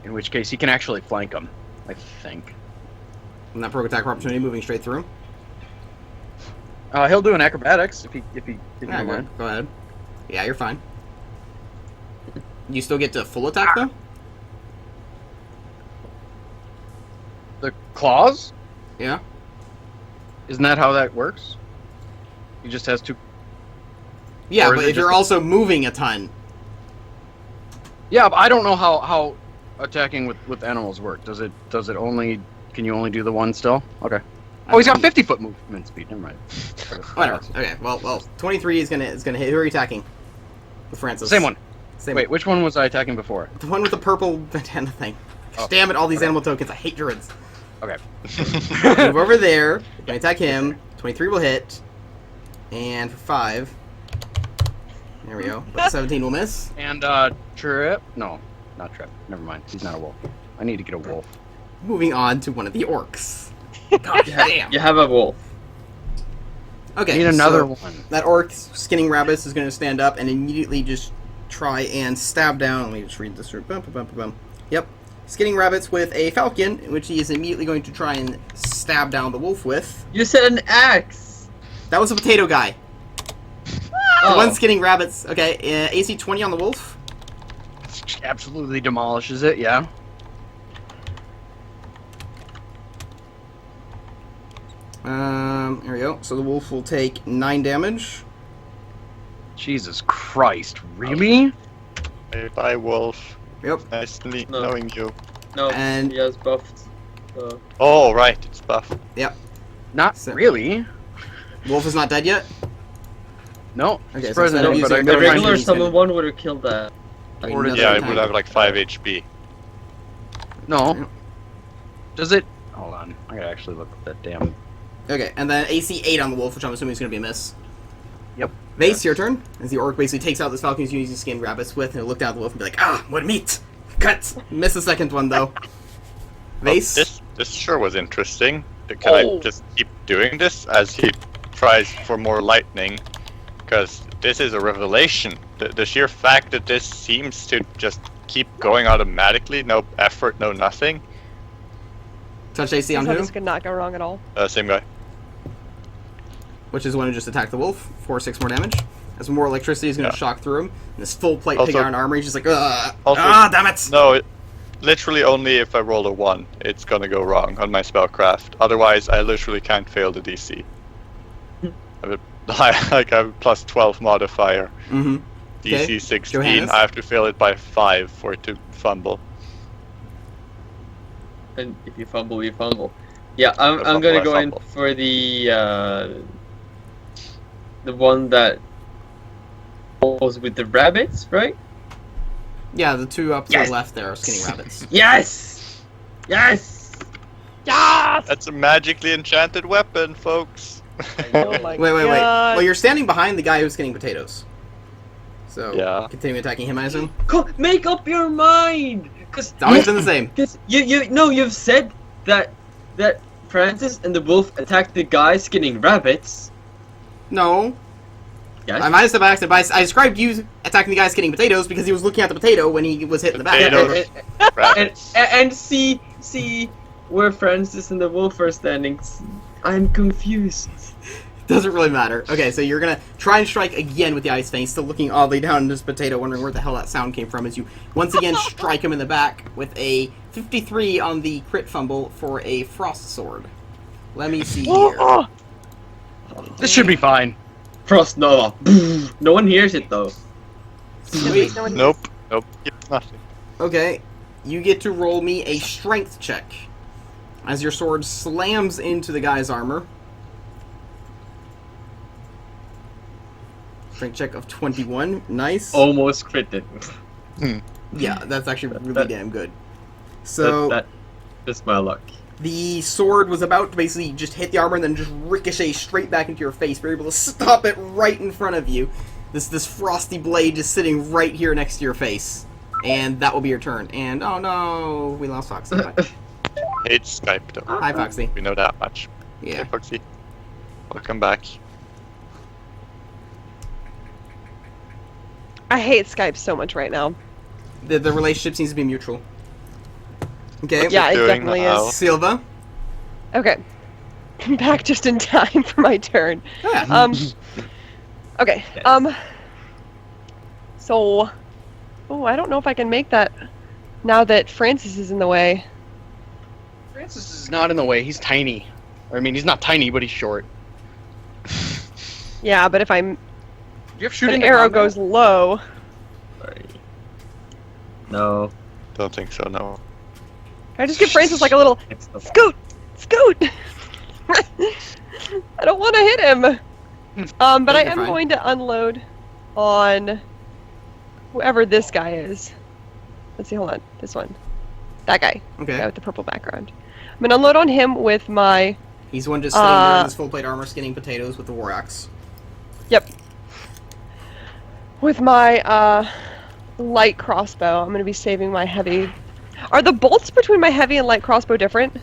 In which case, he can actually flank him, I think. And that provoke attack for opportunity moving straight through him? He'll do an acrobatics if you Yeah, don't mind. go ahead. Yeah, you're fine. You still get to full attack, though? The claws? Yeah. Isn't that how that works? He just has 2. Yeah, Or is but it if you're just- also moving a ton... Yeah, but I don't know how attacking with animals work. Does it only? Can you only do the one still? Okay. Oh, he's got 50-foot movement speed. Never mind. Whatever. Okay, well, 23 is gonna hit. Who are you attacking? With Francis. Same one. Same Wait, which one was I attacking before? The one with the purple bandana thing. Oh, Damn it, all these okay. animal tokens. I hate druids. Okay. Move over there. You're gonna attack him. 23 will hit. And for 5. There we go. But 17 will miss. And trip? No, not trip. Never mind. He's not a wolf. I need to get a wolf. Moving on to one of the orcs. God damn. You have a wolf. Okay, Need another so one. that orc skinning rabbits is going to stand up and immediately just try and stab down. Let me just read this. Bum, bum, bum, bum. Yep. Skinning rabbits with a falcon, which he is immediately going to try and stab down the wolf with. You said an axe. That was a potato guy. Oh. The one skinning rabbits. Okay, AC 20 on the wolf. Absolutely demolishes it, yeah. Here we go. So the wolf will take 9 damage. Jesus Christ, really? Hey, bye, Wolf. Yep. Nice No. knowing you. No, And- he has buffed. So. Oh, right, it's buff. Not So- really. Wolf is not dead yet. No. Okay, so Surprisingly, instead of but I using The gotta the regular he's summon gonna- one would have killed that. Another Yeah, it time. would have like 5 HP. No. Does it? Hold on. I gotta actually look at that damn. Okay, and then AC 8 on the wolf, which I'm assuming is going to be a miss. Yep. Vase, your turn. As the orc basically takes out this falcon he's using skinned rabbits with, and he'll look down at the wolf and be like, ah, what meat! Cut! Miss the second one, though. Vase? This sure was interesting. Can I just keep doing this as he tries for more lightning? Because this is a revelation. The sheer fact that this seems to just keep going automatically, no effort, no nothing. Touch AC on So who? this could not go wrong at all. Same guy. Which is the one who just attacked the wolf for 6 more damage. As more electricity is going to Yeah. shock through him. And this full plate pig Also- iron armor, he's just like, ugh! Also- Damn it! No, literally only if I roll a 1, it's gonna go wrong on my spellcraft. Otherwise, I literally can't fail the DC. I have a plus 12 modifier. Mm-hmm. DC Okay. 16, Johannes? I have to fail it by 5 for it to fumble. And if you fumble, you fumble. Yeah, I'm fumble, gonna I go in fumble. for the one that was with the rabbits, right? Yeah, the two up to Yes! the left there are skinning rabbits. Yes! Yes! Yes! That's a magically enchanted weapon, folks. Oh my Wait. God. Well, you're standing behind the guy who's skinning potatoes. So, Yeah. continue attacking him, I assume? Make up your mind! Cause It's always been the same. Cause you've said that Francis and the wolf attacked the guy skinning rabbits. No. Yes. I might have said by accident, but I described you attacking the guy skinning potatoes because he was looking at the potato when he was hit in the back. Potato. and see where Francis and the wolf are standing. I'm confused. Doesn't really matter. Okay, so you're gonna try and strike again with the ice fang, still looking oddly down at this potato, wondering where the hell that sound came from, as you once again strike him in the back with a 53 on the crit fumble for a frost sword. Let me see here. This should be fine. Frost Nova. No one hears it though. Sweet. Nope. It's nothing. Okay, you get to roll me a strength check as your sword slams into the guy's armor. Strength check of 21. Nice. Almost critted. Yeah, that's actually really That- damn good. So That's my luck. the sword was about to basically just hit the armor and then just ricochet straight back into your face. But you're able to stop it right in front of you. This frosty blade just sitting right here next to your face. And that will be your turn. And oh no, we lost Foxy. Hate Skype though. Hi, Foxy. We know that much. Yeah. Hey, Foxy. Welcome back. I hate Skype so much right now. The relationship seems to be mutual. Okay. Yeah, it doing definitely now? is. Silva. Okay. I'm back just in time for my turn. Yeah. Okay. So, I don't know if I can make that now that Francis is in the way. Francis is not in the way. He's tiny. I mean, he's not tiny, but he's short. Yeah, but if I'm Do you have shooting? an arrow goes low, Sorry. No. Don't think so, no. can I just give Francis like a little It's the scoot? I don't want to hit him. But I You're am fine. going to unload on whoever this guy is. Let's see, hold on. This one. That guy. The guy Okay. with the purple background. I'm going to unload on him with my... He's the one just sitting there in his full plate armor skinning potatoes with the war axe. Yep. With my light crossbow. I'm going to be saving my heavy Are the bolts between my heavy and light crossbow different?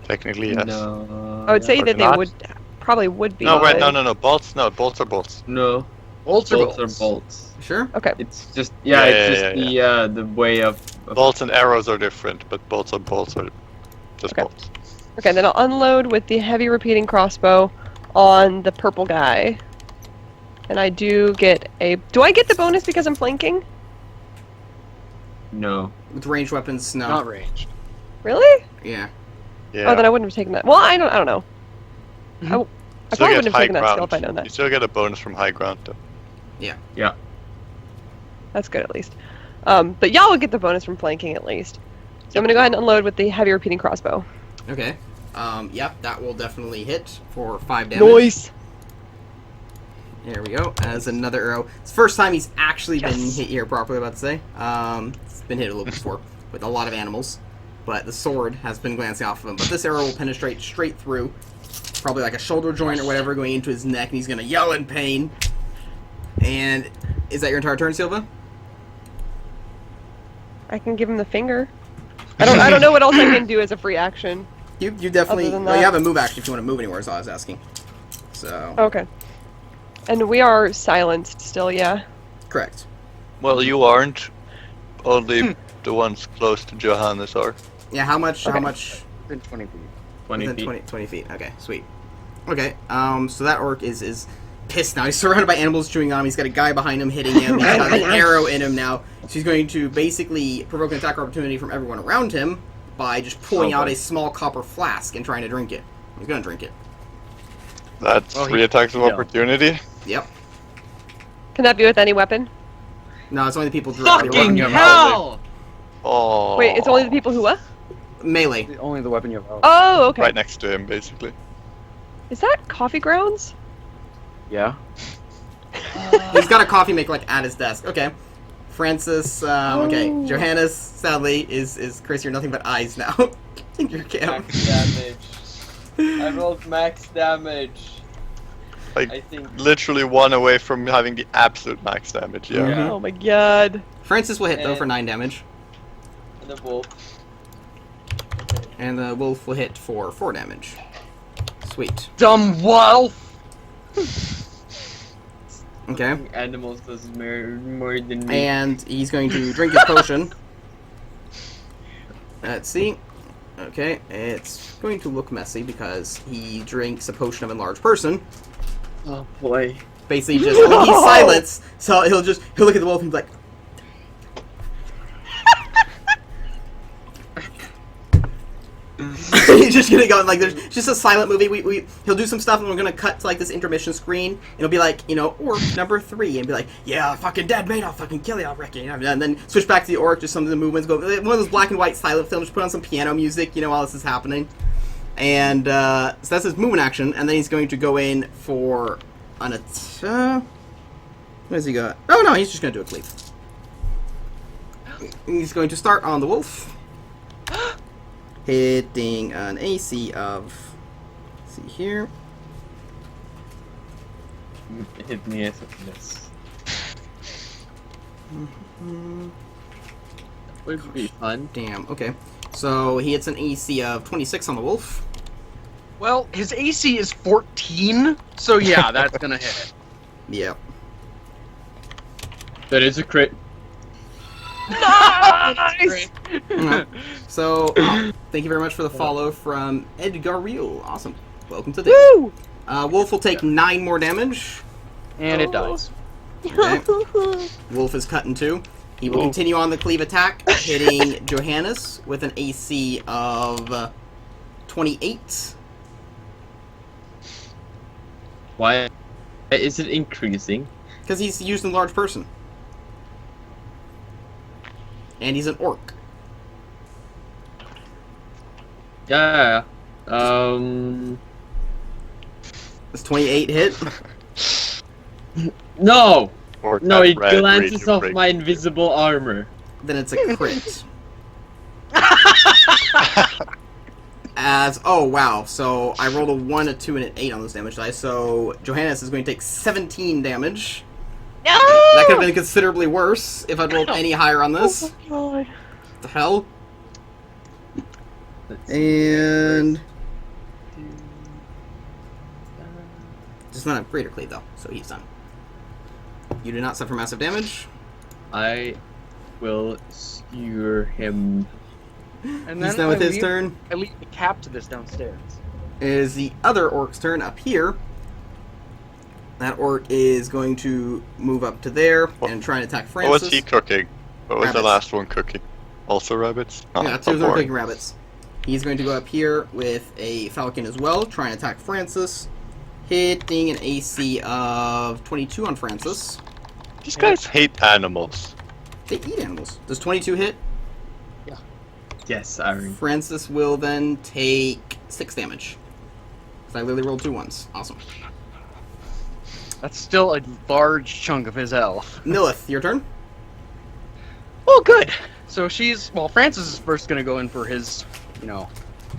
Technically, yes. No. I would say Or that they not. would probably would be. No, wait, but- no. Bolts, no. Bolts are bolts. No. Bolts are Bolts bolts. are bolts. Sure. Okay. It's just Yeah, it's yeah, just the way of Bolts and arrows are different, but bolts are just Okay. bolts. Okay, then I'll unload with the heavy repeating crossbow on the purple guy. And I do get a... Do I get the bonus because I'm flanking? no. With ranged weapons, no. Not ranged. Really? Yeah. Yeah. Oh, then I wouldn't have taken that. Well, I don't know. I Still probably get wouldn't have high taken that skill ground. if I'd known You that. still get a bonus from high ground, though. That's good, at least. But y'all will get the bonus from flanking, at least. So I'm going to go ahead and unload with the heavy repeating crossbow. Okay. Yep, that will definitely hit for 5 damage. There we go. As another arrow. It's the first time he's actually been Yes. hit here properly, about to say. It's been hit a little before with a lot of animals. But the sword has been glancing off of him. But this arrow will penetrate straight through. Probably like a shoulder joint or whatever going into his neck. And he's going to yell in pain. And is that your entire turn, Silva? I can give him the finger. I don't know what else I can do as a free action. You definitely... Other than Well, you that- have a move action if you want to move anywhere, is all I was asking. So... Okay. And we are silenced still, yeah. Correct. Well, you aren't. Only the ones close to Johannes are. Yeah, how much... Okay. How much... Within 20 feet. 20 Within feet. 20 feet. Okay, sweet. Okay, so that orc is pissed now. He's surrounded by animals chewing on him. He's got a guy behind him hitting him. He's got an arrow in him now. So he's going to basically provoke an attack opportunity from everyone around him by just pulling out a small copper flask and trying to drink it. He's going to drink it. That's Well, 3 attacks of yeah. opportunity. Yep. Can that be with any weapon? No, it's only the people Fucking directly hell! Oh. Wait, it's only the people who what? melee. Only the weapon you have. Oh, okay. Right next to him, basically. Is that coffee grounds? Yeah. He's got a coffee maker like at his desk. Okay. Francis, okay. Oh. Johannes, sadly, is Chris, you're nothing but eyes now. in your camp. Max damage. I rolled max damage. Like, I think. literally 1 away from having the absolute max damage, yeah. Yeah. Oh my god. Francis will hit, though, And- for 9 damage. And the wolf. And the wolf will hit for 4 damage. Sweet. Dumb wolf! Okay. Animals does more than me. And he's going to drink his potion. Let's see. Okay, it's going to look messy because he drinks a potion of enlarged person. Oh boy. Basically, just he's silenced, so he'll look at the wolf and be like. He's just gonna go and, like, there's just a silent movie. He'll do some stuff and we're gonna cut to like this intermission screen. It'll be like, you know, orc number 3 and be like, yeah, fucking dead mate, I'll fucking kill you, I'll wreck you. And then switch back to the orc, just some of the movements go. One of those black and white silent films, put on some piano music, you know, while this is happening. And so that's his movement action, and then he's going to go in for an attack. What has he got? Oh no, he's just gonna do a cleave. He's going to start on the wolf. Hitting an AC of, let's see here. It hit me as a miss. Would be fun. Damn, okay. So he hits an AC of 26 on the wolf. Well, his AC is 14, so yeah, that's gonna hit it. Yep. That is a crit. Nice! So, thank you very much for the follow from Edgar Real. Awesome. Welcome to the Woo! Wolf will take 9 more damage. And it dies. Okay. Wolf is cut in 2. He will continue on the cleave attack, hitting Johannes with an AC of 28. Why is it increasing? Because he's used in large person. And he's an orc. Yeah. Does 28 hit? No! Or No, that it red glances radiant off break. my invisible armor. Then it's a crit. As, oh wow, so I rolled a 1, a 2, and an 8 on those damage dice, so Johannes is going to take 17 damage. No! That could have been considerably worse if I'd rolled any higher on this. Oh my god. the hell? And does not have greater cleave though, so he's done. You do not suffer massive damage. I will skewer him. And He's then done with I his leave- turn. I leave the cap to this downstairs. It is the other orc's turn up here. That orc is going to move up to there and try and attack What Francis. was he cooking? What was the Rabbits. last one cooking? Also rabbits? Oh, Yeah, how two of them are boring. cooking rabbits. He's going to go up here with a falcon as well, try and attack Francis. Hitting an AC of 22 on Francis. Just I guys. hate animals. They eat animals. Does 22 hit? Yes, Irene. Francis will then take 6 damage. So I literally rolled 2 ones. Awesome. That's still a large chunk of his health. Nilith, your turn? Oh, good. So Francis is first gonna go in for his,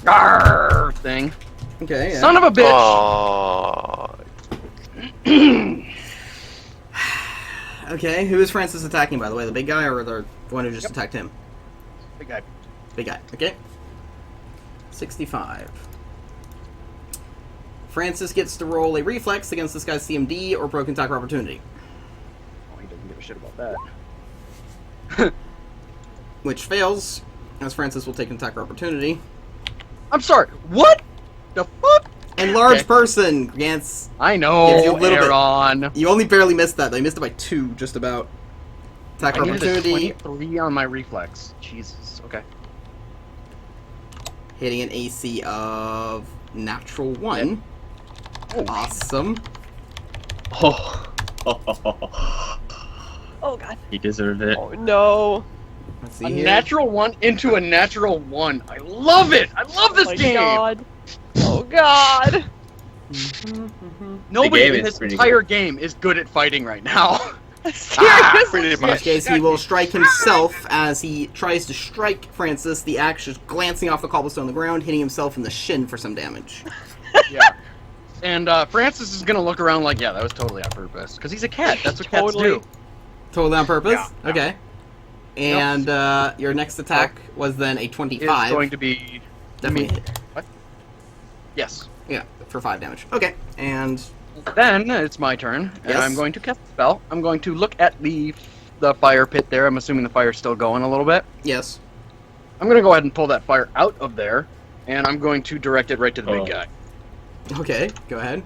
Arr! Thing. Okay, yeah. Son of a bitch! Aww. Okay, who is Francis attacking, by the way? The big guy or the one who just attacked him? Big guy. Big guy. Okay. 65. Francis gets to roll a reflex against this guy's CMD or broken attack opportunity, Oh, he doesn't give a shit about that. which fails, as Francis will take an attack opportunity. I'm sorry. What the fuck? And large Okay. person grants. I know, Gives you a little bit. Aaron. You only barely missed that, though. You missed it by 2, just about. Attack I needed a opportunity, 23 on my reflex. Jesus. Okay. hitting an AC of natural 1. Oh, Awesome. Oh. Oh god. He deserved it. Oh no. Let's see a here. natural 1 into a natural 1. I love it. I love this Oh my game. god. Oh god. Nobody game in is this pretty entire game is good at fighting right now. Seriously. Pretty In this much. case, he will strike himself as he tries to strike Francis, the axe just glancing off the cobblestone on the ground, hitting himself in the shin for some damage. Yeah. And Francis is gonna look around like, yeah, that was totally on purpose. Because he's a cat. That's what cats Totally. do. Totally on purpose? Yeah. Okay. And your next attack was then a 25. It's going to be... Definitely hit. Yes. Yeah, for 5 damage. Okay, and Then it's my turn, and Yes. I'm going to cast a spell. I'm going to look at the fire pit there. I'm assuming the fire's still going a little bit. yes. I'm going to go ahead and pull that fire out of there, and I'm going to direct it right to the Oh. big guy. Okay, go ahead.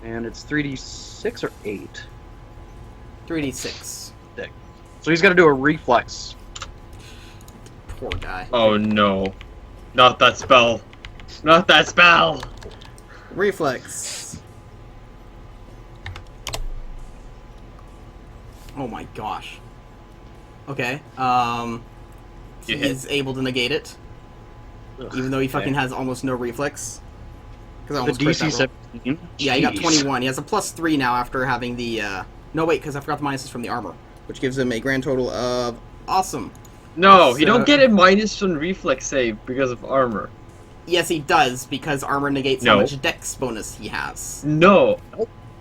And it's 3d6 or 8. 3d6. So he's got to do a reflex. Poor guy. Oh no. Not that spell. Not that spell. Reflex. Oh my gosh. Okay, You hit. he's able to negate it, even though he fucking has almost no reflex. Because I The almost crit DC that roll. 17. Yeah, he got Jeez. 21. He has a +3 now after having the, no wait, because I forgot the minuses from the armor, which gives him a grand total of, awesome. No, you So- don't get a minus from reflex save because of armor. Yes, he does, because armor negates No. how much dex bonus he has. No.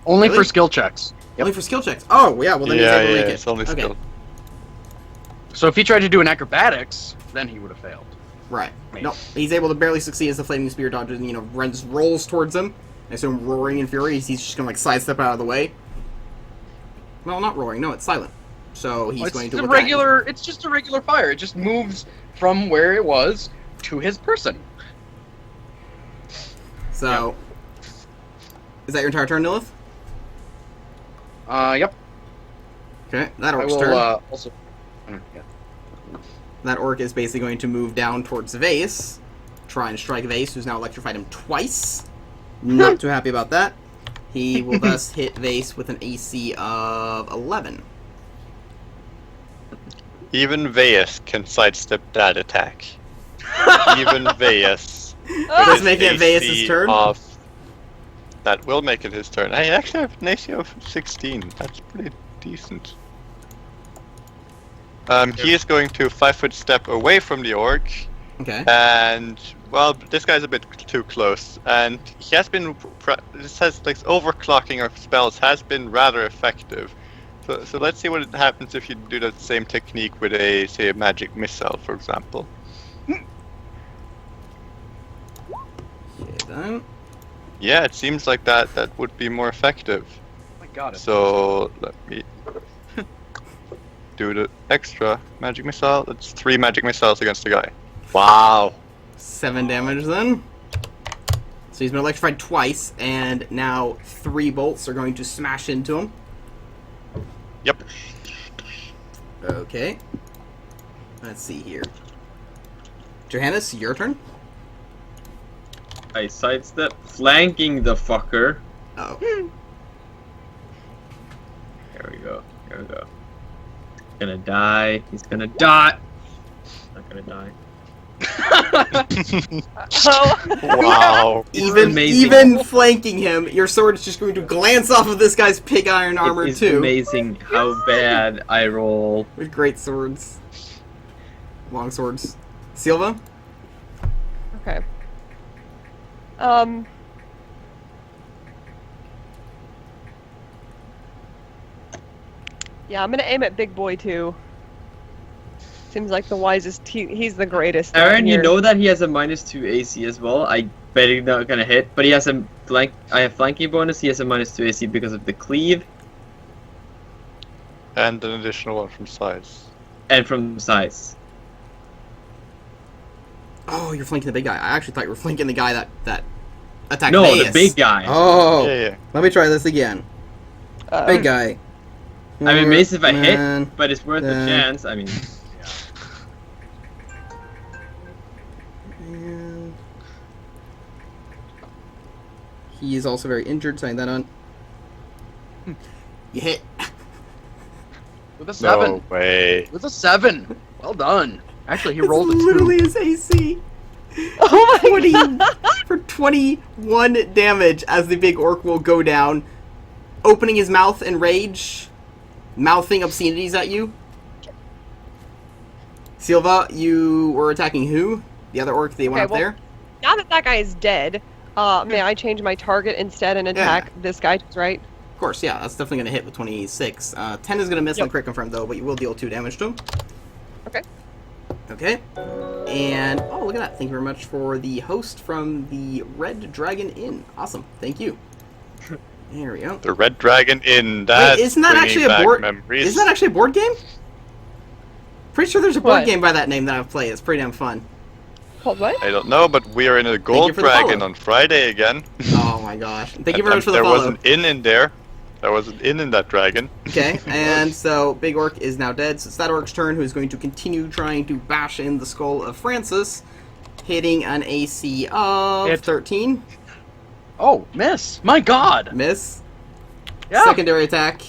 Only Really? for skill checks. Only for skill checks. Oh, yeah, well then he's Yeah, able to yeah, make it. it's only Okay, skill. So if he tried to do an acrobatics, then he would have failed. right. Maybe. No, he's able to barely succeed as the flaming spear dodges, rolls towards him. I assume roaring in fury, he's just gonna, sidestep out of the way. Well, not roaring, no, it's silent. So he's going to look at you. It's just a regular fire. It just moves from where it was to his person. So, is that your entire turn, Nilith? Yep. Okay, that I orc's will turn. also. Yeah. That orc is basically going to move down towards Vase, try and strike Vase, who's now electrified him twice. Not too happy about that. He will thus hit Vase with an AC of 11. Even Veus can sidestep that attack. Even Veus. Does make it Veus' AC turn? That will make it his turn. I actually have an AC of 16. That's pretty decent. He is going to 5-foot step away from the orc, Okay. and well, this guy's a bit too close, and he has been. This has like overclocking of spells has been rather effective, So let's see what happens if you do that same technique with a, say, a magic missile, for example. Okay, then. Yeah, it seems like that would be more effective. Oh my god. So let me do the extra magic missile. That's 3 magic missiles against the guy. Wow. 7 damage then. So he's been electrified twice, and now 3 bolts are going to smash into him. Yep. Okay. Let's see here. Johannes, your turn. I sidestep, flanking the fucker. Oh. There we go. There we go. Gonna die. He's gonna die. Not gonna die. Oh. Wow. amazing. Even flanking him, your sword is just going to glance off of this guy's pig iron armor It's too. amazing how bad I roll. With great swords. Long swords. Silva? Okay. Yeah, I'm gonna aim at Big Boy too. Seems like the wisest. He's the greatest. Aaron, you here. know that he has a -2 AC as well. I bet he's not gonna hit, but he has a flank. I have flanking bonus. He has a -2 AC because of the cleave And an additional one from size. and from size. Oh, you're flanking the big guy. I actually thought you were flanking the guy that attacked No, Maes. the big guy. Oh. Yeah. Let me try this again. Big guy. I mean, Mace if I hit, Man. but it's worth a chance. I mean, And he is also very injured, saying that on. You hit. With a 7. No way. With a 7. Well done. Actually, he It's rolled a 2. literally his AC. Oh my 20 god! for 21 damage as the big orc will go down, opening his mouth in rage, mouthing obscenities at you. Silva, you were attacking who? The other orc that went Okay, up well- there? Now that that guy is dead, may I change my target instead and attack this guy? Right? Of course, yeah, that's definitely going to hit with 26. 10 is going to miss on Yep. crit confirm, though, but you will deal 2 damage to him. Okay. Okay. And, oh, look at that. Thank you very much for the host from the Red Dragon Inn. Awesome. Thank you. There we go. The Red Dragon Inn. That's Wait, isn't that bringing actually a back board? memories. Isn't that actually a board game? Pretty sure there's a board What? game by that name that I've played. It's pretty damn fun. Called what? I don't know, but we are in a you Gold for the Dragon follow. on Friday again. Oh my gosh! Thank you very much for the There was follow. an inn in there. There was an inn in that dragon. Okay, and so Big Orc is now dead. So it's that Orc's turn, who's going to continue trying to bash in the skull of Francis, hitting an AC of Hit. 13. Oh, miss. My god. Miss. Yeah. Secondary attack,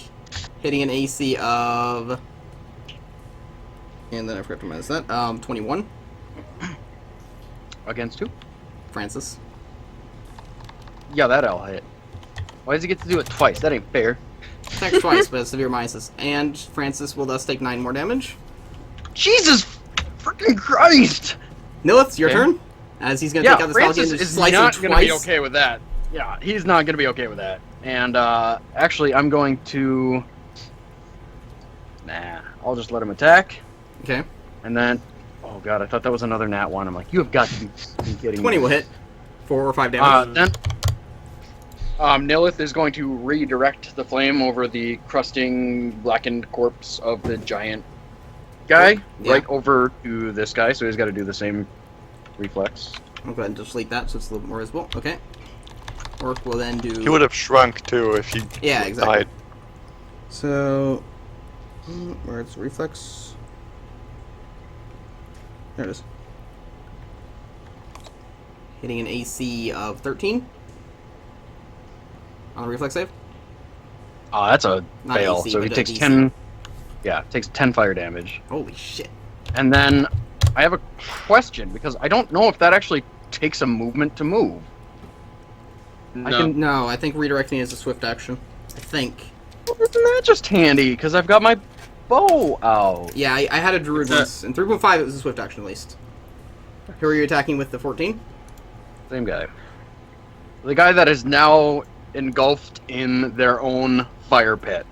hitting an AC of, and then I forgot to minus that. 21. Against who? Francis. Yeah, that'll hit. Why does he get to do it twice? That ain't fair. Attack twice, but severe minuses. And Francis will thus take 9 more damage. Jesus freaking Christ! Nilith, your Okay. turn. As he's going to Yeah, take out the Francis Stallion and is slice him not twice. gonna be okay with that. Yeah, he's not gonna be okay with that. And actually, I'm going to. Nah, I'll just let him attack, Okay. and then. Oh god, I thought that was another nat 1. I'm like, you have got to be kidding 20 me. will hit. 4 or 5 damage. Then. Nilith is going to redirect the flame over the crusting, blackened corpse of the giant guy, Yeah. right over to this guy, so he's got to do the same reflex. I'll go ahead and just delete that so it's a little bit more visible. Okay. Orc will then do... He would have shrunk too if he Yeah, exactly. died. So... where's reflex? There it is. Hitting an AC of 13. On a reflex save. That's a Not fail, AC, so he but takes DC. 10... Yeah, takes 10 fire damage. Holy shit. And then I have a question, because I don't know if that actually takes a movement to move. no. I can... No, I think redirecting is a swift action. I think. Well, isn't that just handy? Because I've got my bow out. Yeah, I had a druid once. In 3.5 it was a swift action at least. Who are you attacking with the 14? Same guy. The guy that is now engulfed in their own fire pit.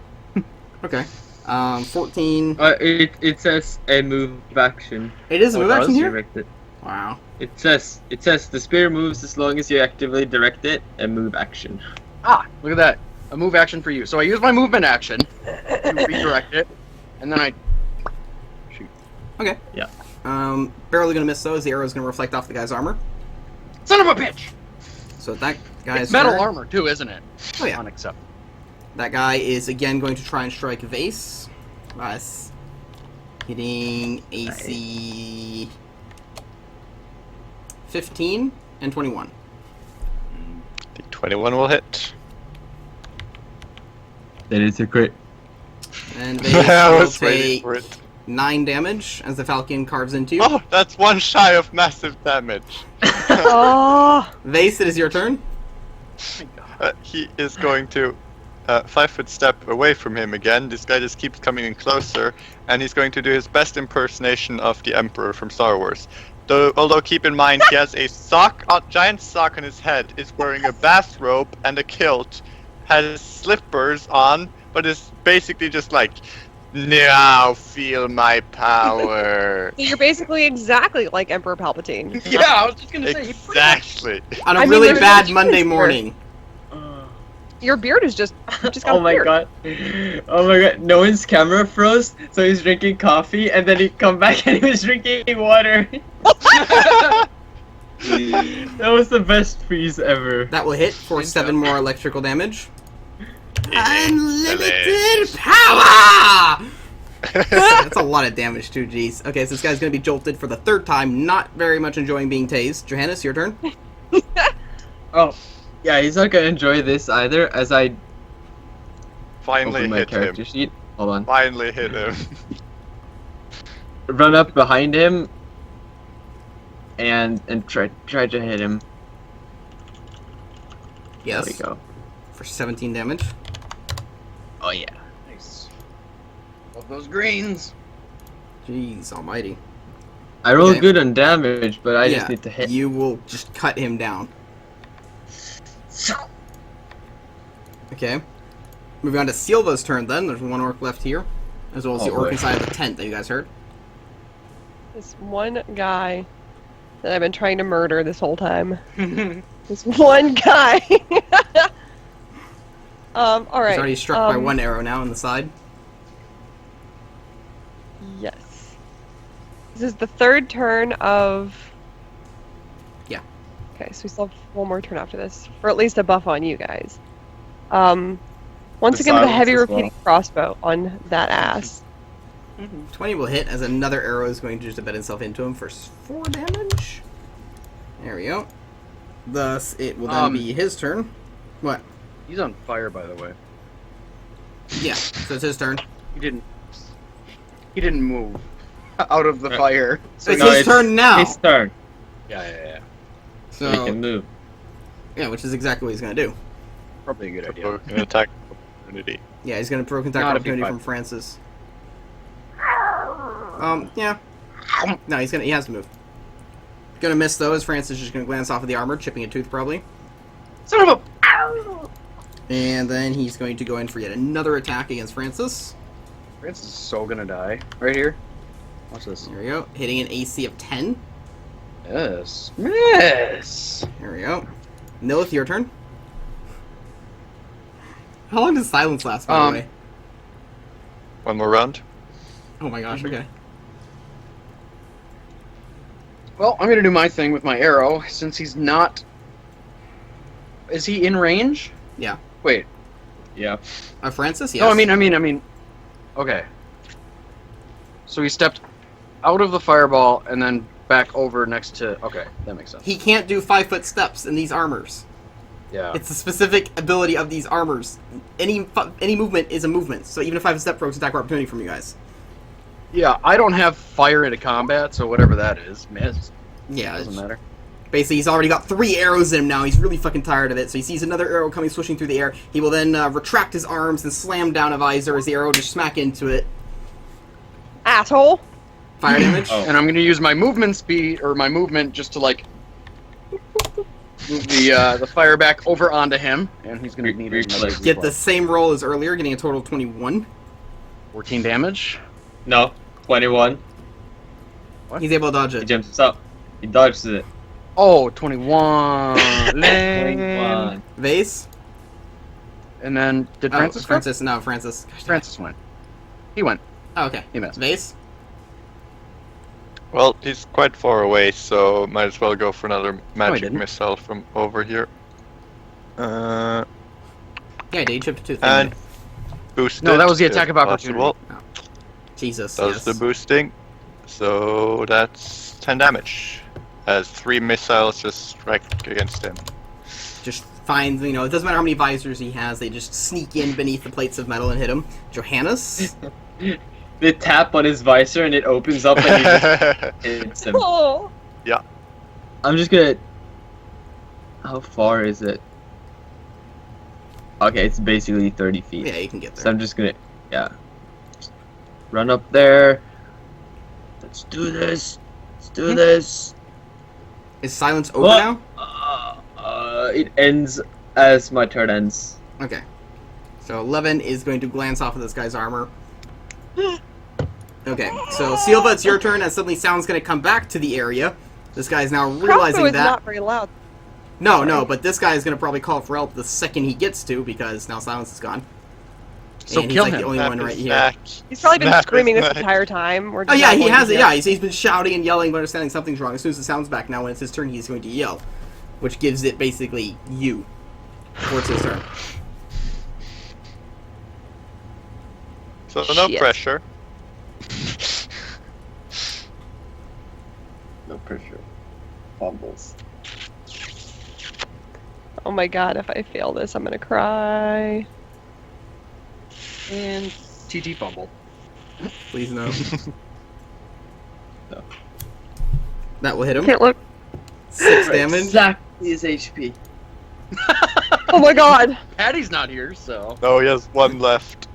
Okay. 14. It says a move action. It is a move action here? Direct it. Wow. It says the spear moves as long as you actively direct it. A move action. Ah, look at that. A move action for you. So I use my movement action to redirect it, and then I shoot. Okay. Yeah. Barely gonna miss though, as the arrow's gonna reflect off the guy's armor. Son of a bitch! So that guy's It's metal turn. armor too, isn't it? Oh yeah. Unacceptable. That guy is again going to try and strike Vase. Nice. Hitting AC 15 and 21. The 21 will hit. That is a crit. And I Vase will was waiting take for it. 9 damage as the Falcon carves into you. Oh, that's one shy of massive damage. Oh, Vase, it is your turn. He is going to 5-foot step away from him again. This guy just keeps coming in closer, and he's going to do his best impersonation of the Emperor from Star Wars. Although keep in mind, he has a giant sock on his head, is wearing a bathrobe and a kilt, has slippers on, but is basically just like, now feel my power. so you're basically exactly like Emperor Palpatine. Yeah, I was just gonna say. Exactly. On a I mean, really there's bad no Monday choice morning. Your beard is just got Oh a my beard. god. Oh my god. No one's camera froze, so he's drinking coffee, and then he come back and he was drinking water. That was the best freeze ever. That will hit for 7 more electrical damage. Unlimited Delicious. power! That's a lot of damage too, jeez. Okay, so this guy's gonna be jolted for the 3rd time, not very much enjoying being tased. Johannes, your turn. Oh, yeah, he's not gonna enjoy this either, as I Finally open my hit character him. sheet. Hold on. Finally hit him. Run up behind him and try to hit him. Yes. There we go. For 17 damage. Oh yeah. Nice. Love those greens. Jeez almighty. I rolled Okay. good on damage, but I Yeah, just need to hit. You will just cut him down. Okay. Moving on to Silva's turn then. There's one orc left here. As well as Oh, the orc boy. inside of the tent that you guys heard. This one guy that I've been trying to murder this whole time. This one guy. All right. He's already struck by 1 arrow now on the side. Yes. This is the 3rd turn of. Yeah. Okay, so we still have one more turn after this, or at least a buff on you guys. Once The again with a silence heavy as repeating well. crossbow on that ass. 20 will hit as another arrow is going to just embed itself into him for 4 damage. There we go. Thus, it will then be his turn. What? He's on fire, by the way. Yeah, so it's his turn. He didn't move out of the fire. So It's No, his turn now. His turn. yeah. So he So, can move. yeah, which is exactly what he's going to do. Probably a good idea. Provoke an attack opportunity. Yeah, he's going to provoke attack Not if he opportunity fight. from Francis. Yeah. No, he has to move. Gonna miss though, as Francis is just gonna glance off of the armor, chipping a tooth probably. Son of a. And then he's going to go in for yet another attack against Francis. Francis is so gonna die. Right here. Watch this. There we go. Hitting an AC of 10. Yes. Miss. There we go. Nilith, your turn. How long does silence last, by the way? One more round. Oh my gosh, okay. Well, I'm gonna do my thing with my arrow since he's not. Is he in range? Yeah. Wait. Yeah. Francis, yes. No, I mean. Okay. So he stepped out of the fireball and then back over next to. Okay, that makes sense. He can't do 5-foot steps in these armors. Yeah. It's a specific ability of these armors. Any movement is a movement. So even if I have a step provokes attack opportunity from you guys. Yeah, I don't have fire into combat, so whatever that is, miss. Yeah, Doesn't matter. basically he's already got 3 arrows in him now. He's really fucking tired of it. So he sees another arrow coming swishing through the air. He will then retract his arms and slam down a visor as the arrow just smack into it. Asshole. Fire damage. Oh. And I'm gonna use my movement speed or my movement just to like move the fire back over onto him, and he's gonna need it. Get the same roll as earlier, getting a total of 21. 14 damage. No, 21. He's able to dodge He it. jumps up. He dodges it. Oh, 21. Lame. 21. Vase? And then, did Francis go? Francis. No, Francis. Gosh, Francis went. He went. Oh, okay. He missed. Vase? Well, he's quite far away, so might as well go for another magic didn't. missile from over here. Yeah, dude, you chipped a tooth. And boosted. No, that was the attack if of opportunity. possible. Jesus. Does Yes. the boosting. So that's 10 damage. As 3 missiles just strike against him. Just finds, it doesn't matter how many visors he has, they just sneak in beneath the plates of metal and hit him. Johannes? They tap on his visor and it opens up and he just hits him. Oh. I'm just gonna... How far is it? Okay, it's basically 30 feet. Yeah, you can get So there. I'm just gonna... Yeah. Run up there. Let's do this. Let's do this. Is silence over What? now? It ends as my turn ends. Okay. So 11 is going to glance off of this guy's armor. Okay, so Silva, it's your turn, and suddenly sound's going to come back to the area. This guy's now realizing Crossbow is that... not very loud. No, but this guy is going to probably call for help the second he gets to, because now silence is gone. So and kill he's like him. the only Snap one his right here. neck. He's probably been Snap his screaming this neck. entire time. We're Oh just yeah, not he going has to it. hear. Yeah, he's been shouting and yelling, but understanding something's wrong. As soon as the sound's back, now when it's his turn, he's going to yell, which gives it basically you before it's his turn. So no Shit. pressure. No pressure. Fumbles. Oh my god, if I fail this, I'm gonna cry. And TT fumble. Please no. No. That will hit him. Can't look. 6 damage. Exactly his HP. Oh my god! Patty's not here, so. No, he has 1 left.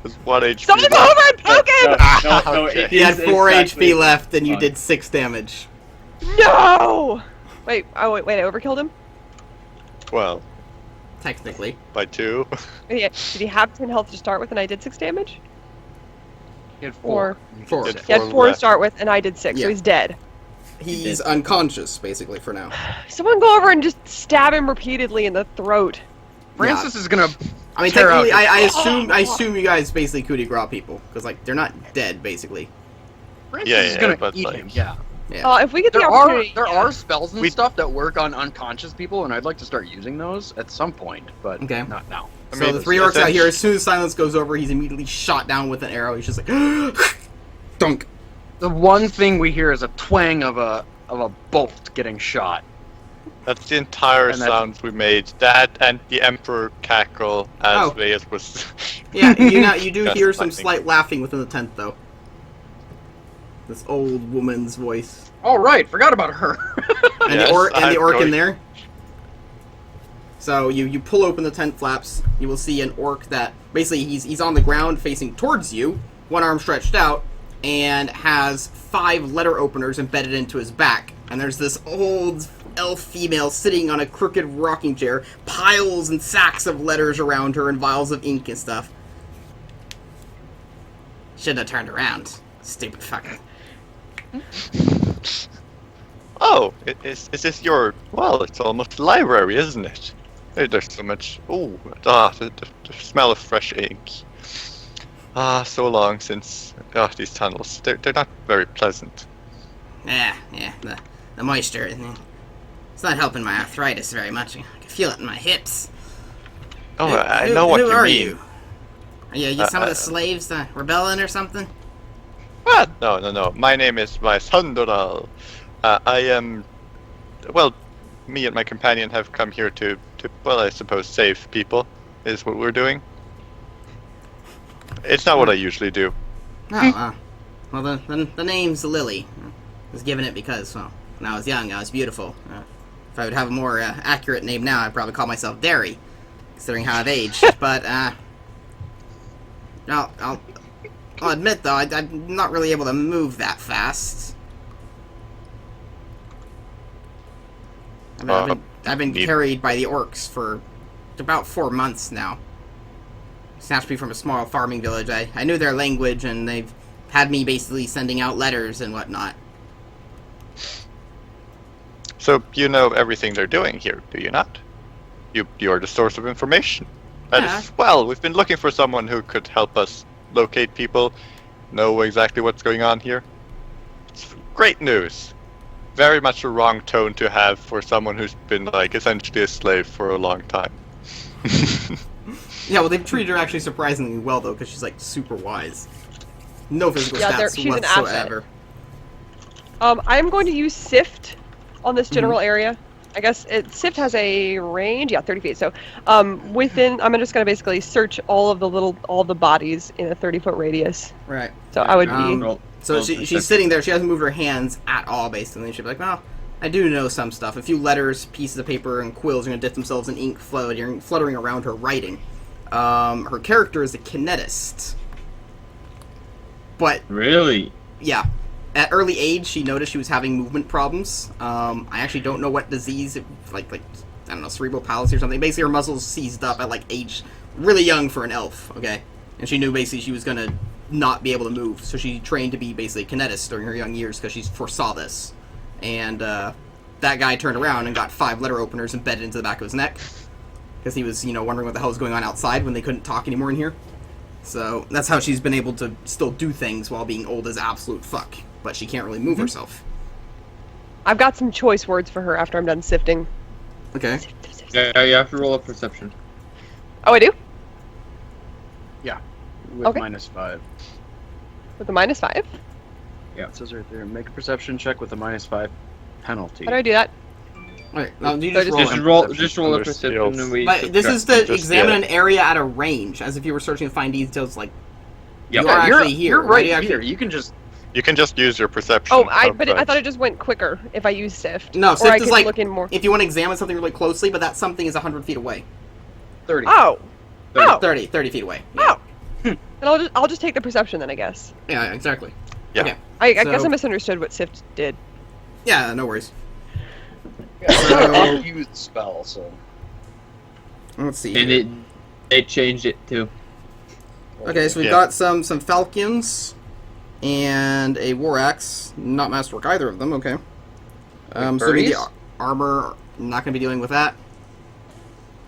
There's 1 HP Son of a left. hover and poke him! No, Okay. it He had is 4 exactly HP left, and you fine. did 6 damage. No! Wait, I overkilled him? Well, Technically. by 2. Yeah, did he have 10 health to start with and I did 6 damage? He had 4. 4. Did He had 4 to left. start with and I did 6, Yeah. so he's dead. He's unconscious, basically, for now. Someone go over and just stab him repeatedly in the throat. Francis is gonna. I mean, Tear out technically, your- I assume you guys basically coup de grace people, because like they're not dead, basically. Francis Yeah, is yeah, gonna but, eat like- him. Yeah. Yeah. If we get the There are opportunity... there yeah. are spells and We- stuff that work on unconscious people, and I'd like to start using those at some point, but Okay. not now. I So mean, the 3 orcs out here, essentially- as soon as silence goes over, he's immediately shot down with an arrow. He's just like, dunk. The one thing we hear is a twang of a bolt getting shot. That's the entire And that- sounds we made. That and the Emperor cackle as Oh. Vegas was. Yeah, you do Just hear some lightning. slight laughing within the tent, though. This old woman's voice. All right, forgot about her. And Yes, the orc I'm in going- there. So you pull open the tent flaps. You will see an orc that basically he's on the ground facing towards you, one arm stretched out, and has 5 letter openers embedded into his back. And there's this old elf female sitting on a crooked rocking chair, piles and sacks of letters around her and vials of ink and stuff. Should have turned around, stupid fucker. Oh, is this your? Well, it's almost a library, isn't it? There's so much. Oh, the smell of fresh ink. So long since. These tunnels. They're not very pleasant. Yeah, the moisture. It's not helping my arthritis very much. I can feel it in my hips. Oh, Who- I who- know what who you are mean. you? Are you some of the slaves rebelling or something? What? No. My name is Vaisandral. I am. Well, me and my companion have come here to, well, I suppose, save people, is what we're doing. It's not what I usually do. Oh, well, the name's Lily. I was given it because, well, when I was young, I was beautiful. If I would have a more accurate name now, I'd probably call myself Derry, considering how I've aged. But, I'll admit, though, I'm not really able to move that fast. I've been Neat. carried by the orcs for about 4 months now. snatched me from a small farming village. I knew their language, and they've had me basically sending out letters and whatnot. So you know everything they're doing here, do you not? You are the source of information. That Yeah. is, well, we've been looking for someone who could help us locate people, know exactly what's going on here. It's great news. Very much a wrong tone to have for someone who's been, like, essentially a slave for a long time. Yeah, well, they've treated her actually surprisingly well, though, because she's, like, super wise. No physical Yeah, stats she's an asset. whatsoever. I'm going to use Sift on this general area. I guess Sift has a range, 30 feet. So, I'm just going to basically search all the bodies in a 30-foot radius. Right. So I would be. Roll She's sitting there. She hasn't moved her hands at all, basically. She'll be like, well, I do know some stuff. A few letters, pieces of paper, and quills are going to dip themselves in ink fluttering around her writing. Her character is a kinetist. But, Really? yeah. At early age, she noticed she was having movement problems. I actually don't know what disease, like I don't know, cerebral palsy or something. Basically, her muscles seized up at, like, age really young for an elf, okay? And she knew basically she was going to not be able to move, so she trained to be basically a kinetist during her young years because she foresaw this. And that guy turned around and got 5 letter openers embedded into the back of his neck because he was, wondering what the hell was going on outside when they couldn't talk anymore in here. So that's how she's been able to still do things while being old as absolute fuck, but she can't really move herself. I've got some choice words for her after I'm done sifting. Okay. Yeah, you have to roll a perception. Oh, I do? With Okay. -5. With a -5? It says right there, make a perception check with a -5 penalty. How do I do that? Alright, now you So just just roll. Just roll a Under perception skills. and we. But this is to Just examine get an area at a range, as if you were searching to find details like Yep. you are you're, actually here. You're Why right do you actually- here. You can just. You can just use your perception. Oh, I outside. thought it just went quicker if I use Sift. No, or Sift I is can like look in more. if you want to examine something really closely, but that something is 100 feet away. 30. Oh! Oh! 30 feet away. Yeah. Oh! Then I'll just take the perception then, I guess. Yeah, exactly. Yeah. Okay. I guess So- I misunderstood what Sift did. Yeah, no worries. It's not an off-used spell, so. Let's see. And here. they changed it too. Okay, so we've Yeah. got some falcons and a war axe. Not masterwork either of them. Okay. So maybe the birdies? armor. Not going to be dealing with that.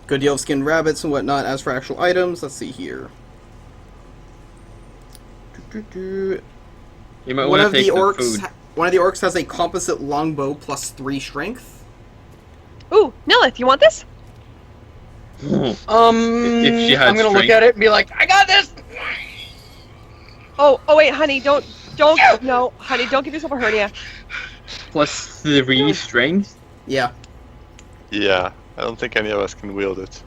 Good deal of skinned rabbits and whatnot. As for actual items, let's see here. You might One want of to the take the orcs. food. One of the orcs has a composite longbow plus 3 strength. Ooh, Nilith, you want this? If she had I'm gonna look strength. at it and be like, I got this! Oh, wait, honey, don't, no, honey, don't give yourself a hernia. Plus 3 strength. Yeah. Yeah, I don't think any of us can wield it.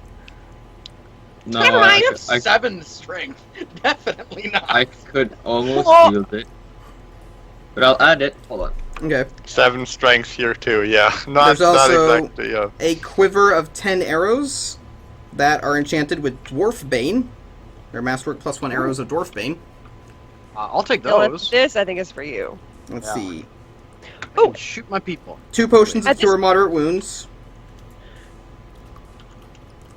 No, Never mind. I have 7 strength. Definitely not. I could almost Whoa. wield it. But I'll add it. Hold on. Okay. 7 strength here too. Yeah, not There's also- not exactly. Yeah. A quiver of 10 arrows that are enchanted with Dwarf Bane. They're masterwork plus 1 arrows of Dwarf Bane. I'll take Nilith, those. this I think is for you. Let's Yeah. see. Oh, shoot my people. 2 potions At of this- cure moderate wounds.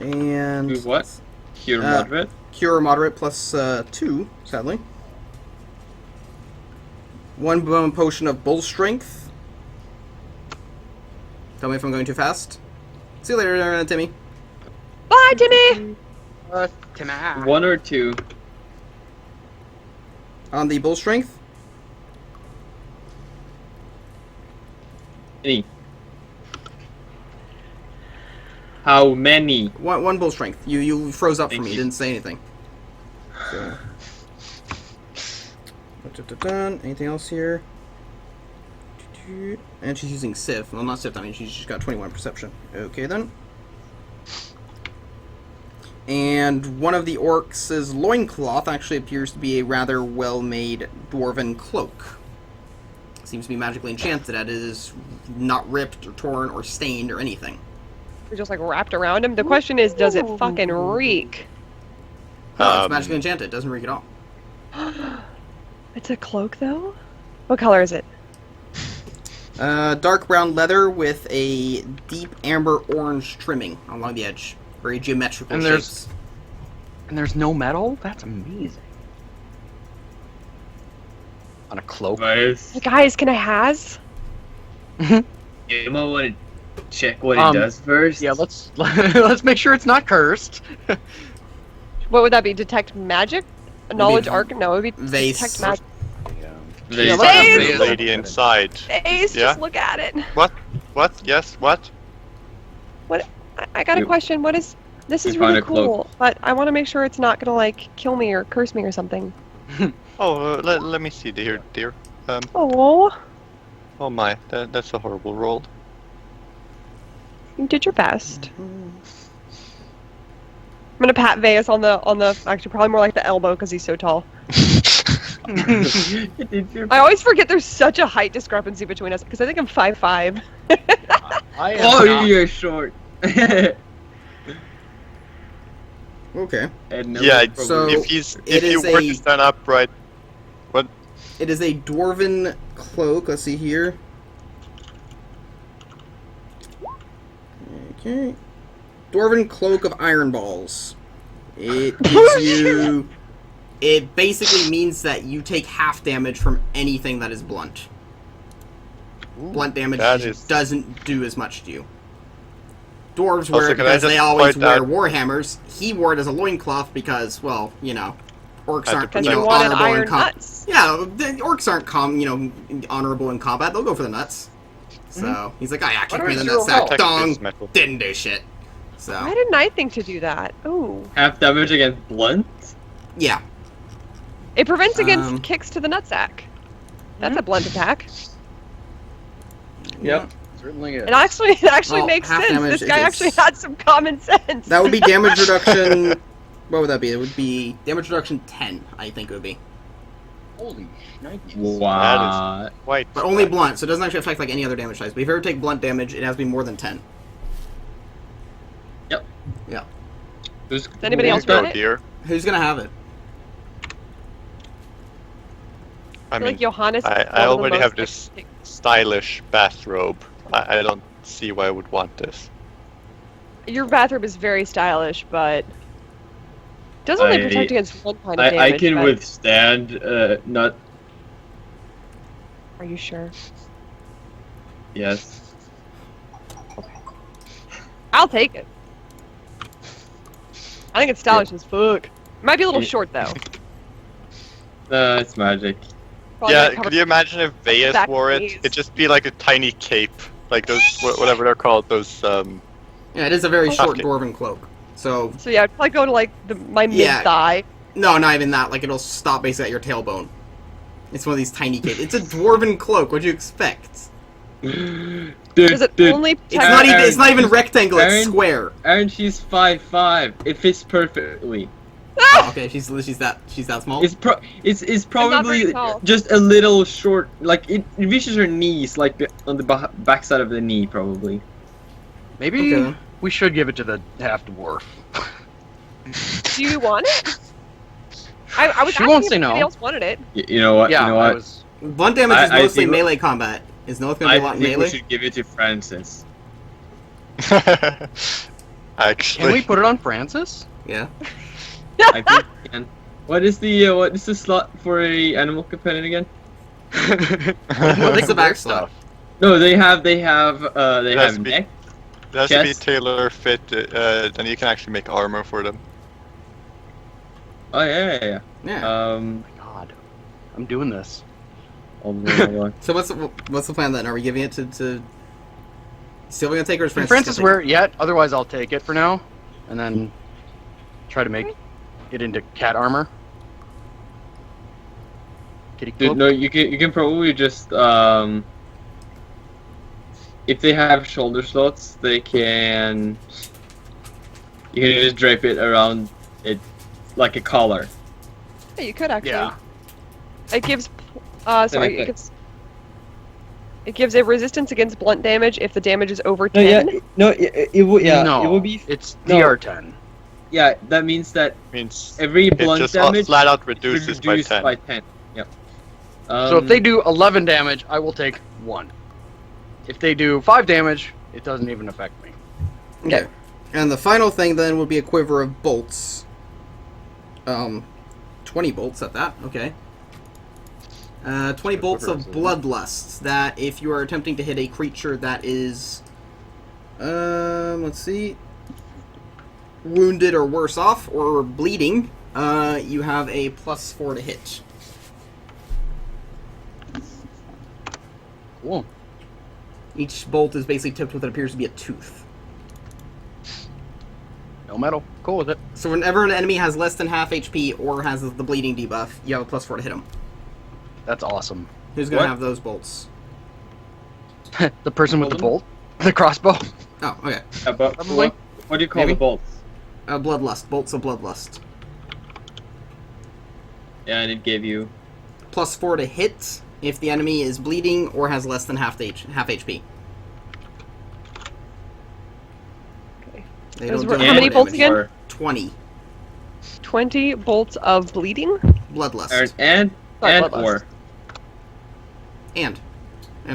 And Do what? Cure Uh, moderate. cure moderate plus 2, sadly. 1 bone potion of bull strength. Tell me if I'm going too fast. See you later, Timmy. Bye, Timmy! Tonight. 1 or 2. On the bull strength, Any. How many? one bull strength. You froze up for Thank me. you. Didn't say anything. So. Anything else here? And she's using Sif. Well, not Sif. I mean, she's just got 21 perception. Okay then. And one of the orcs' loincloth actually appears to be a rather well-made dwarven cloak. Seems to be magically enchanted. That is not ripped or torn or stained or anything. We're just like wrapped around him. The question is, does it fucking reek? No, it's magically enchanted. It doesn't reek at all. It's a cloak, though? What color is it? Dark brown leather with a deep amber orange trimming along the edge. Very geometrical And shapes. And there's no metal? That's amazing. On a cloak. Nice. Guys, can I has? You might want to check what it does first. Yeah, let's let's make sure it's not cursed. What would that be? Detect magic? Knowledge arc? No, it would be Vase. detect magic. Vase. let's have Vase. Vase. Lady inside. Ace, Yeah? just look at it. What? Yes, what? I got a You- question. What is... This is you find really a cloak. cool, but I want to make sure it's not gonna, like, kill me or curse me or something. Oh, let me see, dear. Oh, Oh my, that's a horrible roll. you did your best. I'm gonna pat Veus on the actually probably more like the elbow because he's so tall. I always forget there's such a height discrepancy between us because I think I'm 5'5". I am Oh, not- you're short. Okay. And no, Yeah, probably- So- if it you is were a- to stand upright, It is a dwarven cloak. Let's see here. Okay. Dwarven cloak of iron balls. It gives you. It basically means that you take half damage from anything that is blunt. Blunt damage that is- doesn't do as much to you. Dwarves Also, wear it can I because they just always point wear out- warhammers. He wore it as a loincloth because, well, you know, orcs Had to aren't, Because you he know, wanted honorable in iron combat. nuts. Yeah, the orcs aren't honorable in combat. They'll go for the nuts. So he's like, yeah, kick me in the zero nutsack, health. dong. This metal. Didn't do shit. So Why didn't I think to do that? Oh, Half damage against blunt. yeah, it prevents against Um, kicks to the nutsack. That's a blunt attack. Yep. Certainly is. It actually Well, makes half sense. damage This guy is- actually had some common sense. that would be damage reduction. What would that be? It would be damage reduction 10. I think it would be, Holy shnikes. Wow. White. but only blunt, so it doesn't actually affect like any other damage types. But if you ever take blunt damage, it has to be more than 10. Does anybody else Go, want it? dear. Who's gonna have it? I I feel mean, like Johannes. I is one of the already most have this stylish bathrobe. I don't see why I would want this. Your bathrobe is very stylish, but does only I- protect against one kind of damage. I can but- withstand not Are you sure? yes. I'll take it. I think it's stylish as fuck. Might be a little Yeah. short though. It's magic. Probably Yeah, gonna cover could you imagine if Veus back wore it? knees. It'd just be like a tiny cape, like those whatever they're called. Those Yeah, it is a very short Okay. dwarven cloak. So So yeah, I'd probably go to like my Yeah. mid thigh. no, not even that. Like it'll stop basically at your tailbone. It's one of these tiny capes. It's a dwarven cloak. What'd you expect? Dude, Does it dude, only It's protect? not even. Aaron- It's not even rectangle. It's Aaron- square. Aaron, she's 5'5". It fits perfectly. Oh, okay, she's that small. It's probably very tall. just a little short. Like it reaches her knees, like on the backside of the knee, probably. Maybe Okay. we should give it to the half dwarf. Do you want it? I was She asking won't if say anybody no. else wanted it. You know what? Yeah, you know I what? was. Blunt damage is I mostly think- melee combat. Is Noth gonna be a I lot think we melee? should give it to Francis. actually. Can we put it on Francis? Yeah. I think we can. What is the slot for a animal companion again? What's the back slot? No, they have It has have to be- neck. It has to be chest. tailor fit, then you can actually make armor for them. Oh yeah. Yeah. Oh my god. I'm doing this. Hold on. So what's the plan then? Are we giving it to Sylvia gonna take her? Or is Can Francis Francis gonna wear it yet? Otherwise, I'll take it for now, and then try to make it into cat armor. Kitty Dude, cloak. no, you can probably just if they have shoulder slots, they can. You can just drape it around it like a collar. Yeah, you could actually. Yeah. It gives. Sorry, It gives a resistance against blunt damage if the damage is over No, 10. yeah, no, it would, yeah, no, it would be, It's no. DR10. yeah. That means that Means every it blunt just damage flat out is reduces reduced by 10. by 10. Yep. So if they do 11 damage, I will take 1. If they do 5 damage, it doesn't even affect me. Okay. And the final thing then would be a quiver of bolts. 20 bolts at that. Okay. 20 bolts of bloodlust. That if you are attempting to hit a creature that is, let's see, wounded or worse off or bleeding, you have a +4 to hit. Cool. Each bolt is basically tipped with what appears to be a tooth. No metal. Cool with it. So whenever an enemy has less than half HP or has the bleeding debuff, you have a +4 to hit him. That's awesome. Who's gonna What? have those bolts? The person with the bolt, the crossbow. Oh, okay. But Probably. what do you call Maybe. the bolts? Bloodlust. Bolts of bloodlust. Yeah, and it gave you. +4 to hit if the enemy is bleeding or has less than half HP. Okay. They Those don't were- do how more many bolts damage. again? 20. 20 bolts of bleeding. Bloodlust. And Bloodlust. or And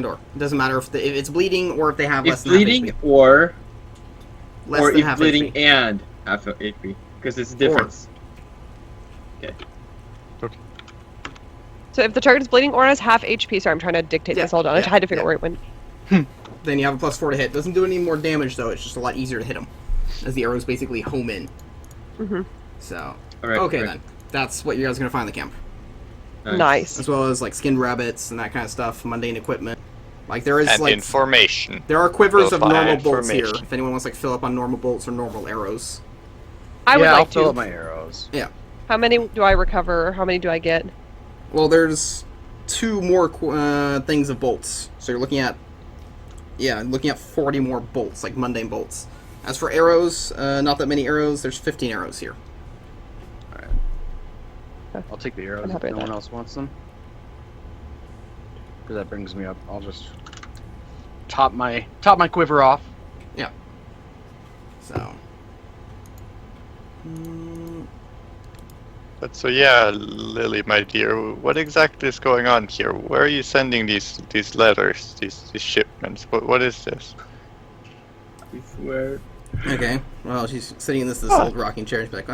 or. It doesn't matter if it's bleeding or if they have less if than half bleeding HP. or Less or than if half bleeding HP. and half of HP, because it's a difference. So if the target is bleeding or has half HP, sorry, I'm trying to dictate this all down. I yeah, had to figure yeah. out where it went. Then you have a +4 to hit. Doesn't do any more damage though, it's just a lot easier to hit them. As the arrows basically home in. Mm-hmm. So, Alright, okay right. then. That's what you guys are going to find in the camp. Nice. As well as like skinned rabbits and that kind of stuff, mundane equipment. Like there is And like information. there are quivers of We'll find normal bolts here. information. If anyone wants like fill up on normal bolts or normal arrows. I would I'll like fill to. up my arrows. How many do I recover? How many do I get? Well, there's 2 more things of bolts. So you're looking at 40 more bolts, like mundane bolts. As for arrows, not that many arrows. There's 15 arrows here. I'll take the arrows I'm if happy no with one that. else wants them. Because that brings me up. I'll just top my quiver off. So. But so yeah, Lily, my dear, what exactly is going on here? Where are you sending these letters, these shipments? What is this? I swear. Okay. Well, she's sitting in this old rocking chair. And she's like,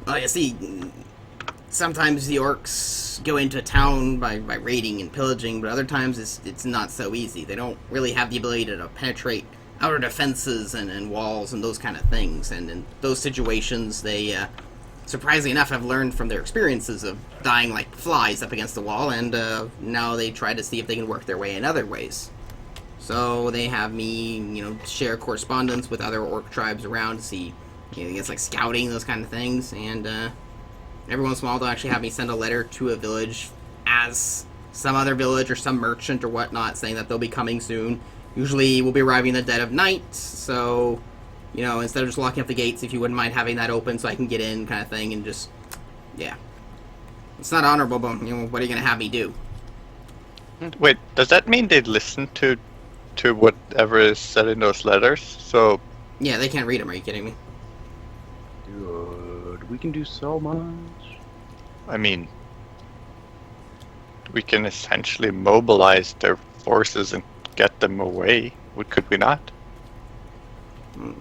well, you see, sometimes the orcs go into a town by raiding and pillaging, but other times it's not so easy. They don't really have the ability to penetrate outer defenses and walls and those kind of things. And in those situations, they, surprisingly enough, have learned from their experiences of dying like flies up against the wall, and now they try to see if they can work their way in other ways. So they have me, share correspondence with other orc tribes around to see, I guess like scouting, those kind of things, and every once in a while they'll actually have me send a letter to a village as some other village or some merchant or whatnot saying that they'll be coming soon. Usually we'll be arriving in the dead of night, so, instead of just locking up the gates, if you wouldn't mind having that open so I can get in kind of thing, and just, yeah. It's not honorable, but, what are you going to have me do? Wait, does that mean they listen to whatever is said in those letters? So Yeah, they can't read them, are you kidding me? Dude, we can do so much. I mean, we can essentially mobilize their forces and get them away. Could we not?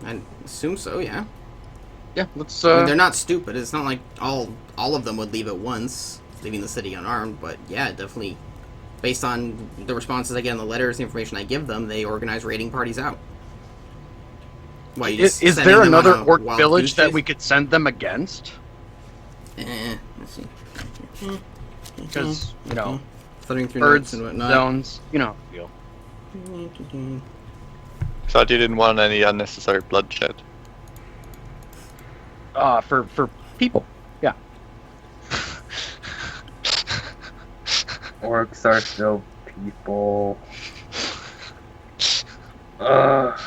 I assume so, yeah. Yeah, let's. I mean, they're not stupid. It's not like all of them would leave at once, leaving the city unarmed. But yeah, definitely, based on the responses I get in the letters, the information I give them, they organize raiding parties out. Why, you just Is sending there them on another a orc wild village goose that chase? we could send them against? Let's see. Because Fluttering through birds, notes and whatnot. zones, you know how I feel. Thought you didn't want any unnecessary bloodshed. For people. Yeah. Orcs are still people. Ugh.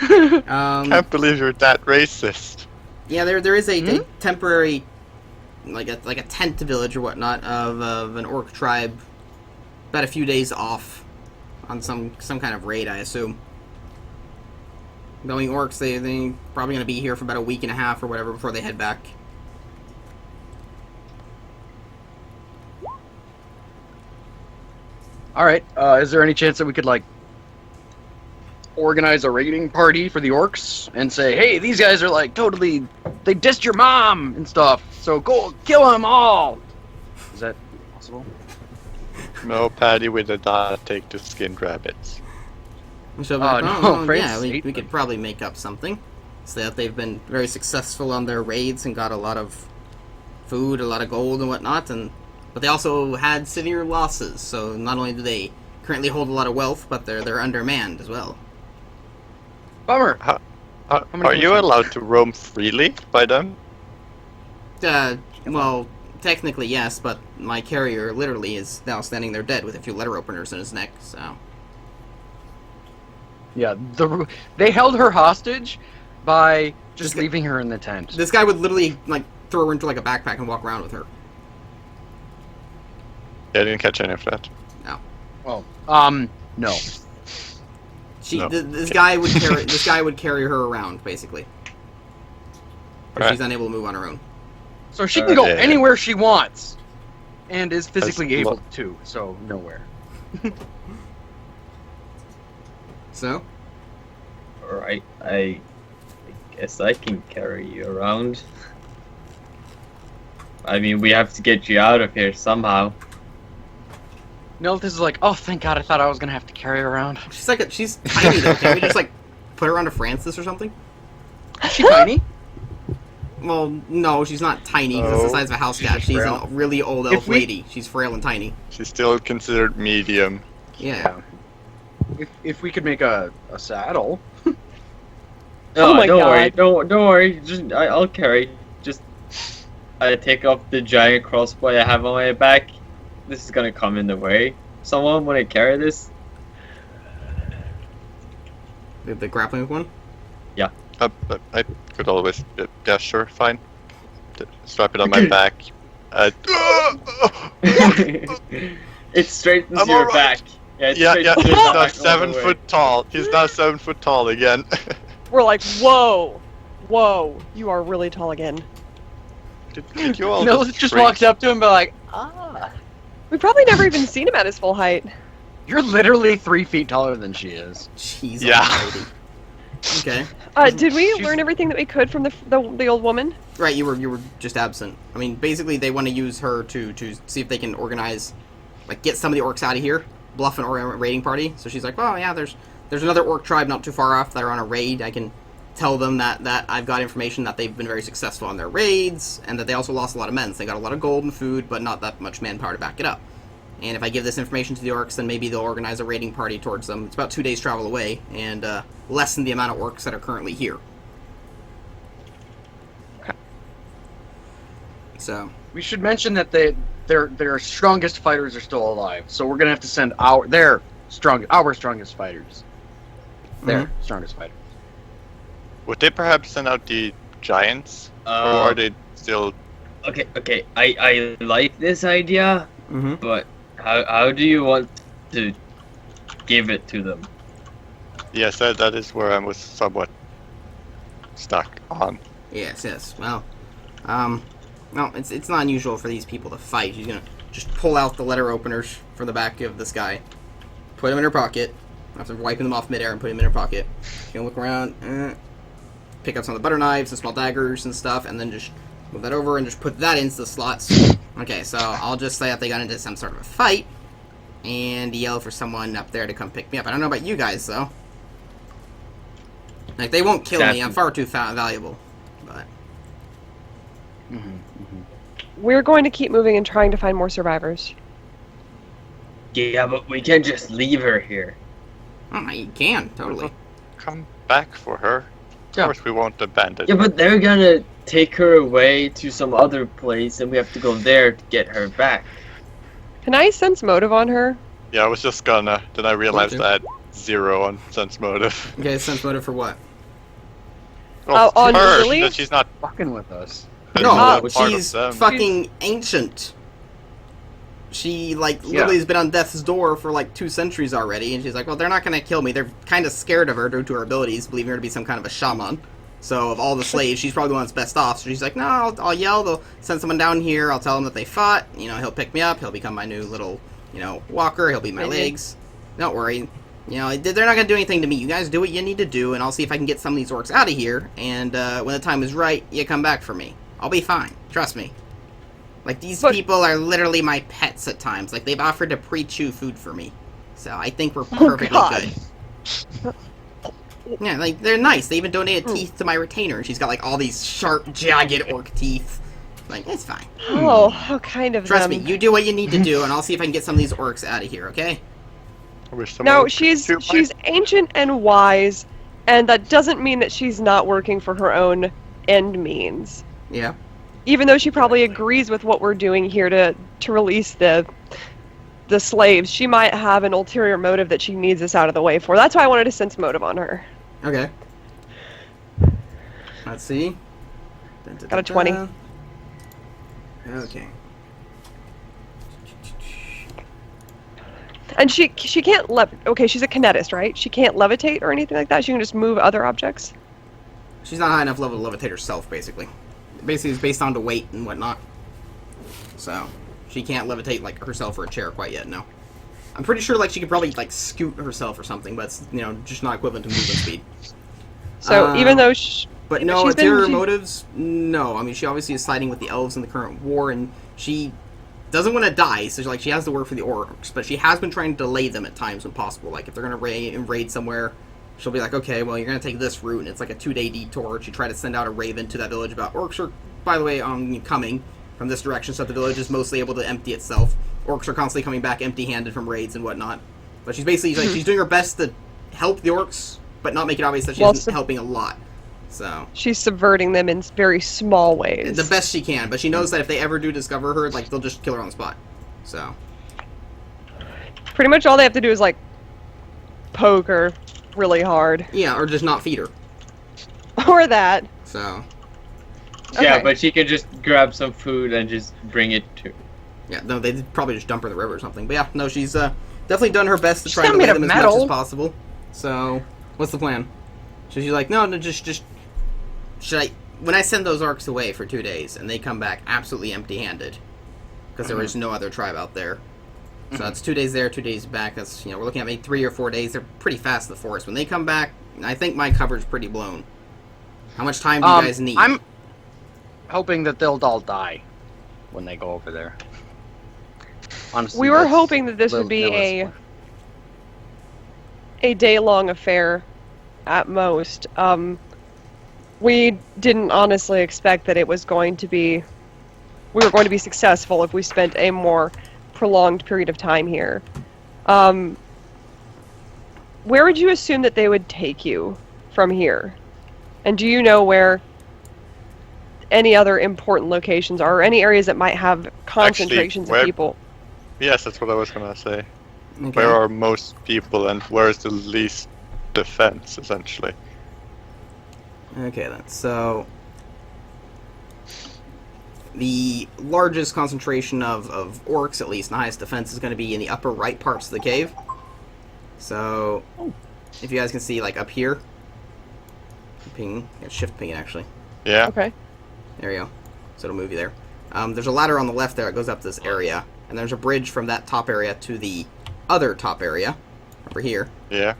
Can't believe you're that racist. Yeah, there is a temporary, like a tent village or whatnot of an orc tribe, about a few days off, on some kind of raid, I assume. Knowing orcs, they probably gonna be here for about a week and a half or whatever before they head back. All right. Is there any chance that we could organize a raiding party for the orcs and say, hey, these guys are like totally, they dissed your mom and stuff, so go kill them all. Is that possible? No, Paddy, we did not take to skinned rabbits. So, no, yeah, we Francis- could probably make up something. So that they've been very successful on their raids and got a lot of food, a lot of gold and whatnot, but they also had severe losses. So not only do they currently hold a lot of wealth, but they're undermanned as well. Bummer. many Are you questions? allowed to roam freely by them? Well, technically yes, but my carrier literally is now standing there dead with a few letter openers in his neck. So Yeah, they held her hostage by just This- leaving her in the tent. this guy would literally like throw her into like a backpack and walk around with her. Yeah, I didn't catch any of that. Oh, no. No. This guy would carry her around basically. 'Cause Right. she's unable to move on her own. So she can go Yeah. anywhere she wants, and is physically That's able lo- to. So nowhere. So Alright, I guess I can carry you around. I mean, we have to get you out of here somehow. Nilith is like, oh, thank God! I thought I was gonna have to carry her around. she's tiny though. Can we just like put her onto Francis or something? Is she tiny? Well, no, she's not tiny because it's the No, size of a house she's cat. She's frail. a really old If elf we- lady. She's frail and tiny. She's still considered medium. Yeah. If we could make a saddle. Oh my don't worry, God. don't worry. Just I'll carry. Just I take off the giant crossbow I have on my back. This is gonna come in the way. Someone want to carry this? The grappling hook one. But I could always. Yeah, sure, fine. Strap it on my back. It straightens I'm your alright. back. Yeah, it Yeah, straightens he's your now back all the 7 way. foot tall. He's now 7 foot tall again. We're like, whoa, you are really tall again. Did you all Nilith just shrink? walks up to him and be like, ah. We've probably never even seen him at his full height. You're literally 3 feet taller than she is. Jeez, Yeah. almighty. Okay. Did we She's- learn everything that we could from the old woman? Right, you were just absent. I mean, basically, they want to use her to see if they can organize, like, get some of the orcs out of here, bluff an raiding party. So she's like, "Oh yeah, there's another orc tribe not too far off that are on a raid. I can tell them that I've got information that they've been very successful on their raids, and that they also lost a lot of men. So they got a lot of gold and food, but not that much manpower to back it up. And if I give this information to the orcs, then maybe they'll organize a raiding party towards them. It's about 2 days travel away, and lessen the amount of orcs that are currently here." So. We should mention that their strongest fighters are still alive. So we're gonna have to send our strongest fighters. Their strongest fighters. Would they perhaps send out the giants? Or are they still... Okay. I like this idea, Mm-hmm. but how do you want to give it to them? Yes, that is where I was somewhat stuck on. Yes. Well, no, it's not unusual for these people to fight. She's gonna just pull out the letter openers from the back of this guy, put them in her pocket, after wiping them off midair and putting them in her pocket. She's gonna look around, pick up some of the butter knives and small daggers and stuff, and then just move that over and just put that into the slots. Okay, so I'll just say that they got into some sort of a fight, and yell for someone up there to come pick me up. I don't know about you guys, though. Like, they won't kill me. Exactly. I'm far too valuable. But We're going to keep moving and trying to find more survivors. Yeah, but we can't just leave her here. you can, totally. Come back for her. Of Yeah. course we won't abandon Yeah, her. but they're gonna take her away to some other place, and we have to go there to get her back. Can I sense motive on her? Yeah, I was just gonna. Then I realized Okay. I had 0 on sense motive. Okay, sense motive for what? Well, on her, Lily? that she's not. Fucking with us. that No, not part of she's them. fucking ancient. She, like, literally has been on death's door for, like, 2 centuries already, and she's like, well, they're not gonna kill me. They're kind of scared of her due to her abilities, believing her to be some kind of a shaman. So, of all the slaves, she's probably the one that's best off. So she's like, no, I'll yell, they'll send someone down here, I'll tell them that they fought, he'll pick me up, he'll become my new little, walker, he'll be my Minion. legs. Don't worry. You know, they're not gonna do anything to me. You guys do what you need to do, and I'll see if I can get some of these orcs out of here, and when the time is right, you come back for me. I'll be fine. Trust me. Like, these people are literally my pets at times. Like, they've offered to pre-chew food for me. So I think we're perfectly good. Yeah, like, they're nice. They even donated teeth to my retainer, and she's got, like, all these sharp, jagged orc teeth. Like, it's fine. Oh, how kind of Trust them. me, you do what you need to do, and I'll see if I can get some of these orcs out of here, okay? No, she's ancient and wise, and that doesn't mean that she's not working for her own end means. Yeah. Even though she probably agrees with what we're doing here to release the slaves, she might have an ulterior motive that she needs us out of the way for. That's why I wanted to sense motive on her. Okay. Let's see. Got a 20. Okay. And she can't okay, she's a kinetist, right? She can't levitate or anything like that? She can just move other objects? She's not high enough level to levitate herself, basically. Basically, it's based on the weight and whatnot. So, she can't levitate, like, herself or a chair quite yet, no. I'm pretty sure, like, she could probably, like, scoot herself or something, but it's, you know, just not equivalent to movement speed. So, even though But no, ulterior motives, no. I mean, she obviously is siding with the elves in the current war, and she doesn't want to die, so like she has to work for the orcs, but she has been trying to delay them at times when possible. Like, if they're going to raid somewhere, she'll be like, okay, well, you're going to take this route, and it's like a 2-day detour. She tried to send out a raven to that village about orcs are, by the way, coming from this direction, so that the village is mostly able to empty itself. Orcs are constantly coming back empty-handed from raids and whatnot. But she's basically, like, she's doing her best to help the orcs, but not make it obvious that she isn't helping a lot. So she's subverting them in very small ways. The best she can, but she knows that if they ever do discover her, like, they'll just kill her on the spot. So pretty much all they have to do is, like, poke her really hard. Yeah, or just not feed her. Or that. So yeah, Okay. but she can just grab some food and just bring it to. yeah, no, they'd probably just dump her in the river or something. But yeah, no, she's definitely done her best to try She's and not delay made them of as much metal. as possible. So what's the plan? So she's like, no, just when I send those orcs away for 2 days and they come back absolutely empty-handed, because there is no other tribe out there. So that's 2 days there, 2 days back. That's, you know, we're looking at maybe 3 or 4 days. They're pretty fast in the forest. When they come back, I think my cover's pretty blown. How much time do you guys need? I'm hoping that they'll all die when they go over there. Honestly, We were that's hoping that this would be realistic. a day-long affair at most. We didn't honestly expect that it was going to be... We were going to be successful if we spent a more prolonged period of time here. Where would you assume that they would take you from here? And do you know where any other important locations are, or any areas that might have concentrations where- of people? Yes, that's what I was gonna say. Okay. Where are most people and where is the least defense, essentially? Okay, then. So the largest concentration of orcs, at least, and the highest defense, is going to be in the upper right parts of the cave. So if you guys can see, like, up here, ping, yeah, shift ping it, actually. Yeah. Okay. There you go. So it'll move you there. There's a ladder on the left there that goes up this area, and there's a bridge from that top area to the other top area over here. Yeah.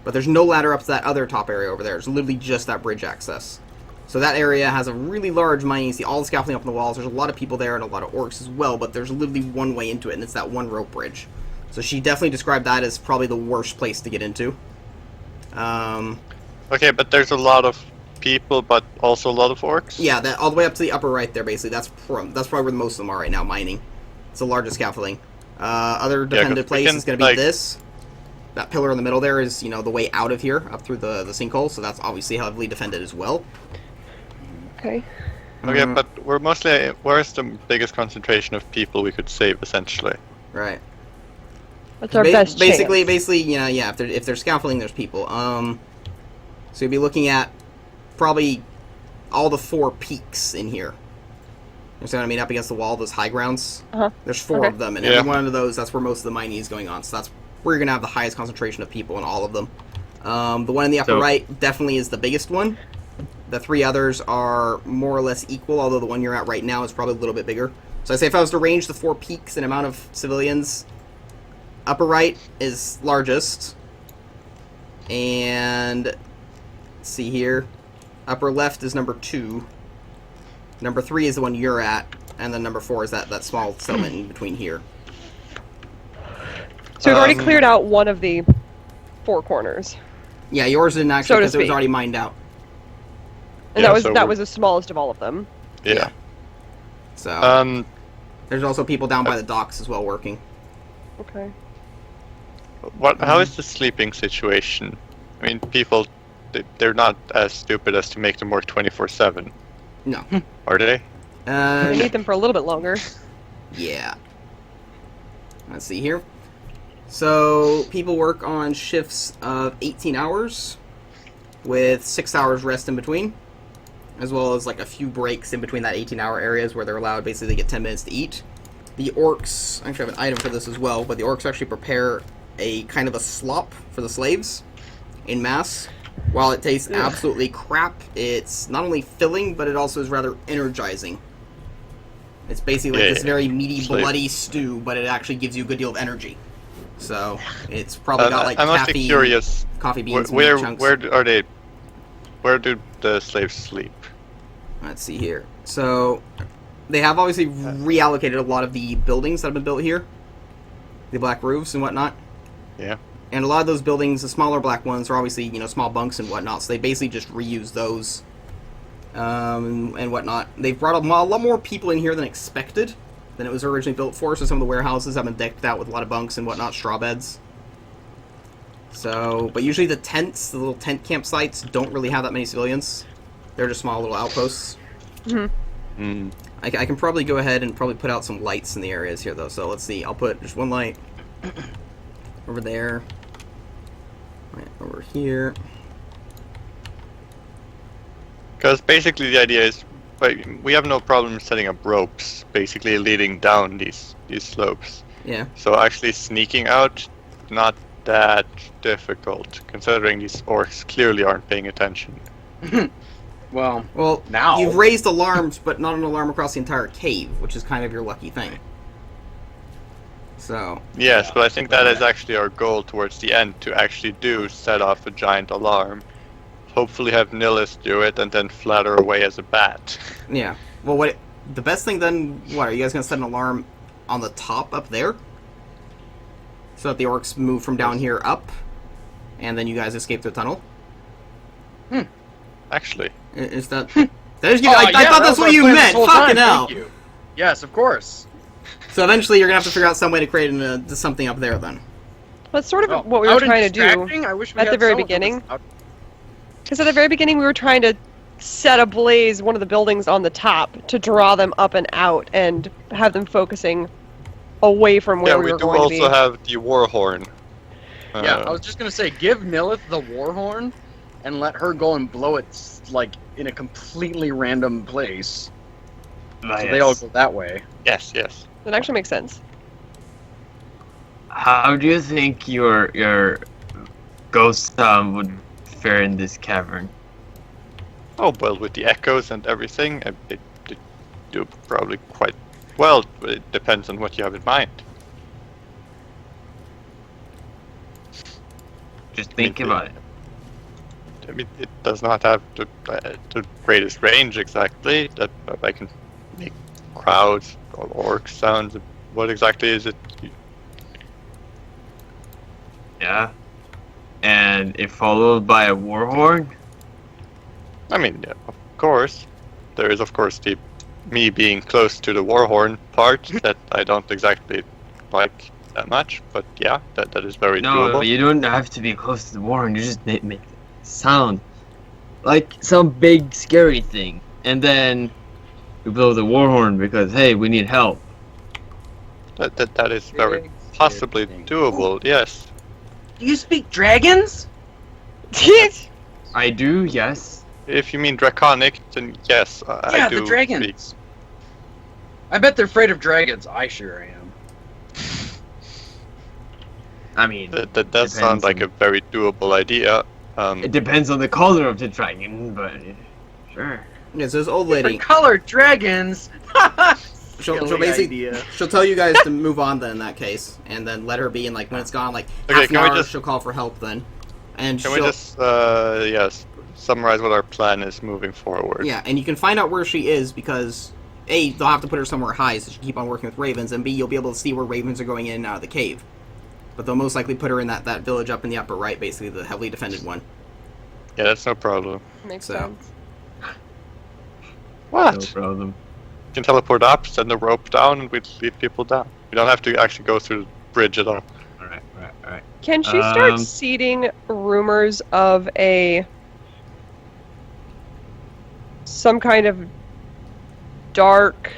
But there's no ladder up to that other top area over there. It's literally just that bridge access. So that area has a really large mining. You see all the scaffolding up on the walls. There's a lot of people there and a lot of orcs as well, but there's literally one way into it, and it's that one rope bridge. So she definitely described that as probably the worst place to get into. Okay, but there's a lot of people, but also a lot of orcs? Yeah, that all the way up to the upper right there, basically. That's probably where most of them are right now, mining. It's the largest scaffolding. Other defended place is going to be this. That pillar in the middle there is, you know, the way out of here, up through the sinkhole, so that's obviously heavily defended as well. Okay. Okay, but where's the biggest concentration of people we could save, essentially? Right. That's our best basically, chance. you know, yeah, if there's scaffolding, there's people. So you'd be looking at probably all the 4 peaks in here. You understand what I mean? Up against the wall, those high grounds. Uh-huh. There's 4 Okay. of them, and Yeah. every one of those, that's where most of the mining is going on. So that's where you're going to have the highest concentration of people in all of them. The one in the upper right definitely is the biggest one. The 3 others are more or less equal, although the one you're at right now is probably a little bit bigger. So I say if I was to range the 4 peaks in amount of civilians, upper right is largest, And let's see here. Upper left is number 2. Number 3 is the one you're at, and then number 4 is that small settlement in between here. So we've already cleared out one of the 4 corners. Yeah, yours didn't actually So to because it was speak. already mined out. And Yeah, that so was we're- the smallest of all of them. Yeah. So there's also people down by the docks as well working. Okay. How is the sleeping situation? I mean, people, they're not as stupid as to make them work 24/7, No. are they? We need them for a little bit longer. Yeah. Let's see here. So, people work on shifts of 18 hours with 6 hours rest in between, as well as like a few breaks in between that 18-hour areas where they're allowed basically to get 10 minutes to eat. The orcs, I actually have an item for this as well, but the orcs actually prepare a kind of a slop for the slaves in mass. While it tastes absolutely crap, it's not only filling, but it also is rather energizing. It's basically like this very meaty, bloody stew, but it actually gives you a good deal of energy. So, it's probably got like I'm actually caffeine, curious. coffee beans, Where and chunks. are they? Where do the slaves sleep? Let's see here. So, they have obviously reallocated a lot of the buildings that have been built here. The black roofs and whatnot. Yeah. And a lot of those buildings, the smaller black ones, are obviously, small bunks and whatnot, so they basically just reuse those and whatnot. They've brought a lot more people in here than expected, than it was originally built for, so some of the warehouses have been decked out with a lot of bunks and whatnot, straw beds. So, but usually the tents, the little tent campsites, don't really have that many civilians. They're just small little outposts. Mm. I can probably go ahead and probably put out some lights in the areas here, though, so let's see. I'll put just one light over there. Right, over here. Because basically the idea is, we have no problem setting up ropes, basically leading down these slopes. Yeah. So actually sneaking out, not that difficult, considering these orcs clearly aren't paying attention. Well, Well, now you've raised alarms, but not an alarm across the entire cave, which is kind of your lucky thing. So, Yes, but I think that is actually our goal towards the end, to actually set off a giant alarm. Hopefully have Nihilus do it, and then flatter away as a bat. yeah. Well, the best thing then, are you guys going to set an alarm on the top up there? So that the orcs move from down here up, and then you guys escape the tunnel? Actually. Is that... I thought that's what you meant! Fucking hell! Thank you. Yes, of course. So eventually you're going to have to figure out some way to create something up there then. That's sort of Oh, what we were out and trying to do. distracting? I wish we at had the very someone who was beginning. out- Because at the very beginning, we were trying to set ablaze one of the buildings on the top to draw them up and out and have them focusing away from where Yeah, we we were do going to also be. have the Warhorn. Yeah, I was just gonna say, give Nilith the Warhorn, and let her go and blow it like in a completely random place. So they all go that way. Yes. That actually makes sense. How do you think your ghost would fare in this cavern? Oh, well, with the echoes and everything, they do probably quite well, but it depends on what you have in mind. Just think about it. I mean, it does not have the greatest range exactly. That I can make crowds or orc sounds. What exactly is it? Yeah. And if followed by a warhorn? I mean, yeah, of course. There is, of course, me being close to the Warhorn part that I don't exactly like that much, but yeah, that is very No, doable. you don't have to be close to the warhorn. You just make sound like some big scary thing, and then we blow the warhorn because hey, we need help. That is very possibly doable. Yes. Do you speak dragons? I do, yes. If you mean draconic, then yes, I do. the dragons. I bet they're afraid of dragons. I sure am. I mean, That does sound depends like a on- very doable idea. It depends on the color of the dragon, but sure. Yeah, so this old lady, Different colored dragons. she'll Silly basically, idea. she'll tell you guys to move on then in that case, and then let her be, and like when it's gone, like Okay, half an can we hour, just- she'll call for help then. And Can we she'll... just, yes, summarize what our plan is moving forward? Yeah, and you can find out where she is because, A, they'll have to put her somewhere high so she can keep on working with ravens, and B, you'll be able to see where ravens are going in and out of the cave. But they'll most likely put her in that village up in the upper right, basically, the heavily defended one. Yeah, that's no problem. Makes So. sense. What? No problem. You can teleport up, send the rope down, and we lead people down. We don't have to actually go through the bridge at all. Alright. Can she start Um, seeding rumors of some kind of dark,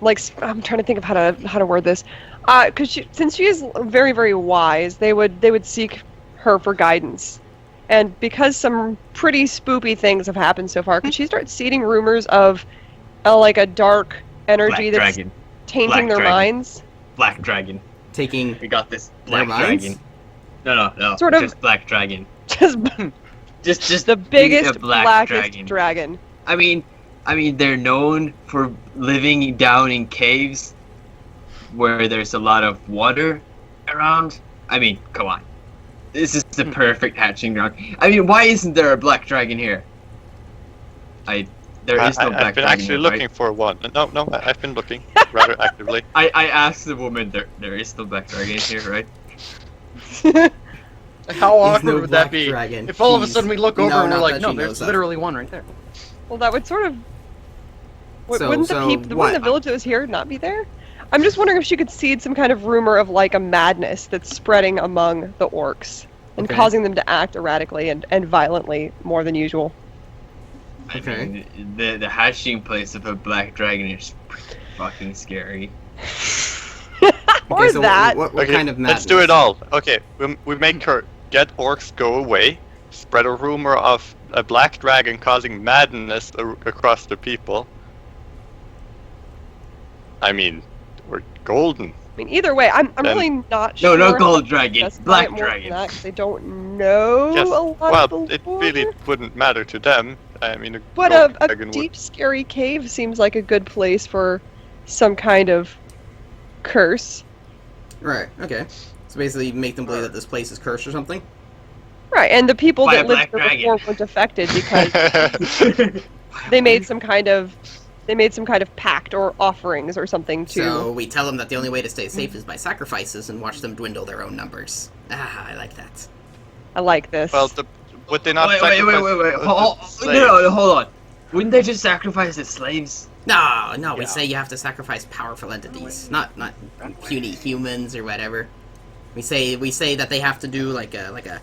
like I'm trying to think of how to word this, because since she is very, very wise, they would seek her for guidance, and because some pretty spoopy things have happened so far, could she start seeding rumors of like a dark energy Black that's dragon. tainting Black their dragon. minds? Black dragon. Taking... We got this. Their Black minds? dragon. No. Sort of- Just black dragon. Just Just the being biggest, a black blackest dragon. I mean, they're known for living down in caves where there's a lot of water around. I mean, come on. This is the perfect hatching ground. I mean, why isn't there a black dragon here? There is no black I've been dragon actually here, looking right? for one. No, I've been looking rather actively. I asked the woman, there is no black dragon here, right? How There's awkward no would black that be? dragon. If all of a Jeez. sudden we look over No, and we're not like, that no, she there's knows that. literally one right there. Well, that would sort of. So- Wouldn't so the people, what? wouldn't the village that was here not be there? I'm just wondering if she could seed some kind of rumor of like a madness that's spreading among the orcs and Okay. causing them to act erratically and violently more than usual. Okay. I mean, the hatching place of a black dragon is pretty fucking scary. Or Okay, so that. What Okay, kind of madness? let's do it all. Okay, we make her get orcs go away, spread a rumor of a black dragon causing madness across the people. I mean, we're golden. I mean, either way, I'm Then- really not No, sure. no how gold to dragon, justify black it more than dragon. that, 'cause they don't know Yes, a lot well, of the it lore. really wouldn't matter to them. I mean, But gold a dragon would. deep, scary cave seems like a good place for some kind of curse. Right, okay. So basically, you make them believe that this place is cursed or something? Right, and the people By that a lived black there dragon. before weren't affected because they made some kind of pact or offerings or something to. So we tell them that the only way to stay safe is by sacrifices and watch them dwindle their own numbers. Ah, I like that. I like this. Well, would they not Wait. sacrifice Hold on. Wouldn't they just sacrifice the slaves? No, we Yeah. say you have to sacrifice powerful entities, not puny humans or whatever. We say that they have to do like a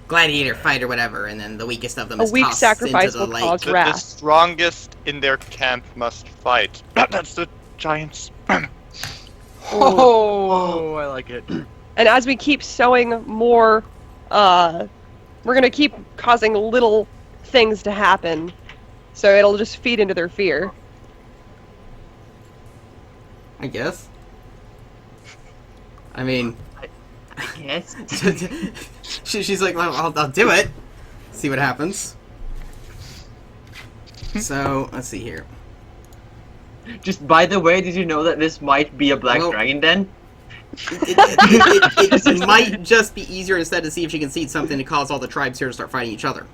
gladiator fight or whatever, and then the weakest of them A is weak tossed sacrifice into the will lake. cause The wrath. strongest in their camp must fight. That's the giants. Oh, I like it. And as we keep sowing more, we're gonna keep causing little things to happen, so it'll just feed into their fear. I guess. I mean, I guess. she's like, well, I'll do it. See what happens. So let's see here. Just by the way, did you know that this might be a black Well- dragon den? It might just be easier instead to see if she can seed something to cause all the tribes here to start fighting each other.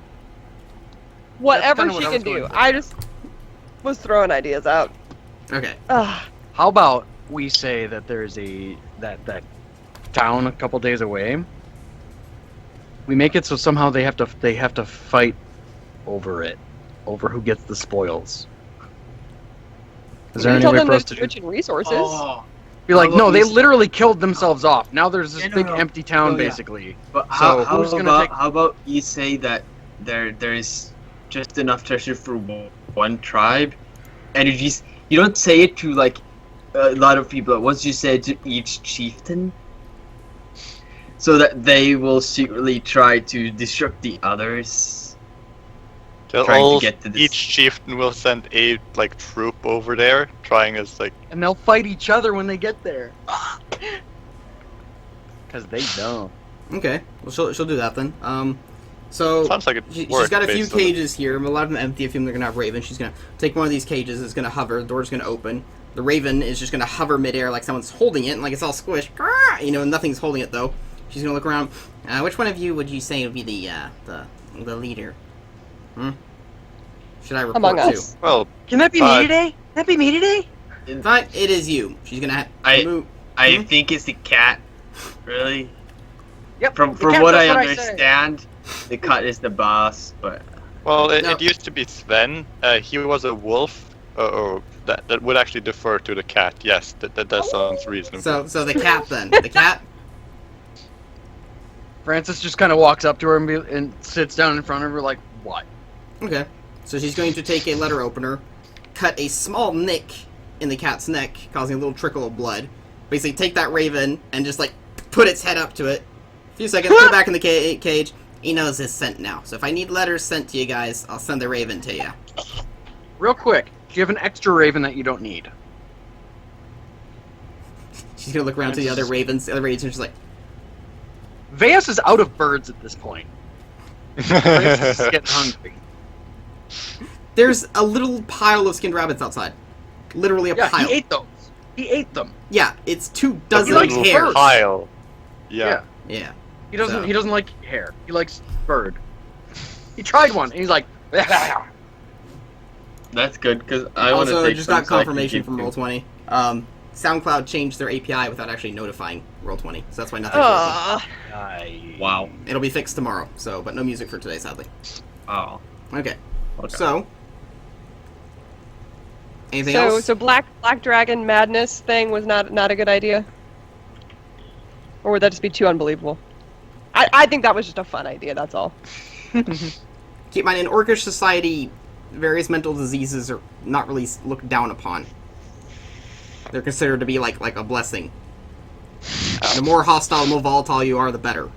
Whatever kinda she what I can was do. going for. I just was throwing ideas out. Okay. Ugh. How about we say that there's that town a couple days away? We make it so somehow they have to fight over who gets the spoils. Is there You any tell way them for us there's to rich in resources. Oh, be like, How no, about they we- literally killed themselves off. Now there's this Yeah, no, big no. empty town, Oh, yeah. basically. but So, who's gonna take- how about you say that there's just enough treasure for one tribe, and you don't say it to like a lot of people at once. You say it to each chieftain, so that they will secretly try to disrupt the others. They'll Trying to all, get to this- each chieftain will send a troop over there, trying as And they'll fight each other when they get there. Because they don't. Okay. Well, she'll do that then. So sounds like it she's works got a few based on the- cages here. A lot of them empty. A few of them are gonna have ravens. She's gonna take one of these cages. It's gonna hover. The door's gonna open. The raven is just gonna hover midair like someone's holding it, and like it's all squished. And nothing's holding it though. She's gonna look around. Which one of you would you say would be the leader? Should I report Among to? us. Well, Can that be me today? Can that be me today? Fine, it is you. She's gonna move. I think it's the cat. Really? Yep. From the cat what does I say. understand, the cat is the boss. But well, No. it used to be Sven. He was a wolf. That would actually defer to the cat. Yes, that sounds reasonable. So the cat then. The cat. Francis just kind of walks up to her and sits down in front of her like, what? Okay. So she's going to take a letter opener, cut a small nick in the cat's neck, causing a little trickle of blood. Basically, take that raven and just like put its head up to it. A few seconds, put it back in the cage. He knows his scent now. So if I need letters sent to you guys, I'll send the raven to you. Real quick, do you have an extra raven that you don't need? She's gonna look around to the other ravens. The other ravens are just like, Veas is out of birds at this point. Francis is getting hungry. there's a little pile of skinned rabbits outside. Literally a Yeah, pile. he ate those. He ate them. Yeah, it's 2 dozen likes hairs. Pile. Yeah. Yeah. He doesn't. So- He doesn't like hair. He likes bird. He tried one, and he's like, that's good because I want to Also, take just some got so I can confirmation keep from you. Roll20. SoundCloud changed their API without actually notifying Roll20, so that's why nothing's working. Wow. It'll be fixed tomorrow, so but no music for today, sadly. Oh. Okay. Okay. So, anything else? So Black Dragon Madness thing was not a good idea? Or would that just be too unbelievable? I think that was just a fun idea, that's all. Keep in mind, in Orcish society, various mental diseases are not really looked down upon. They're considered to be like a blessing. The more hostile, more volatile you are, the better.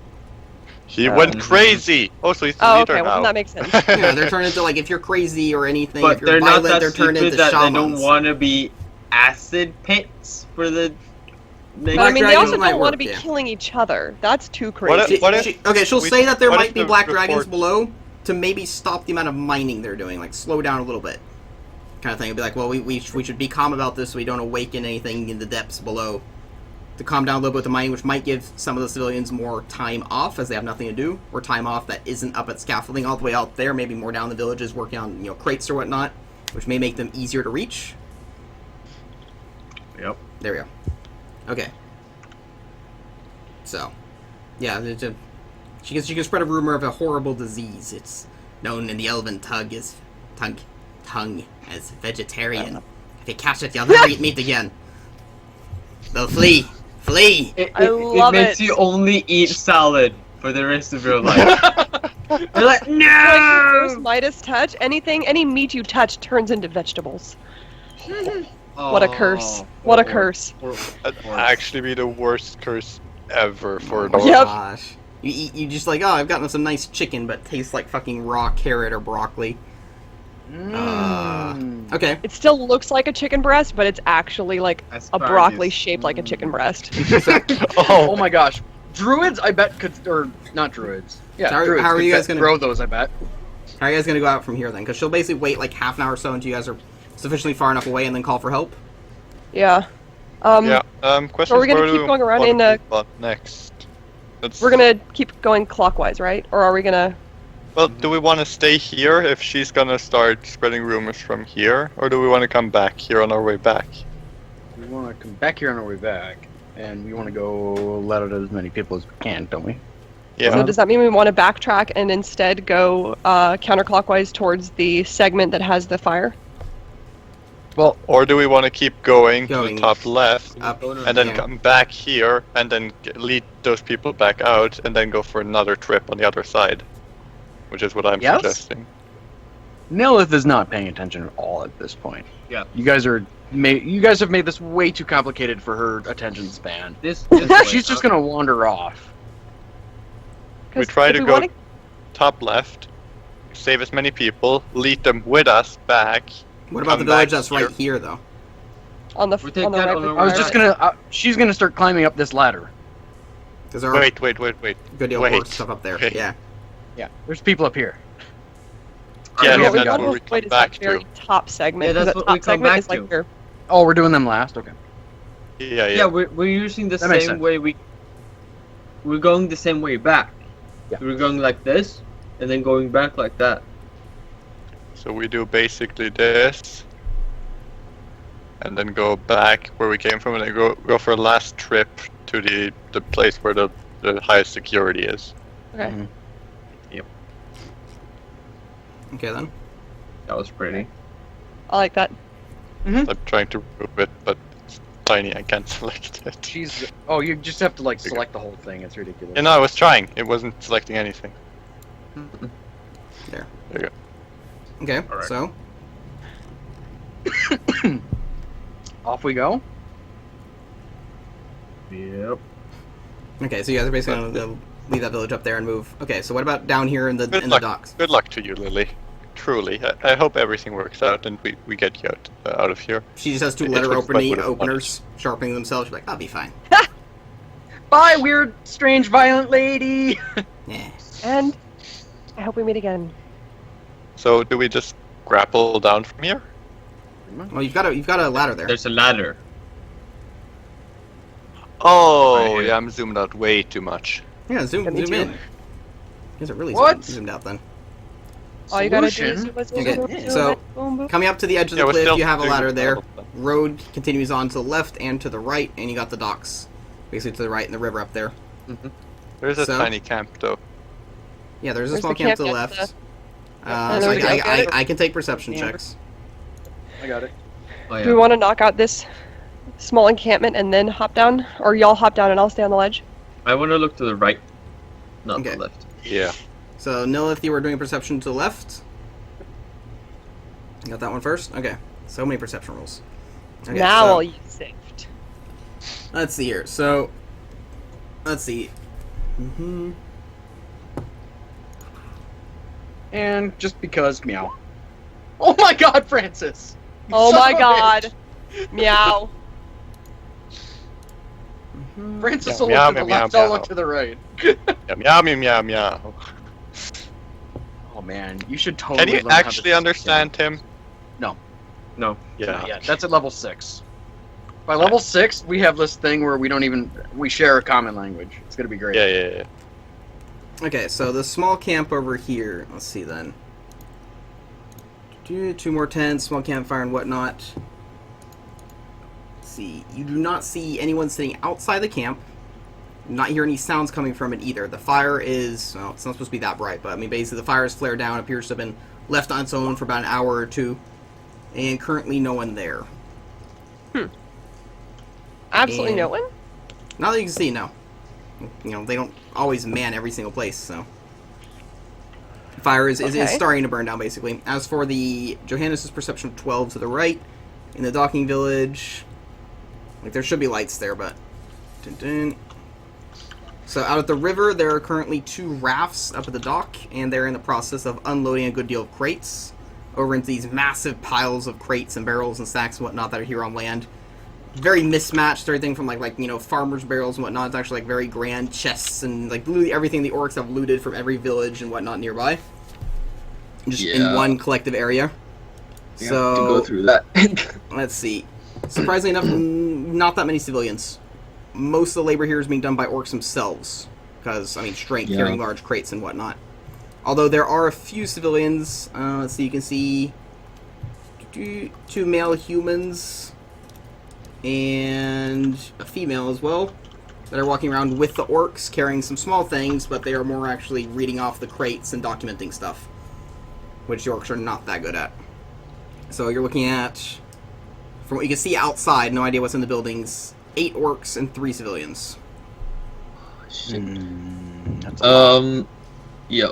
He went crazy. Oh, so he's the Oh, leader okay, well now. that makes sense. Yeah, they're turned into like if you're crazy or anything. But if you're they're not violent, that they're turned stupid into that shamans. they don't want to be acid pits for the. But I Black mean, they dragons also might don't want work, to be yeah. killing each other. That's too What crazy. if- She'll we- say that there what might if be the black dragons report- below to maybe stop the amount of mining they're doing, like slow down a little bit, kind of thing. It'd be like, well, we should be calm about this so we don't awaken anything in the depths below. To calm down a little bit with the mining, which might give some of the civilians more time off as they have nothing to do, or time off that isn't up at scaffolding all the way out there, maybe more down the villages working on crates or whatnot, which may make them easier to reach. Yep. There we go. Okay. So, yeah, she can spread a rumor of a horrible disease. It's known in the Elven tongue as vegetarian. If you catch it, you'll never eat meat again. They'll flee. Flee. I love makes it. you only eat salad for the rest of your life. You're like, Like your first no! Midas touch, any meat you touch turns into vegetables. What a curse. Oh, What a or- curse. That'd actually be the worst curse ever for Oh, Yep. gosh. You just like, oh, I've gotten some nice chicken, but tastes like fucking raw carrot or broccoli. Okay. It still looks like a chicken breast, but it's actually like a Asparagus. broccoli shaped like a chicken breast. Oh my gosh. Druids, I bet, could, or not druids. Yeah, So druids how are could you guys gonna- grow those, I bet. How are you guys gonna go out from here then? Because she'll basically wait like half an hour or so until you guys are sufficiently far enough away and then call for help. Yeah. Yeah. Question. So we're gonna keep going around in, next. We're gonna keep going clockwise, right? Or are we gonna... Well, do we want to stay here if she's gonna start spreading rumors from here, or do we want to come back here on our way back? We want to come back here on our way back, and we want to go let out as many people as we can, don't we? Yeah. So does that mean we want to backtrack and instead go counterclockwise towards the segment that has the fire? Well, Or do we want to keep going to Going the top left, Up and then yeah. come back here, and then lead those people back out, and then go for another trip on the other side? Which is what I'm Yes? suggesting. Nelith is not paying attention at all at this point. Yeah. You guys have made this way too complicated for her attention span. This She's just gonna wander off. We 'Cause try if to we go wanna- top left, save as many people, lead them with us back. What about the Come back village that's right here, though? on the We take on the that right on with the the I was fire? just gonna. She's gonna start climbing up this ladder. Because there are Wait. a good deal of wait, orc stuff up there. wait. Yeah. Yeah, there's people up here. Yeah, What that's we what want we to come avoid is back that very to. top segment. Yeah, that's 'cause what that we top come segment back is like to. your... Oh, we're doing them last. Okay. Yeah. Yeah, we're using the That makes same sense. way we. we're going the same way back. Yeah. We're going like this, and then going back like that. So we do basically this, and then go back where we came from, and then go for a last trip to the place where the highest security is. Okay. Mhm. Okay then. That was pretty. I like that. I'm trying to move it, but it's tiny. I can't select it. She's. Oh, you just have to like select the whole thing. It's ridiculous. You know, I was trying. It wasn't selecting anything. There. There you Okay, Alright. so Off we go. Yep. okay, so you guys are basically gonna leave that village up there and move. Okay, so what about down here in the Good in luck. the docks? Good luck to you, Lily. Truly, I hope everything works out and we get you out of here. She just has two It letter looks like what it openers sharpening themselves. She's like, I'll be fine. Bye, weird, strange, violent lady. Yeah. And I hope we meet again. So do we just grapple down from here? Well, you've got a ladder there. There's a ladder. Oh, Right here. yeah, I'm zoomed out way too much. Yeah, zoom Yeah, me in. too. You guys are really What? zoomed out then. All you gotta do Solution? is Okay, so coming up to the edge of the Yeah, we're cliff, still you have a doing ladder the there. battle. Road continues on to the left and to the right, and you got the docks, basically to the right and the river up there. There's a So? tiny camp though. Yeah, there's a Where's small the camp camp to the next left. to So there's a camp. I can take perception Amber. checks. I got it. Oh Do we want to knock out this small encampment and then hop down? Or y'all hop down and I'll stay on the ledge? I want to look to the right, not Okay. the left. Yeah. So Nilith, you were doing perception to the left. You got that one first? Okay. So many perception rules. Okay, now so- I'll use saved. Let's see here. So, let's see. Mm-hmm. And just because, meow. Oh my God, Francis! You Oh son my of a god. bitch. Meow. Francis Yeah, will meow, look to the meow, left, meow, I'll meow. look to the right. Meow, meow, meow, meow. Oh man, you should totally. Can you learn how to actually speak understand him? No. Yeah. Yeah, that's at level 6. By level 6, we have this thing where we share a common language. It's gonna be great. Yeah. Okay, so the small camp over here. Let's see then. Two more tents, small campfire and whatnot. Let's see. You do not see anyone sitting outside the camp. Not hear any sounds coming from it either. The fire is, well, it's not supposed to be that bright, but I mean, basically the fire is flared down, appears to have been left on its own for about an hour or two, and currently no one there. Absolutely And- no one? Not that you can see, no. You know, they don't always man every single place, so. Fire is Okay. starting to burn down, basically. As for the Johannes' perception of 12 to the right, in the docking village, like, there should be lights there, but... Dun dun. So, out at the river, there are currently 2 rafts up at the dock, and they're in the process of unloading a good deal of crates over into these massive piles of crates and barrels and sacks and whatnot that are here on land. Very mismatched, everything from like you know, farmers' barrels and whatnot. It's actually like very grand chests and like literally everything the orcs have looted from every village and whatnot nearby. Just in Yeah. one collective area. To So go through that. let's see. Surprisingly enough, not that many civilians. Most of the labor here is being done by orcs themselves, because I mean, strength Yeah. carrying large crates and whatnot. Although there are a few civilians. Let's see. You can see 2 male humans and a female as well that are walking around with the orcs, carrying some small things, but they are more actually reading off the crates and documenting stuff, which the orcs are not that good at. So you're looking at, from what you can see outside, no idea what's in the buildings, 8 orcs and 3 civilians. That's a lot. Yeah.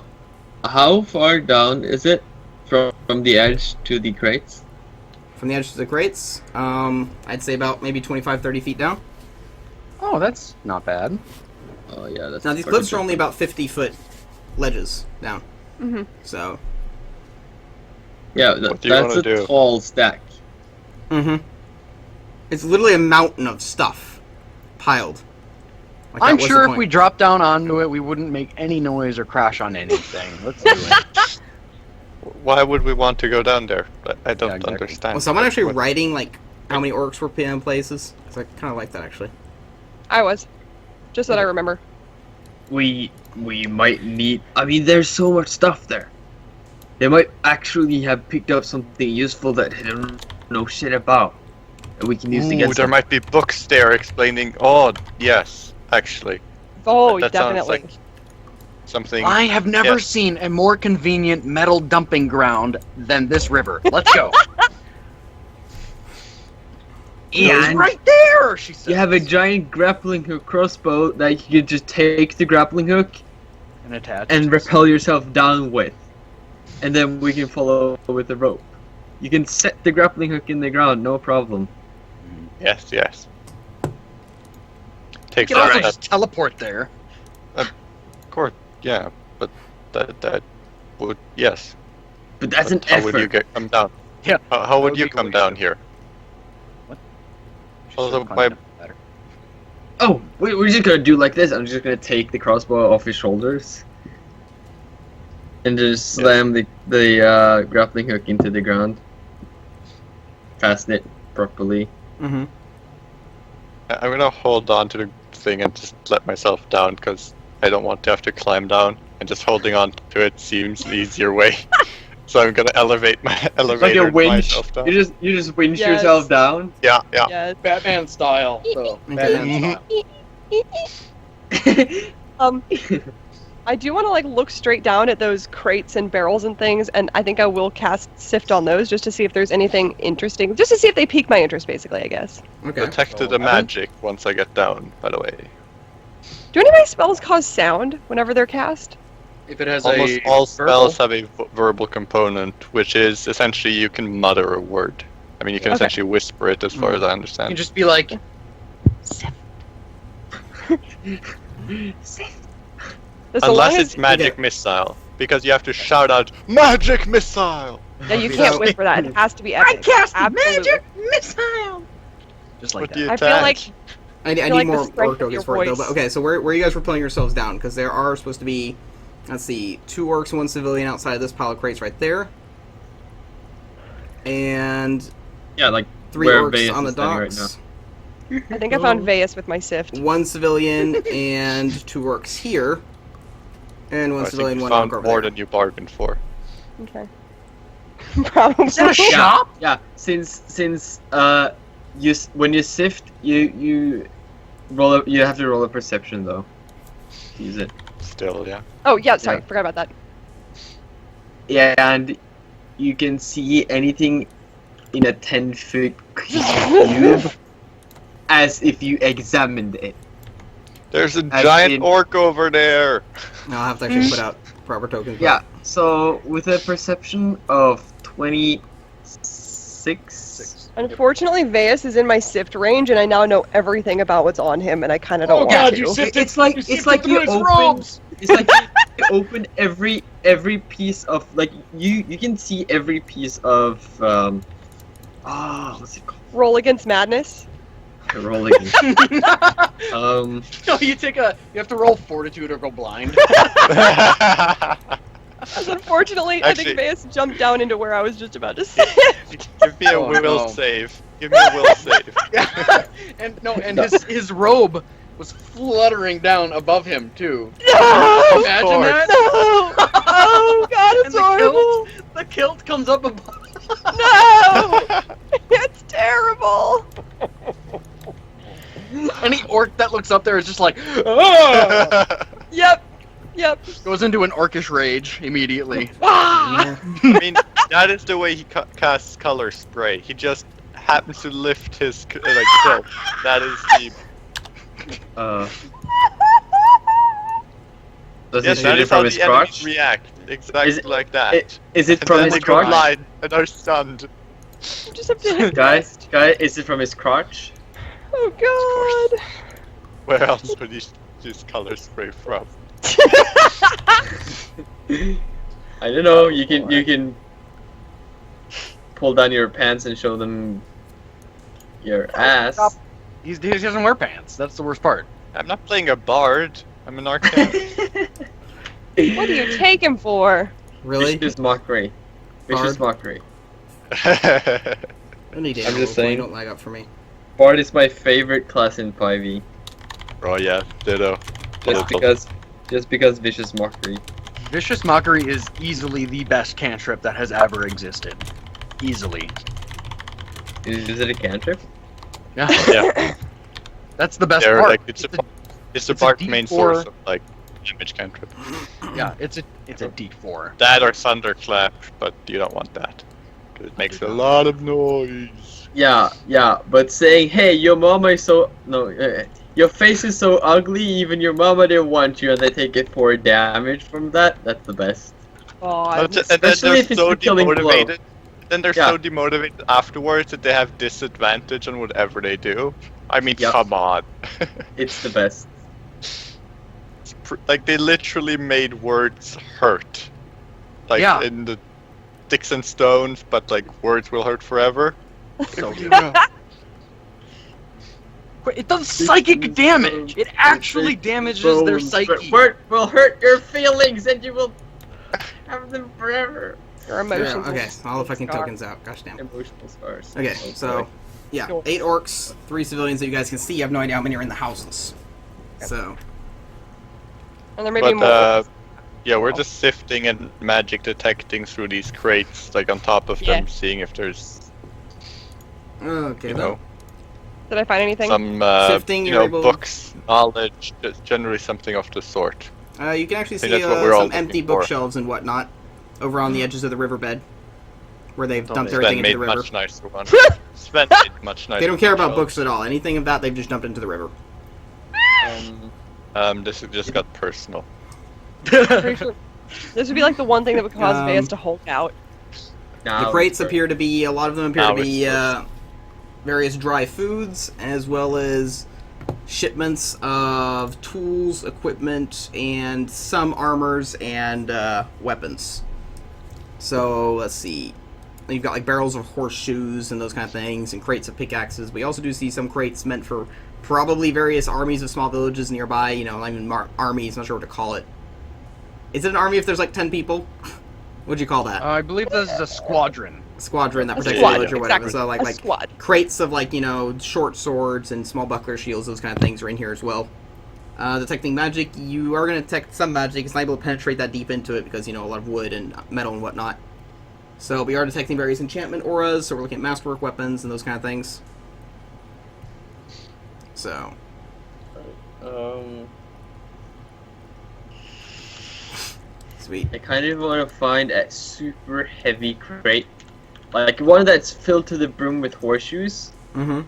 How far down is it from the edge to the crates? From the edge to the crates, I'd say about maybe 25-30 feet down. Oh, that's not bad. Oh yeah, that's. Now these pretty cliffs are only different. about 50-foot ledges down. Mm-hmm. So, Yeah, What do you that's wanna a do? tall stack. it's literally a mountain of stuff piled. Like, I'm that was sure the if point. we dropped down onto it, we wouldn't make any noise or crash on anything. Let's do it. Why would we want to go down there? I don't Yeah, exactly. understand. Was someone actually What- writing like how many orcs were in places? Because I kind of like that actually. I was. Just that I remember. we might need. I mean, there's so much stuff there. They might actually have picked up something useful that they don't know shit about, and we can use to Ooh, get. there might be books there explaining. Oh, yes, actually. Oh, That sounds definitely. like something. I have never Yeah. seen a more convenient metal dumping ground than this river. Let's go. It's And right there, she says. you have a giant grappling hook crossbow that you can just take the grappling hook and attach. and rappel yourself down with, and then we can follow with the rope. You can set the grappling hook in the ground, no problem. Yes. You Takes can also that. just teleport there. Of course, yeah, but that would yes. But that's But an how effort. would you come down? Yeah. How would would you be come cool. down here? She Although said by- climb better. Oh, we're just gonna do like this. I'm just gonna take the crossbow off his shoulders and just slam the grappling hook into the ground. Fasten it properly. Mm-hmm. I'm gonna hold on to the thing and just let myself down because I don't want to have to climb down. And just holding on to it seems the easier way. So I'm gonna elevate Like elevator a winch. myself down. You just winch Yes. yourself down. Yeah. Yes. Batman style, though. Batman style. I do want to like look straight down at those crates and barrels and things, and I think I will cast Sift on those just to see if there's anything interesting, just to see if they pique my interest, basically. I guess. Okay. Detected So, the magic once I get down. By the way, Do any of my spells cause sound whenever they're cast? If it has almost a all verbal- spells have a verbal component, which is essentially you can mutter a word. I mean, you can Okay. essentially whisper it, as far as I you understand. can just be like, Just so Unless long it's magic missile, because you have to shout out "Magic missile." No, you can't whisper that. It has to be epic. Absolutely. missile. Just like What do that. you I feel like attach? I feel need like the more strength orc of tokens your for it though. voice. But okay, so where you guys were pulling yourselves down? Because there are supposed to be, let's see, 2 orcs and 1 civilian outside of this pile of crates right there, and Yeah, like 3 where orcs Veus on the is standing right docks, I think I found Veus with my Sift. 1 civilian and 2 orcs here, and 1 I think civilian, you 1 found orc over more there. than you bargained for. Okay. Probably. Is that a Yeah, shop? yeah. Since when you sift, you have to roll a perception though. To use it. Still, yeah. Oh yeah, sorry, Yeah. forgot about that. Yeah, and you can see anything in a 10-foot cube as if you examined it. There's a As giant in- orc over there. I'll have to actually put out proper tokens. but- Yeah. So with a perception of 26. Unfortunately, Veus is in my Sift range, and I now know everything about what's on him, and I kind of don't oh want god, to. you sifted. It's like you it's sifted like through you his open. robes. It's like you open every piece of like you can see every piece of what's it called? Roll against madness. Rolling. No, you have to roll fortitude or go blind. Unfortunately, I Actually- think Veus jumped down into where I was just about to sit. Give me a Oh, will no. save. Give me a will save. and his robe was fluttering down above him too. No! Imagine course. that. No! Oh God, it's And the horrible! The kilt comes up above. No! It's terrible! Any orc that looks up there is just like, "Ah!" Yep. Yep. Goes into an orcish rage immediately. Yeah. I mean, that is the way he casts color spray. He just happens to lift his kilt. That is the. Does Yes, it that shoot it is how from his the enemies crotch? react. Exactly Is it- like that. Is it And from then his they go crotch? blind and are stunned. You just have to hit Guys, is it from his crotch? Oh God. Where else would he use color spray from? I don't know. You can pull down your pants and show them your ass. Stop. He doesn't wear pants. That's the worst part. I'm not playing a bard. I'm an arcane. What do you take him for? Really? Vicious mockery. Vicious Bard? mockery. Any day. I'm just roleplay saying. Don't lag up for me. Bard is my favorite class in 5e. Oh yeah, ditto. Just because Just because Vicious Mockery. Vicious Mockery is easily the best cantrip that has ever existed. Easily. Is it a cantrip? Yeah. Yeah. That's the best They're part. like it's the a bark main D4. source of like damage cantrip. Yeah, it's a D4. That or thunderclap, but you don't want that. 'Cause it makes a lot of noise. Yeah, but saying, hey, your mama is so... No, your face is so ugly, even your mama didn't want you, and they take it 4 damage from that, that's the best. God. And then Especially they're if it's so the killing blow. demotivated. Then they're Yeah. so demotivated afterwards that they have disadvantage on whatever they do. I mean, Yep. come on. It's the best. Like they literally made words hurt. Like Yeah. in the sticks and stones, but like words will hurt forever. So good. Wait, it does psychic damage. It actually damages their psyche. Word will hurt your feelings, and you will have them forever. Your emotions. Okay, all the fucking scar. tokens out. Gosh damn. Emotional scars. Okay, Oh, so boy. yeah, Cool. 8 orcs, 3 civilians that you guys can see. You have no idea how many are in the houses. So And there may be But more. yeah, we're just sifting and magic detecting through these crates, like on top of them, seeing if there's okay, you then. know Did I find anything? some Sifting, you you're know able- books, knowledge, just generally something of the sort. You can actually I think see that's what we're all some empty looking for. bookshelves and whatnot over on the edges of the riverbed, where they've dumped Sven everything into made the river. much nicer one. Sven made much nicer. They don't care about bookshelves. books at all. Anything of that, they've just dumped into the river. This just got personal. Pretty sure- This would be like the one thing that would cause Vance to Hulk out. Now The crates it's appear to be, a lot of them appear Now to be it's various dry foods, as well as shipments of tools, equipment, and some armors and weapons. So, let's see. You've got like barrels of horseshoes and those kind of things, and crates of pickaxes. We also do see some crates meant for probably various armies of small villages nearby. You know, not even armies, not sure what to call it. Is it an army if there's like 10 people? What'd you call that? I believe this is a squadron. Squadron that A protects the squad, village or whatever. exactly. So like A squad. crates of like, you know, short swords and small buckler shields, those kind of things are in here as well. Detecting magic, you are going to detect some magic. It's not able to penetrate that deep into it because, you know, a lot of wood and metal and whatnot. So we are detecting various enchantment auras, so we're looking at masterwork weapons and those kind of things. So, sweet. I kind of want to find a super heavy crate, like one that's filled to the brim with horseshoes, Mm-hmm.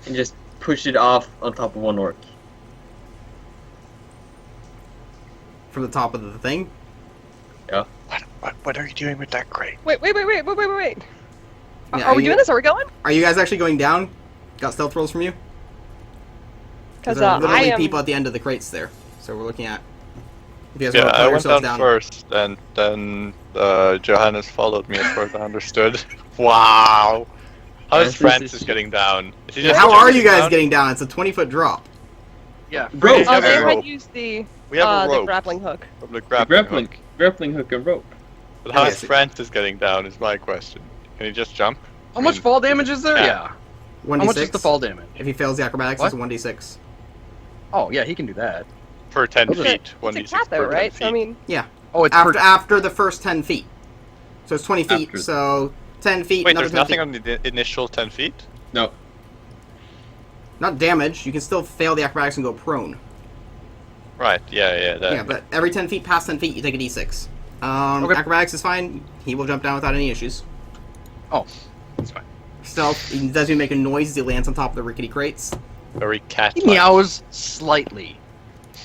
and just push it off on top of one orc. From the top of the thing. What are you doing with that crate? Wait. Yeah, Are we doing this? Are we going? Are you guys actually going down? Got stealth rolls from you? Because there are I literally am. people at the end of the crates there. So we're looking at... If you guys Yeah, want to I put went yourselves down down. first, and then Johannes followed me as far as I understood. Wow! How is Francis getting down? Is he just How are you jumping guys down? getting down? It's a 20-foot drop. Yeah. Bro, We have they a had rope. used the We have a the rope. grappling hook. From the Grappling, hook. grappling hook and rope. But how Okay, is so- Francis getting down is my question. Can he just jump? How much fall damage is there? Yeah. Yeah. 1d6. How much is the fall damage? If he fails the acrobatics, What? it's a 1d6. Oh, yeah, he can do that. Per 10 It's a- feet. It's a 1d6 cat though, per 10 right? feet. So I mean, Oh, it's After the first 10 feet. So it's 20 feet, After- so 10 feet, Wait, another there's 10 nothing feet. on the initial 10 feet? No. Not damage, you can still fail the acrobatics and go prone. Right, yeah. That. Yeah, but every 10 feet past 10 feet, you take a d6. Okay. Acrobatics is fine, he will jump down without any issues. Oh, that's fine. Stealth, he does make a noise as he lands on top of the rickety crates. Very cat. He meows slightly.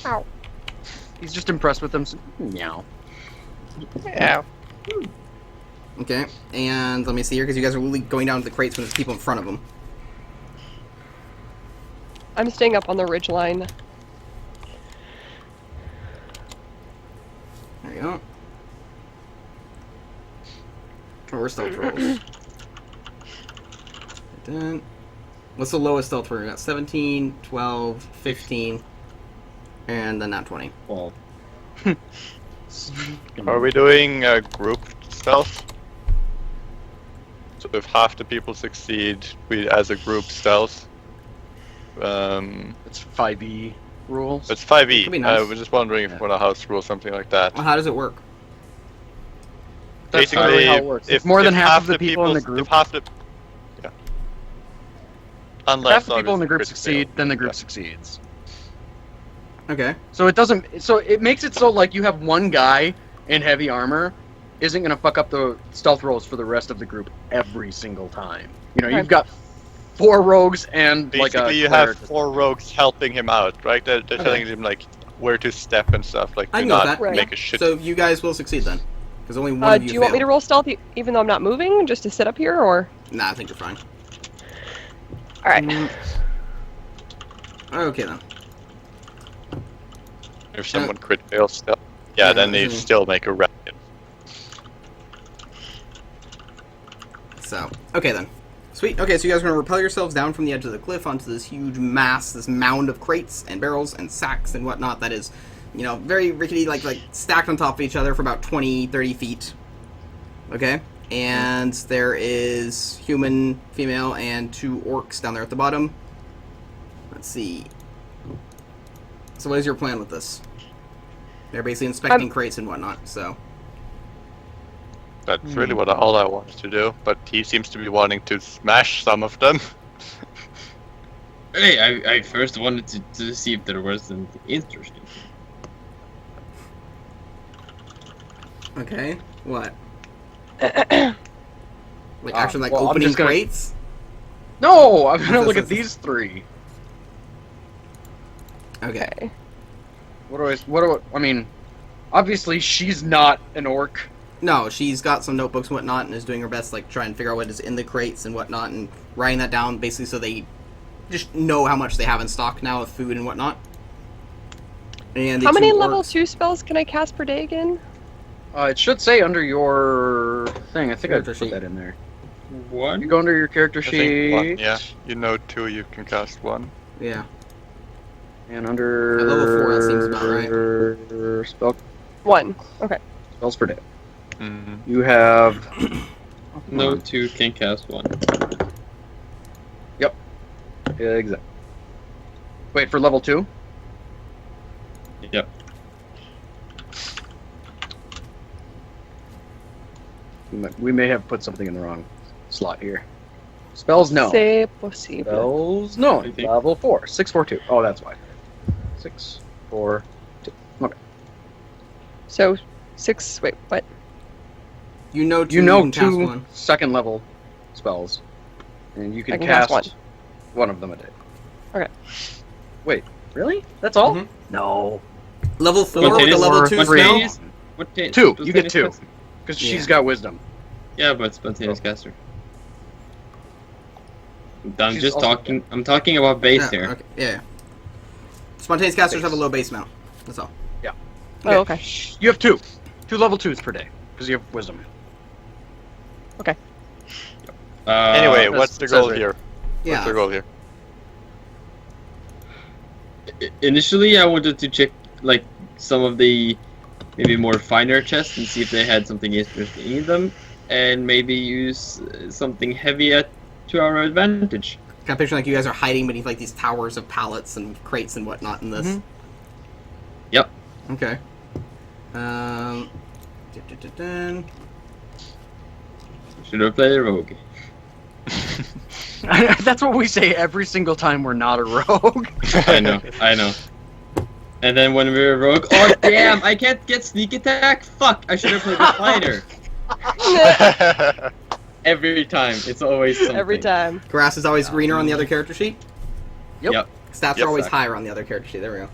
ow. He's just impressed with them. So, meow. Yeah. Okay, and let me see here, because you guys are really going down to the crates when there's people in front of them. I'm staying up on the ridge line. There you go. Or stealth rolls. Dun. What's the lowest stealth roll? We got 17, 12, 15, and then not 20. Well, Are we doing group stealth? So if half the people succeed, we as a group stealth. It's 5e. rules? It's That could 5e. be nice. I was just wondering if you want a house rule, something like that. Well, how does it work? That's Basically, literally how it works. If more than half of the people in the group, if half the, yeah. Unless half the people in the obviously group crits succeed, fail. then the group Yeah. succeeds. Okay. So it doesn't. So it makes it so like you have one guy in heavy armor isn't gonna fuck up the stealth rolls for the rest of the group every single time. You know, Okay. you've got 4 rogues and like Basically, a you cleric. have 4 rogues helping him out, right? They're Okay. telling him like where to step and stuff. Like, I do know not that. Right. make a shit. So you guys will succeed then, because only one of you Do you want me to failed. roll stealth even though I'm not moving, just to sit up here, or? Nah, I think you're fine. All right. Okay then. If someone crit fails, still, yeah, then they mhm. still make a racket. So, okay then. Sweet. Okay, so you guys are going to rappel yourselves down from the edge of the cliff onto this huge mass, this mound of crates and barrels and sacks and whatnot that is, you know, very rickety, like stacked on top of each other for about 20, 30 feet. Okay? And there is human, female, and 2 orcs down there at the bottom. Let's see. So what is your plan with this? They're basically inspecting crates and whatnot, so... That's really all I wanted to do, but he seems to be wanting to smash some of them. Hey, I first wanted to see if there was something interesting. Okay, what? Like, actually, like, well, I'm opening just gonna- crates? No, I'm gonna look at these 3. Okay. I mean, obviously she's not an orc. No, she's got some notebooks and whatnot and is doing her best, like, try and figure out what is in the crates and whatnot and writing that down, basically, so they just know how much they have in stock now of food and whatnot. And the How many 2 level orcs- 2 spells can I cast per day again? It should say under your thing. I think I Character put sheet. that in there. What? You go under your character I sheet. think 1, yeah. You know 2, you can cast 1. Yeah. And under At level 4, that seems about spell 1. Okay. spells per day. Mm-hmm. You have No, 2 can cast 1. yeah, exactly. Wait for level 2. Yep. We may have put something in the wrong slot here. Spells no. C'est possible. Spells no. I think- Level 4. 642. Oh, that's why. 642. Okay. So, 6. Wait, what? You know 2, You know can cast 2 1. second level spells, and you I can can cast cast one of them a day. Okay. Wait, really? That's all? Mhm. No. Level 4 with the Spontaneous level 2 spell? Spontaneous- What ta- 2. You get spontaneous 2. caster? Because Yeah. she's got wisdom. Yeah, but spontaneous caster. I'm She's just also- talking. I'm talking about base Yeah, here. okay, yeah. Spontaneous casters Base. have a low base amount. That's all. Oh, okay. You have 2. 2 level 2s per day. Because you have wisdom. Anyway, that's- what's the it says goal right here? Yeah. What's the goal here? Initially, I wanted to check like some of the maybe more finer chests and see if they had something interesting in them, and maybe use something heavy to our advantage. Kind of picture like you guys are hiding beneath like these towers of pallets and crates and whatnot in this. Mhm. Yep. Okay. Dun, dun, dun, dun. Should have played a rogue. That's what we say every single time we're not a rogue. I know. And then when we're a rogue, oh damn! I can't get sneak attack. Fuck! I should have played a fighter. Every time, it's always something. Every time. Grass is always greener on the other character sheet. Yep. Stats Yep. are always higher on the other character sheet. There we go.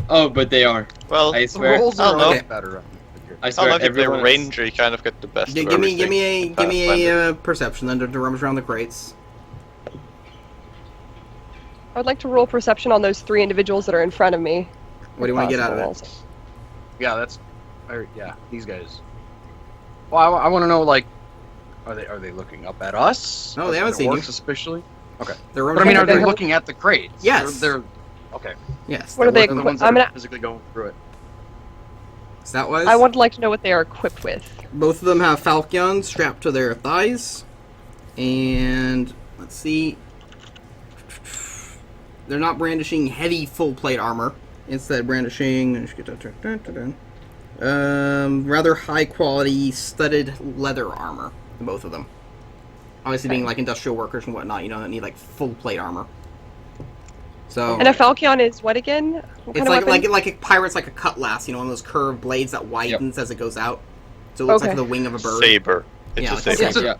Oh, but they are. Well, I The swear. rolls I'll are know. always better. I I swear. love if they're Everyone. ranger, you kind of get the best. Give of me everything. give me Pathfinder. a perception then to rummage around the crates. I would like to roll perception on those 3 individuals that are in front of me. What do you want to get out of it? Also. Yeah, these guys. Well, I want to know, like, are they looking up at us? No, they haven't The seen you. orcs especially. They're But I rummaging mean, are around the they crate. looking at the crates? Yes. They're okay. Yes. What are they're they They're the looking- ones that I'm are gonna- physically going through it. Stat-wise, I would like to know what they are equipped with. both of them have falchions strapped to their thighs, and let's see. they're not brandishing heavy full plate armor. Instead, brandishing rather high quality studded leather armor. Both of them. Obviously, being like industrial workers and whatnot, you know, that need like full plate armor. So. And a falchion is what again? What It's kind of like weapon? a pirate's like a cutlass, you know, one of those curved blades that widens as it goes out. So it looks Okay. like the wing of a bird. Saber. It's Yeah, a like a saber. saber. Yeah.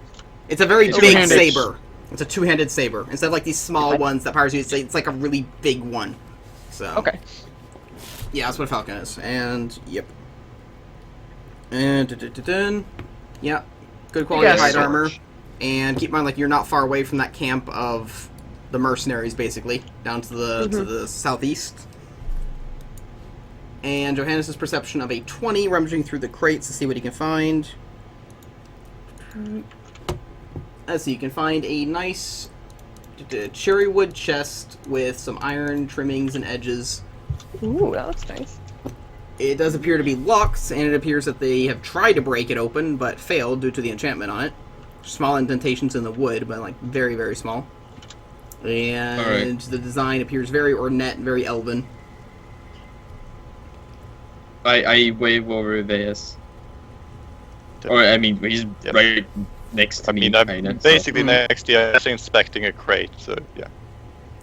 It's a very It's big two-handed. saber. It's a two-handed saber. Instead of like these small ones that pirates use, it's like a really big one. So Okay. yeah, that's what a falcon is. And yep. And yeah, good quality Yes. hide armor. And keep in mind, like you're not far away from that camp of the mercenaries, basically down to the southeast. And Johannes' perception of a 20, rummaging through the crates to see what he can find. Let's see, you can find a nice cherry wood chest with some iron trimmings and edges. Ooh, that looks nice. It does appear to be locked, and it appears that they have tried to break it open, but failed due to the enchantment on it. Small indentations in the wood, but like very, very small. And Alright. the design appears very ornate and very elven. I wave over Veas. Or, I mean, he's Yep. right next to I me. mean, I'm kinda, so- basically next to you, I'm actually inspecting a crate, so yeah.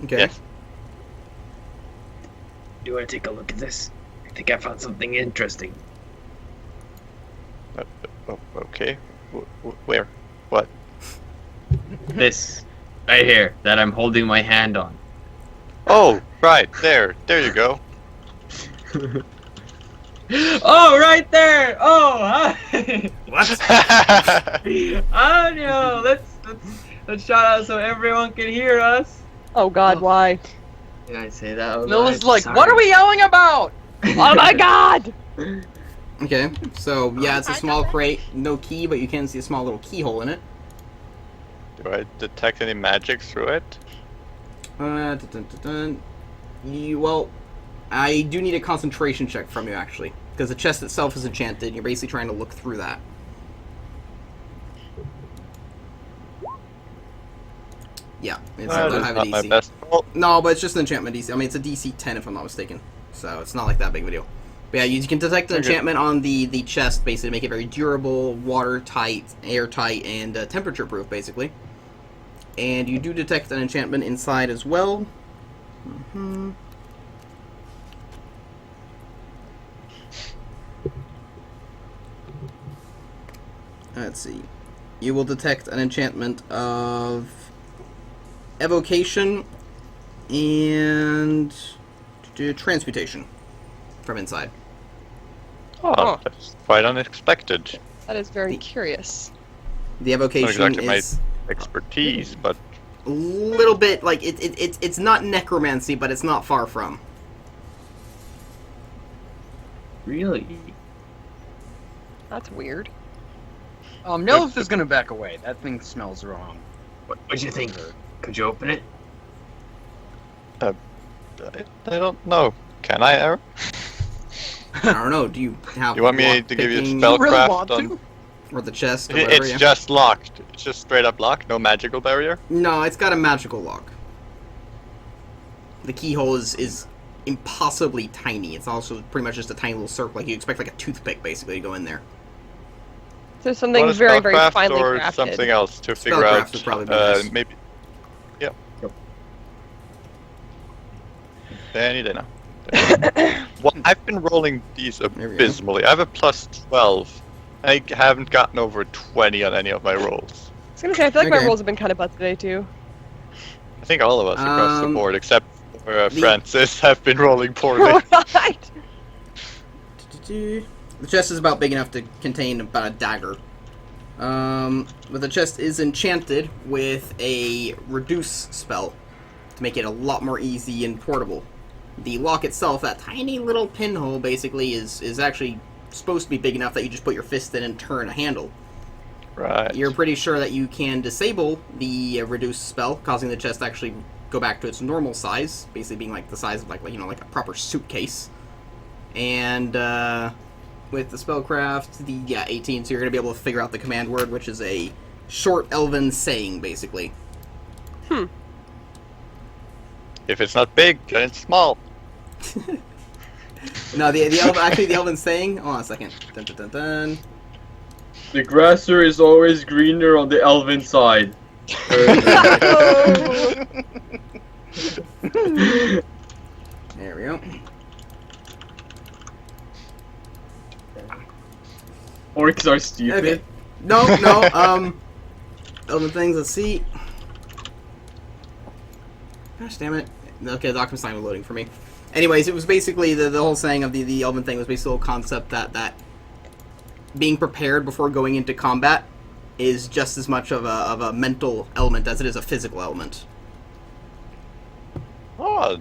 Okay. Yes. Do you want to take a look at this? I think I found something interesting. Oh, okay. Where? What? This, right here, that I'm holding my hand on. Oh, right, there. There you go. Oh, right there! Oh, hi! What? Oh no! Let's shout out so everyone can hear us. Oh God, why? Did I say that? out Milla's loud? like, Sorry. what are we yelling about? Oh my God! Okay, so yeah, it's a small crate, no key, but you can see a small little keyhole in it. Do I detect any magic through it? Well, I do need a concentration check from you, actually. Because the chest itself is enchanted, and you're basically trying to look through that. Yeah, it's That not is have a not my DC. best roll. No, but it's just an enchantment DC. I mean, it's a DC 10 if I'm not mistaken. So it's not like that big of a deal. But yeah, you can detect an Okay. enchantment on the chest, basically, to make it very durable, watertight, airtight, and temperature-proof, basically. And you do detect an enchantment inside as well. Let's see. You will detect an enchantment of evocation and transmutation from inside. Oh, that's quite unexpected. That is very curious. The evocation exactly my- is Expertise, but a little bit like it's not necromancy, but it's not far from. Really? That's weird. Nilith is gonna back away. That thing smells wrong. What'd you think? Could you open it? I don't know. Can I, Aaron? I don't know. Do you have? You want me lock to give you picking spellcraft really want on? to? or the chest or whatever? It's Yeah? just locked. It's just straight up locked. No magical barrier. No, it's got a magical lock. The keyhole is impossibly tiny. It's also pretty much just a tiny little circle. Like you expect like a toothpick basically to go in there. So something Want a very, very spellcraft finely or crafted. something else to figure Spellcraft out. would probably be nice. Maybe. Yeah. Any day now. Well, I've been rolling these we go. abysmally. I have a plus 12. I haven't gotten over 20 on any of my rolls. I was gonna say, I feel like Okay. my rolls have been kind of butts today too. I think all of us across the Um, board, except for the- Francis, have been rolling poorly. Right. The chest is about big enough to contain about a dagger. But the chest is enchanted with a reduce spell to make it a lot more easy and portable. The lock itself, that tiny little pinhole, basically is actually supposed to be big enough that you just put your fist in and turn a handle. Right. You're pretty sure that you can disable the reduce spell, causing the chest to actually go back to its normal size, basically being like the size of like a proper suitcase. And with the spellcraft, 18, so you're gonna be able to figure out the command word, which is a short elven saying, basically. If it's not big, then it's small. No, the elven saying. Hold on a second. Dun, dun, dun, dun. The grasser is always greener on the elven side. There we go. Orcs are stupid. Okay. No. Elven things. Let's see. Gosh damn it. Okay, the document's not even loading for me. Anyways, it was basically the whole saying of the Elven thing was basically the whole concept that being prepared before going into combat is just as much of a mental element as it is a physical element. Oh,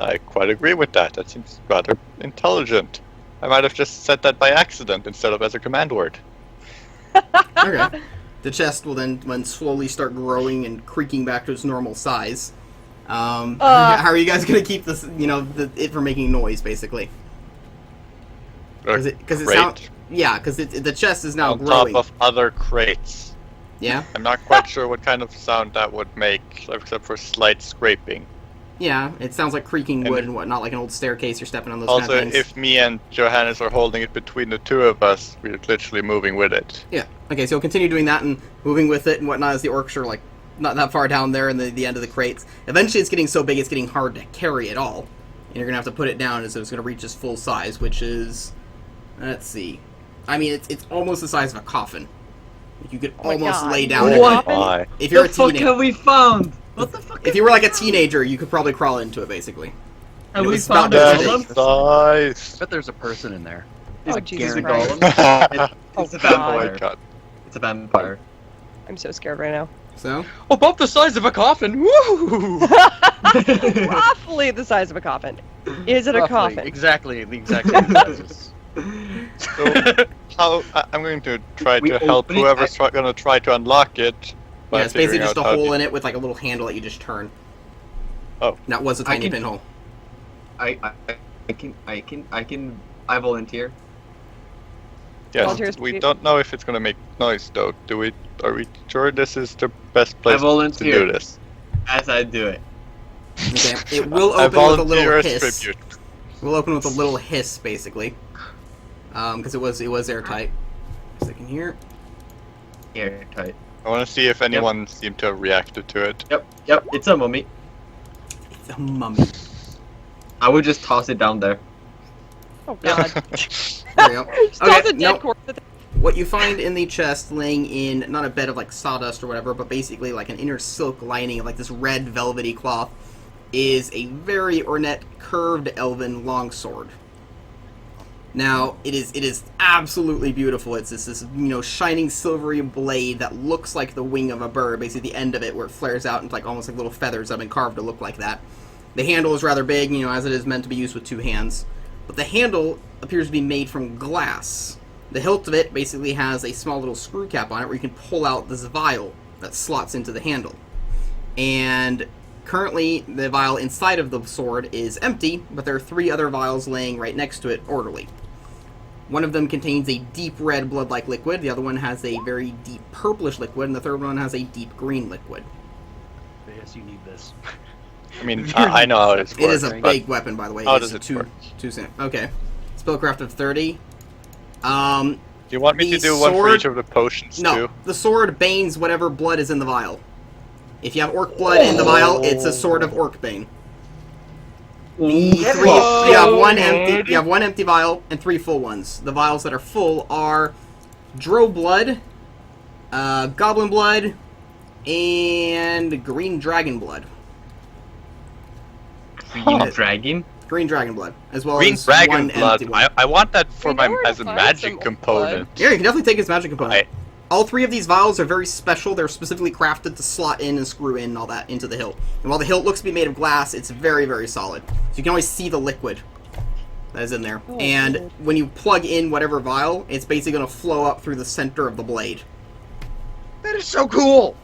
I quite agree with that. That seems rather intelligent. I might have just said that by accident instead of as a command word. Okay. The chest will then slowly start growing and creaking back to its normal size. How are you guys gonna keep this? It from making noise, basically. Because it sounds. Yeah, because the chest is now on growing. top of other crates. Yeah. I'm not quite sure what kind of sound that would make, except for slight scraping. Yeah, it sounds like creaking wood and whatnot, like an old staircase. You're stepping on those kind Also, of things. if me and Johannes are holding it between the two of us, we're literally moving with it. Yeah. Okay, so you'll continue doing that and moving with it and whatnot as the orcs are not that far down there in the end of the crates. Eventually, it's getting so big it's getting hard to carry it all, and you're gonna have to put it down as it's gonna reach its full size, which is, let's see. I mean, it's almost the size of a coffin. You could almost lay down in What? it. Why? If you're a the fuck teenager, have we found? What the fuck? if you were like a teenager, you could probably crawl into it, basically. Have it we was found about a this golem? big. Nice. I bet there's a person in there. Oh, I Jesus a Christ. golem? Oh, It's a Oh vampire. my god. It's a vampire. I'm so scared right now. So, About the size of a coffin. Woo! Roughly the size of a coffin. Is it a Roughly, coffin? Exactly, the exact same sizes. So, I'm going to try We to help open it whoever's going to try to unlock it. by yeah, it's basically figuring just a out how hole to- in it with like a little handle that you just turn. Oh. That was a I tiny can- pinhole. I volunteer. Yes, Volunteers we speak. don't know if it's going to make noise though. Are we sure this is the best place to volunteer. do this? As I do it. Okay, it will I open with a volunteer little as hiss. tribute. We'll open with a little hiss, basically, because it was airtight. Second here. Airtight. I want to see if anyone seemed to have reacted to it. Yep, it's a mummy. It's a mummy. I would just toss it down there. Oh god. There we go. Still Okay, a dead nope. corpse. What you find in the chest, laying in not a bed of like sawdust or whatever, but basically like an inner silk lining of like this red velvety cloth, is a very ornate, curved elven longsword. Now it is absolutely beautiful. It's this shining silvery blade that looks like the wing of a bird. Basically, the end of it where it flares out into like almost like little feathers that have been carved to look like that. The handle is rather big, as it is meant to be used with two hands. But the handle appears to be made from glass. The hilt of it basically has a small little screw cap on it where you can pull out this vial that slots into the handle. And currently, the vial inside of the sword is empty, but there are 3 other vials laying right next to it, orderly. One of them contains a deep red blood-like liquid, the other one has a very deep purplish liquid, and the third one has a deep green liquid. Yes, you need this. I mean, I know how this works. It is a but big weapon, by the way. how It's does it two, work? Okay. Spellcraft of 30. Do you want me the to do one for sword- each of the potions No, too? the sword banes whatever blood is in the vial. If you have orc blood in the vial, it's a sword of orc bane. You have one empty vial and 3 full ones. The vials that are full are drow blood, goblin blood, and green dragon blood. Green dragon? Green dragon blood, as well Green as dragon one blood. empty one. I want that for We know my where to as a find magic some component. Yeah, you can definitely take his magic component. I- All 3 of these vials are very special. They're specifically crafted to slot in and screw in and all that into the hilt. And while the hilt looks to be made of glass, it's very, very solid. So you can always see the liquid that is in there. Oh, and weird. when you plug in whatever vial, it's basically going to flow up through the center of the blade. That is so cool!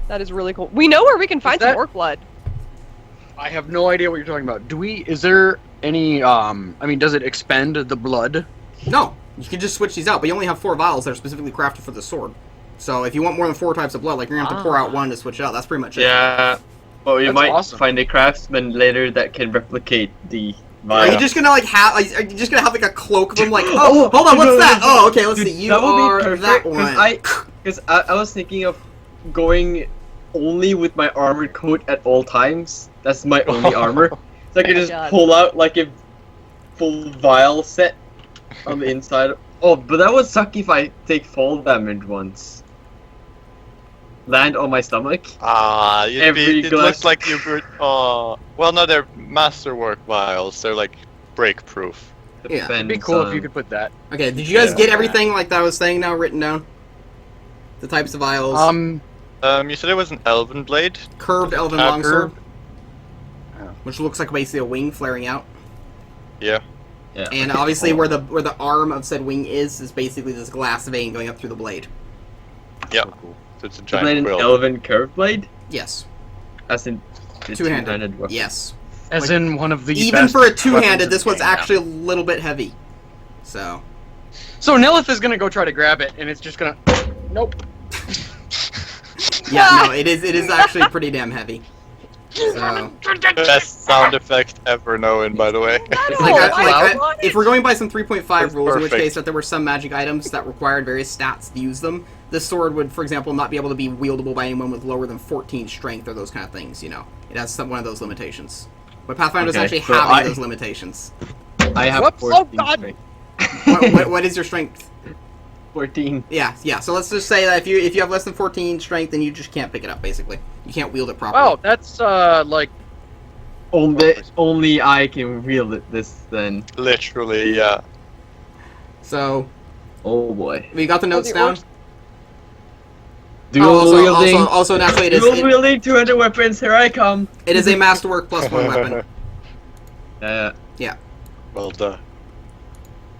That is really cool. We know where we can find some that- orc blood. I have no idea what you're talking about. Is there any, does it expend the blood? No, you can just switch these out, but you only have 4 vials that are specifically crafted for the sword. So if you want more than 4 types of blood, like you're going to have to pour out one to switch it out. That's pretty much it. Yeah. But we That's might awesome. find a craftsman later that can replicate the Are vial. you just gonna like have? Are you just gonna have like a cloak of them? Like, oh, hold on, what's that? Oh, okay, let's Dude, see. You that would be are perfect, that one. Because I was thinking of going only with my armored coat at all times. That's my only armor. So I can just God. pull out like a full vial set on the inside. Oh, but that would suck if I take fall damage once. Land on my stomach. It looks like you were. Oh, well, no, they're masterwork vials. They're like break proof. Yeah. It'd be cool if you could put that. Okay, did you guys Yeah. get everything like that I was saying now written down? The types of vials. You said it was an elven blade. Curved elven curved. longsword, Oh. which looks like basically a wing flaring out. Yeah. Yeah. And obviously, where the arm of said wing is basically this glass vein going up through the blade. Yeah. So cool. So it's a Is that giant an quill. elven curved blade? Yes, As in the two-handed. weapon. Yes, As Like, in one of the even best for a weapons two-handed, in this the one's game. actually a little bit heavy. So So Nilith is gonna go try to grab it, and it's just gonna. Nope. yeah, no, it is actually pretty damn heavy. So. Best sound effect ever known, by the way. If we're going by some 3.5 That's rules, in which perfect. case that there were some magic items that required various stats to use them, this sword would, for example, not be able to be wieldable by anyone with lower than 14 strength or those kind of things, you know. It has one of those limitations. But Pathfinder doesn't Okay, actually so have any I- of those limitations. I have Whoops, oh 14 God. strength. What is your strength? 14. Yeah. So let's just say that if you have less than 14 strength, then you just can't pick it up, basically. You can't wield it properly. Wow, that's like. Only I can wield it this then. Literally, yeah. So, Oh boy. we got the notes the down? orcs- Dual wielding. Also, naturally, Dual wielding 200 weapons, here I come. it is a masterwork plus one weapon. Well done.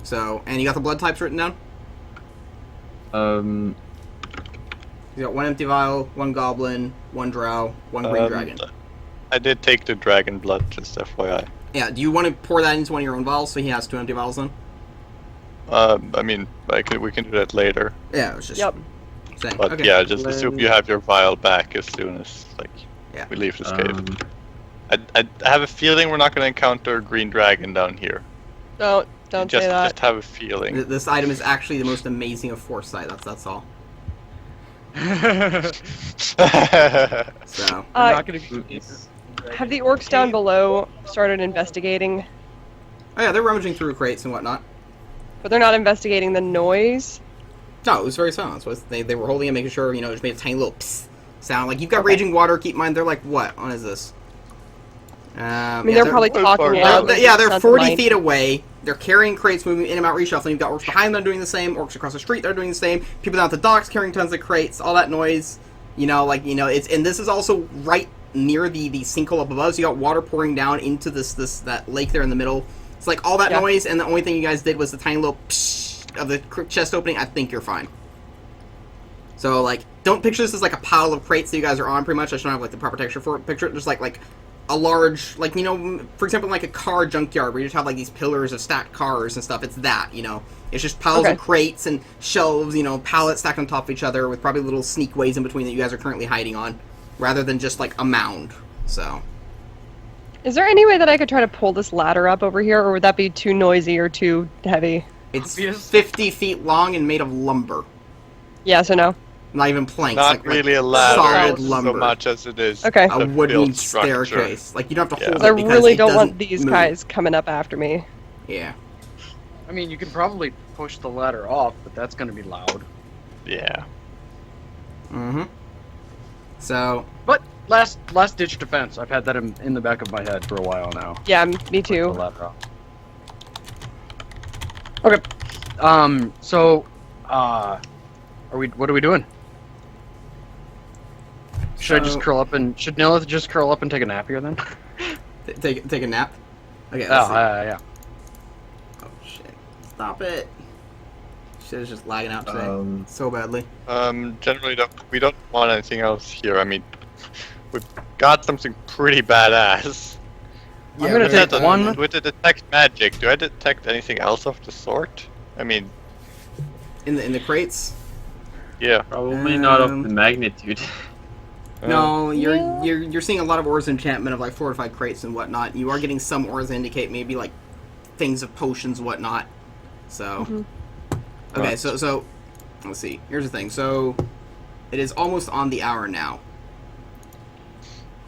So, and you got the blood types written down? You got one empty vial, one goblin, one drow, one green dragon. I did take the dragon blood, just FYI. Yeah, do you want to pour that into one of your own vials so he has two empty vials then? I mean, we can do that later. Yeah, it was just Yep. saying. But Okay. yeah, just assume you have your vial back as soon as Yeah. we leave this cave. I have a feeling we're not going to encounter green dragon down here. Don't just, say that. Just have a feeling. This item is actually the most amazing of foresight. That's all. So, We're not gonna. Have the orcs down below started investigating, oh yeah, they're rummaging through crates and whatnot. but they're not investigating the noise? No, it was very silent. So they were holding it, making sure, you know, just made a tiny little psst sound. Like, you've got Okay. raging water. Keep in mind, they're like, what? What is this? I mean, they're probably talking they're- loud. They're 40 feet away. They're carrying crates, moving in and out, reshuffling. You've got orcs behind them doing the same. Orcs across the street, they're doing the same. People down at the docks carrying tons of crates. All that noise, it's, and this is also right near the sinkhole up above. So you got water pouring down into that lake there in the middle. It's like all that Yeah. noise, and the only thing you guys did was the tiny little psh of the chest opening. I think you're fine. So like, don't picture this as like a pile of crates that you guys are on. Pretty much, I just don't have like the proper texture for it. Picture it just like a large, like, you know, for example, like a car junkyard where you just have like these pillars of stacked cars and stuff. It's that, you know. It's just piles Okay. of crates and shelves, you know, pallets stacked on top of each other with probably little sneak ways in between that you guys are currently hiding on, rather than just like a mound. So, Is there any way that I could try to pull this ladder up over here, or would that be too noisy or too heavy? it's Obvious. 50 feet long and made of lumber. Yeah, so no. Not even planks. Not like really a solid ladder lumber. so much as it is Okay. A a wooden built structure. staircase. Like, you don't have to Yeah. hold I it because really it don't doesn't want these move. guys coming up after me. Yeah. I mean, you can probably push the ladder off, but that's gonna be loud. Yeah. Mm-hmm. So, But last ditch defense. I've had that in the back of my head for a while now. Yeah, me Push the too. ladder off. Okay. So, what are we doing? Should I just So- curl up and should Nilith just curl up and take a nap here then? take a nap. Okay, Oh, let's see. yeah. Oh, shit. Stop it. Shit is just lagging out today. Um, So badly. Generally, we don't want anything else here. I mean, we've got something pretty badass. I'm gonna with take the- one- With the detect magic, do I detect anything else of the sort? I mean, In the crates. yeah. Probably not of Um, the magnitude. No, you're seeing a lot of ores enchantment of like fortified crates and whatnot. You are getting some ores that indicate maybe like things of potions, whatnot. So, okay, so let's see. Here's the thing. So, it is almost on the hour now,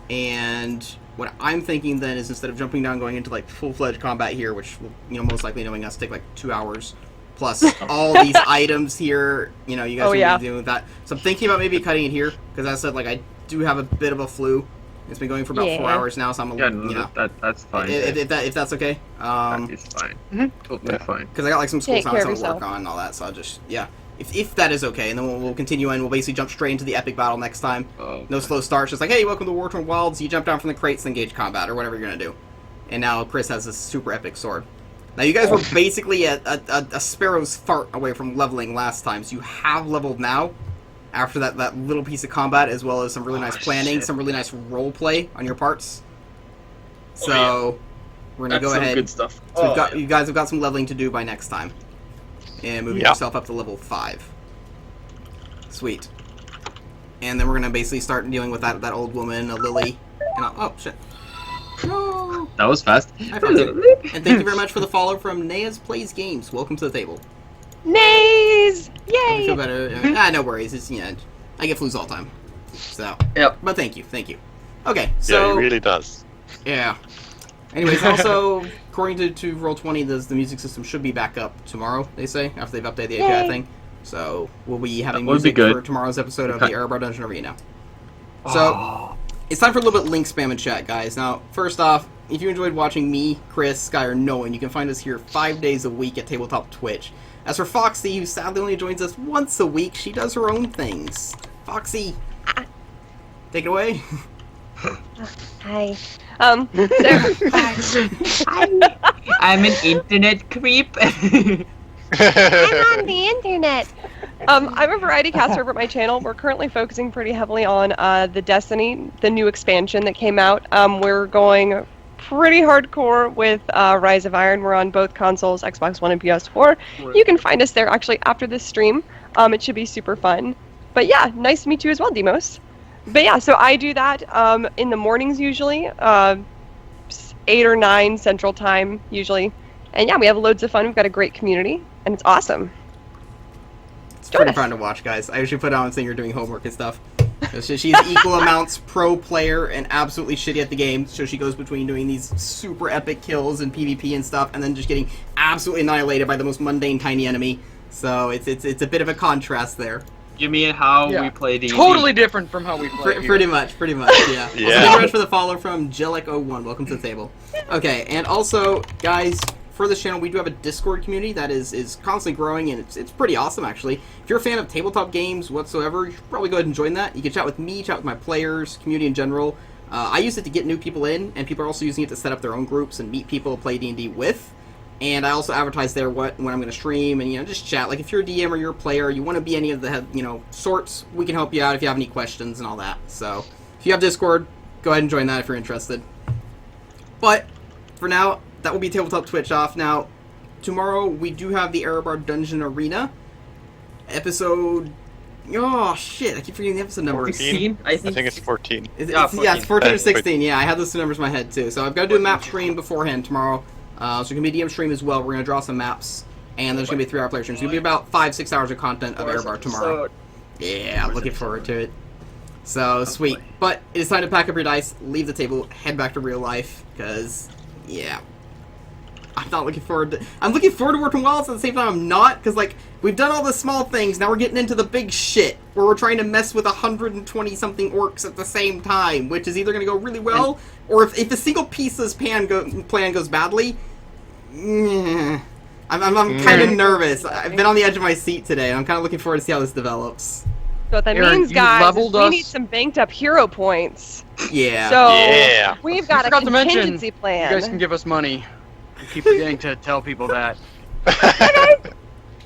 and what I'm thinking then is instead of jumping down, going into like full-fledged combat here, which will, most likely knowing us take like 2 hours. Plus all these items here, you guys will be doing that. So I'm thinking about maybe cutting it here, because as I said, like, I do have a bit of a flu. It's been going for about 4 hours now, so I'm that's fine. If that's okay. That is fine. Totally fine. Because I got like some school Take care assignments of I work on and all that, so I'll just if that is okay, and then we'll continue and we'll basically jump straight into the epic battle next time. No slow starts, just like, hey, welcome to Wartorn Wilds. You jump down from the crates and engage combat or whatever you're gonna do. And now Chris has this super epic sword. Now, you guys were basically a sparrow's fart away from leveling last time, so you have leveled now after that little piece of combat, as well as some really nice planning, some really nice role play on your parts. So, we're going to go ahead. Good stuff. So you guys have got some leveling to do by next time. And moving yourself up to level 5. Sweet. And then we're going to basically start dealing with that old woman, a Lily. And oh, shit. No. That was fast. Hi, Foxy. And thank you very much for the follow from Naya's Plays Games. Welcome to the table. Nays! I Yay! feel better. No worries. It's I get flus all the time. So. Yep. But thank you. Okay, Yeah, so. he really does. Yeah. Anyways, also, according to Roll20, the music system should be back up tomorrow, they say, after they've updated the API thing. So, we'll be having That would be music good. for tomorrow's episode of the Erebar Dungeon Arena. So, it's time for a little bit of link spam in chat, guys. Now, first off, if you enjoyed watching me, Chris, Sky, or Nolan, you can find us here 5 days a week at Tabletop Twitch. As for Foxy, who sadly only joins us once a week, she does her own things. Foxy, take it away. Hi. I'm an internet creep. I'm on the internet. I'm a variety caster over at my channel. We're currently focusing pretty heavily on the Destiny, the new expansion that came out. We're going pretty hardcore with Rise of Iron. We're on both consoles, Xbox One and PS4. Right. You can find us there actually after this stream. It should be super fun. But yeah, nice to meet you as well, Demos. But yeah, so I do that in the mornings usually, 8 or 9 Central Time usually. And yeah, we have loads of fun. We've got a great community, and it's awesome. It's pretty fun to watch, guys. I usually put on saying you're doing homework and stuff. She's equal amounts pro player and absolutely shitty at the game, so she goes between doing these super epic kills and PvP and stuff, and then just getting absolutely annihilated by the most mundane tiny enemy. So it's a bit of a contrast there. You mean how we play D&D? Totally different from how we play here. Pretty much, yeah. Also, thank you very much for the follow from Jellic01. Welcome to the table. Okay, and also, guys, for this channel, we do have a Discord community that is constantly growing, and it's pretty awesome, actually. If you're a fan of tabletop games whatsoever, you should probably go ahead and join that. You can chat with me, chat with my players, community in general. I use it to get new people in, and people are also using it to set up their own groups and meet people to play D&D with. And I also advertise there when I'm going to stream and, just chat. Like, if you're a DM or you're a player, you want to be any of the, sorts, we can help you out if you have any questions and all that. So, if you have Discord, go ahead and join that if you're interested. But, for now, that will be Tabletop Twitch off. Now, tomorrow we do have the Erebar Dungeon Arena episode. Oh shit! I keep forgetting the episode number. 16? I think it's 14. It's 14 or 16. Yeah, I had those two numbers in my head too. So I've got to do a map stream beforehand tomorrow. So it's gonna be a DM stream as well. We're gonna draw some maps, and there's gonna be a 3-hour player stream. So it's gonna be about 5-6 hours of content of Erebar tomorrow. Yeah, looking forward to it. So sweet. But it is time to pack up your dice, leave the table, head back to real life, because yeah. I'm not looking forward to... I'm looking forward to Wartorn Wilds, at the same time I'm not, because, like, we've done all the small things, now we're getting into the big shit, where we're trying to mess with 120-something orcs at the same time, which is either going to go really well, or if a single piece of this plan goes badly, I'm kind of nervous. I've been on the edge of my seat today, and I'm kind of looking forward to see how this develops. So what that Aaron, means, you guys, is leveled we us. need some banked up hero points. Yeah. So Yeah. we've got a Forgot to mention, contingency You plan. guys can give us money. I keep forgetting to tell people that.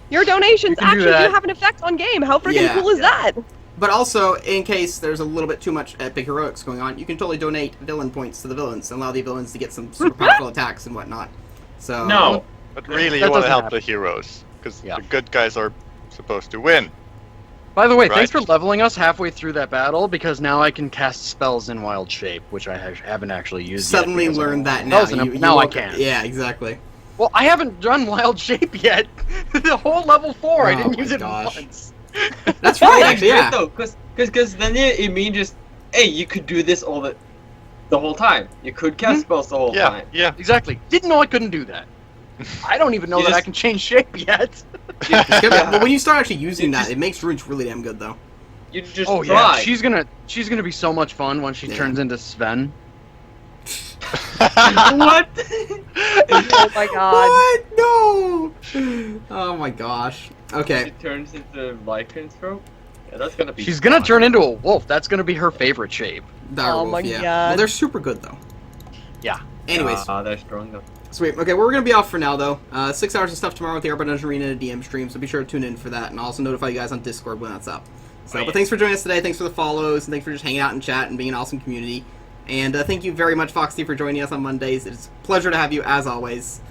Your donations You can do actually do that. have an effect on game. How freaking Yeah. cool is that? But also, in case there's a little bit too much epic heroics going on, you can totally donate villain points to the villains and allow the villains to get some super powerful attacks and whatnot. So But really, That you want to doesn't help happen. the heroes, because Yeah. the good guys are supposed to win. By the way, Right. thanks for leveling us halfway through that battle, because now I can cast spells in Wild Shape, which I haven't actually used Suddenly yet. because I learned that don't now. have spells, and now I can. Yeah, exactly. Well, I haven't done Wild Shape yet. The whole level 4, I Oh didn't my use it gosh. once. That's right, actually, Great yeah. though, because then it means just, hey, you could do this the whole time. You could cast spells the whole Yeah, time. yeah. Exactly. Didn't know I couldn't do that. I don't even know You that I just- can change shape yet. But when you start actually using that, it makes runes really damn good, though. You just Oh try. yeah, she's gonna be so much fun when she Yeah. turns into Sven. What? Oh my god. What? No! Oh my gosh. Okay. It turns into lycanthrope? Yeah, that's gonna be She's gonna fun. turn into a wolf. That's gonna be her favorite shape. Direwolf, my yeah. God. Well, they're super good, though. Yeah. Anyways, Ah, they're strong though. sweet. Okay, well, we're going to be off for now, though. 6 hours of stuff tomorrow with the Airbud Dungeon Arena and a DM stream, so be sure to tune in for that, and I'll also notify you guys on Discord when that's up. So, but thanks for joining us today. Thanks for the follows, and thanks for just hanging out in chat and being an awesome community. And thank you very much, Foxy, for joining us on Mondays. It's a pleasure to have you, as always.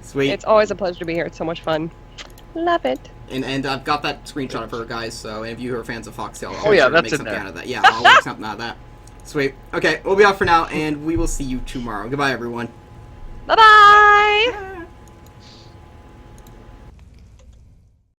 Sweet. It's always a pleasure to be here. It's so much fun. Love it. And I've got that screenshot of her, guys, so any of you who are fans of Foxy, I'll Oh, yeah, sure to that's make in something there. out of that. Yeah, I'll work something out of that. Sweet. Okay, we'll be off for now, and we will see you tomorrow. Goodbye, everyone. Bye bye.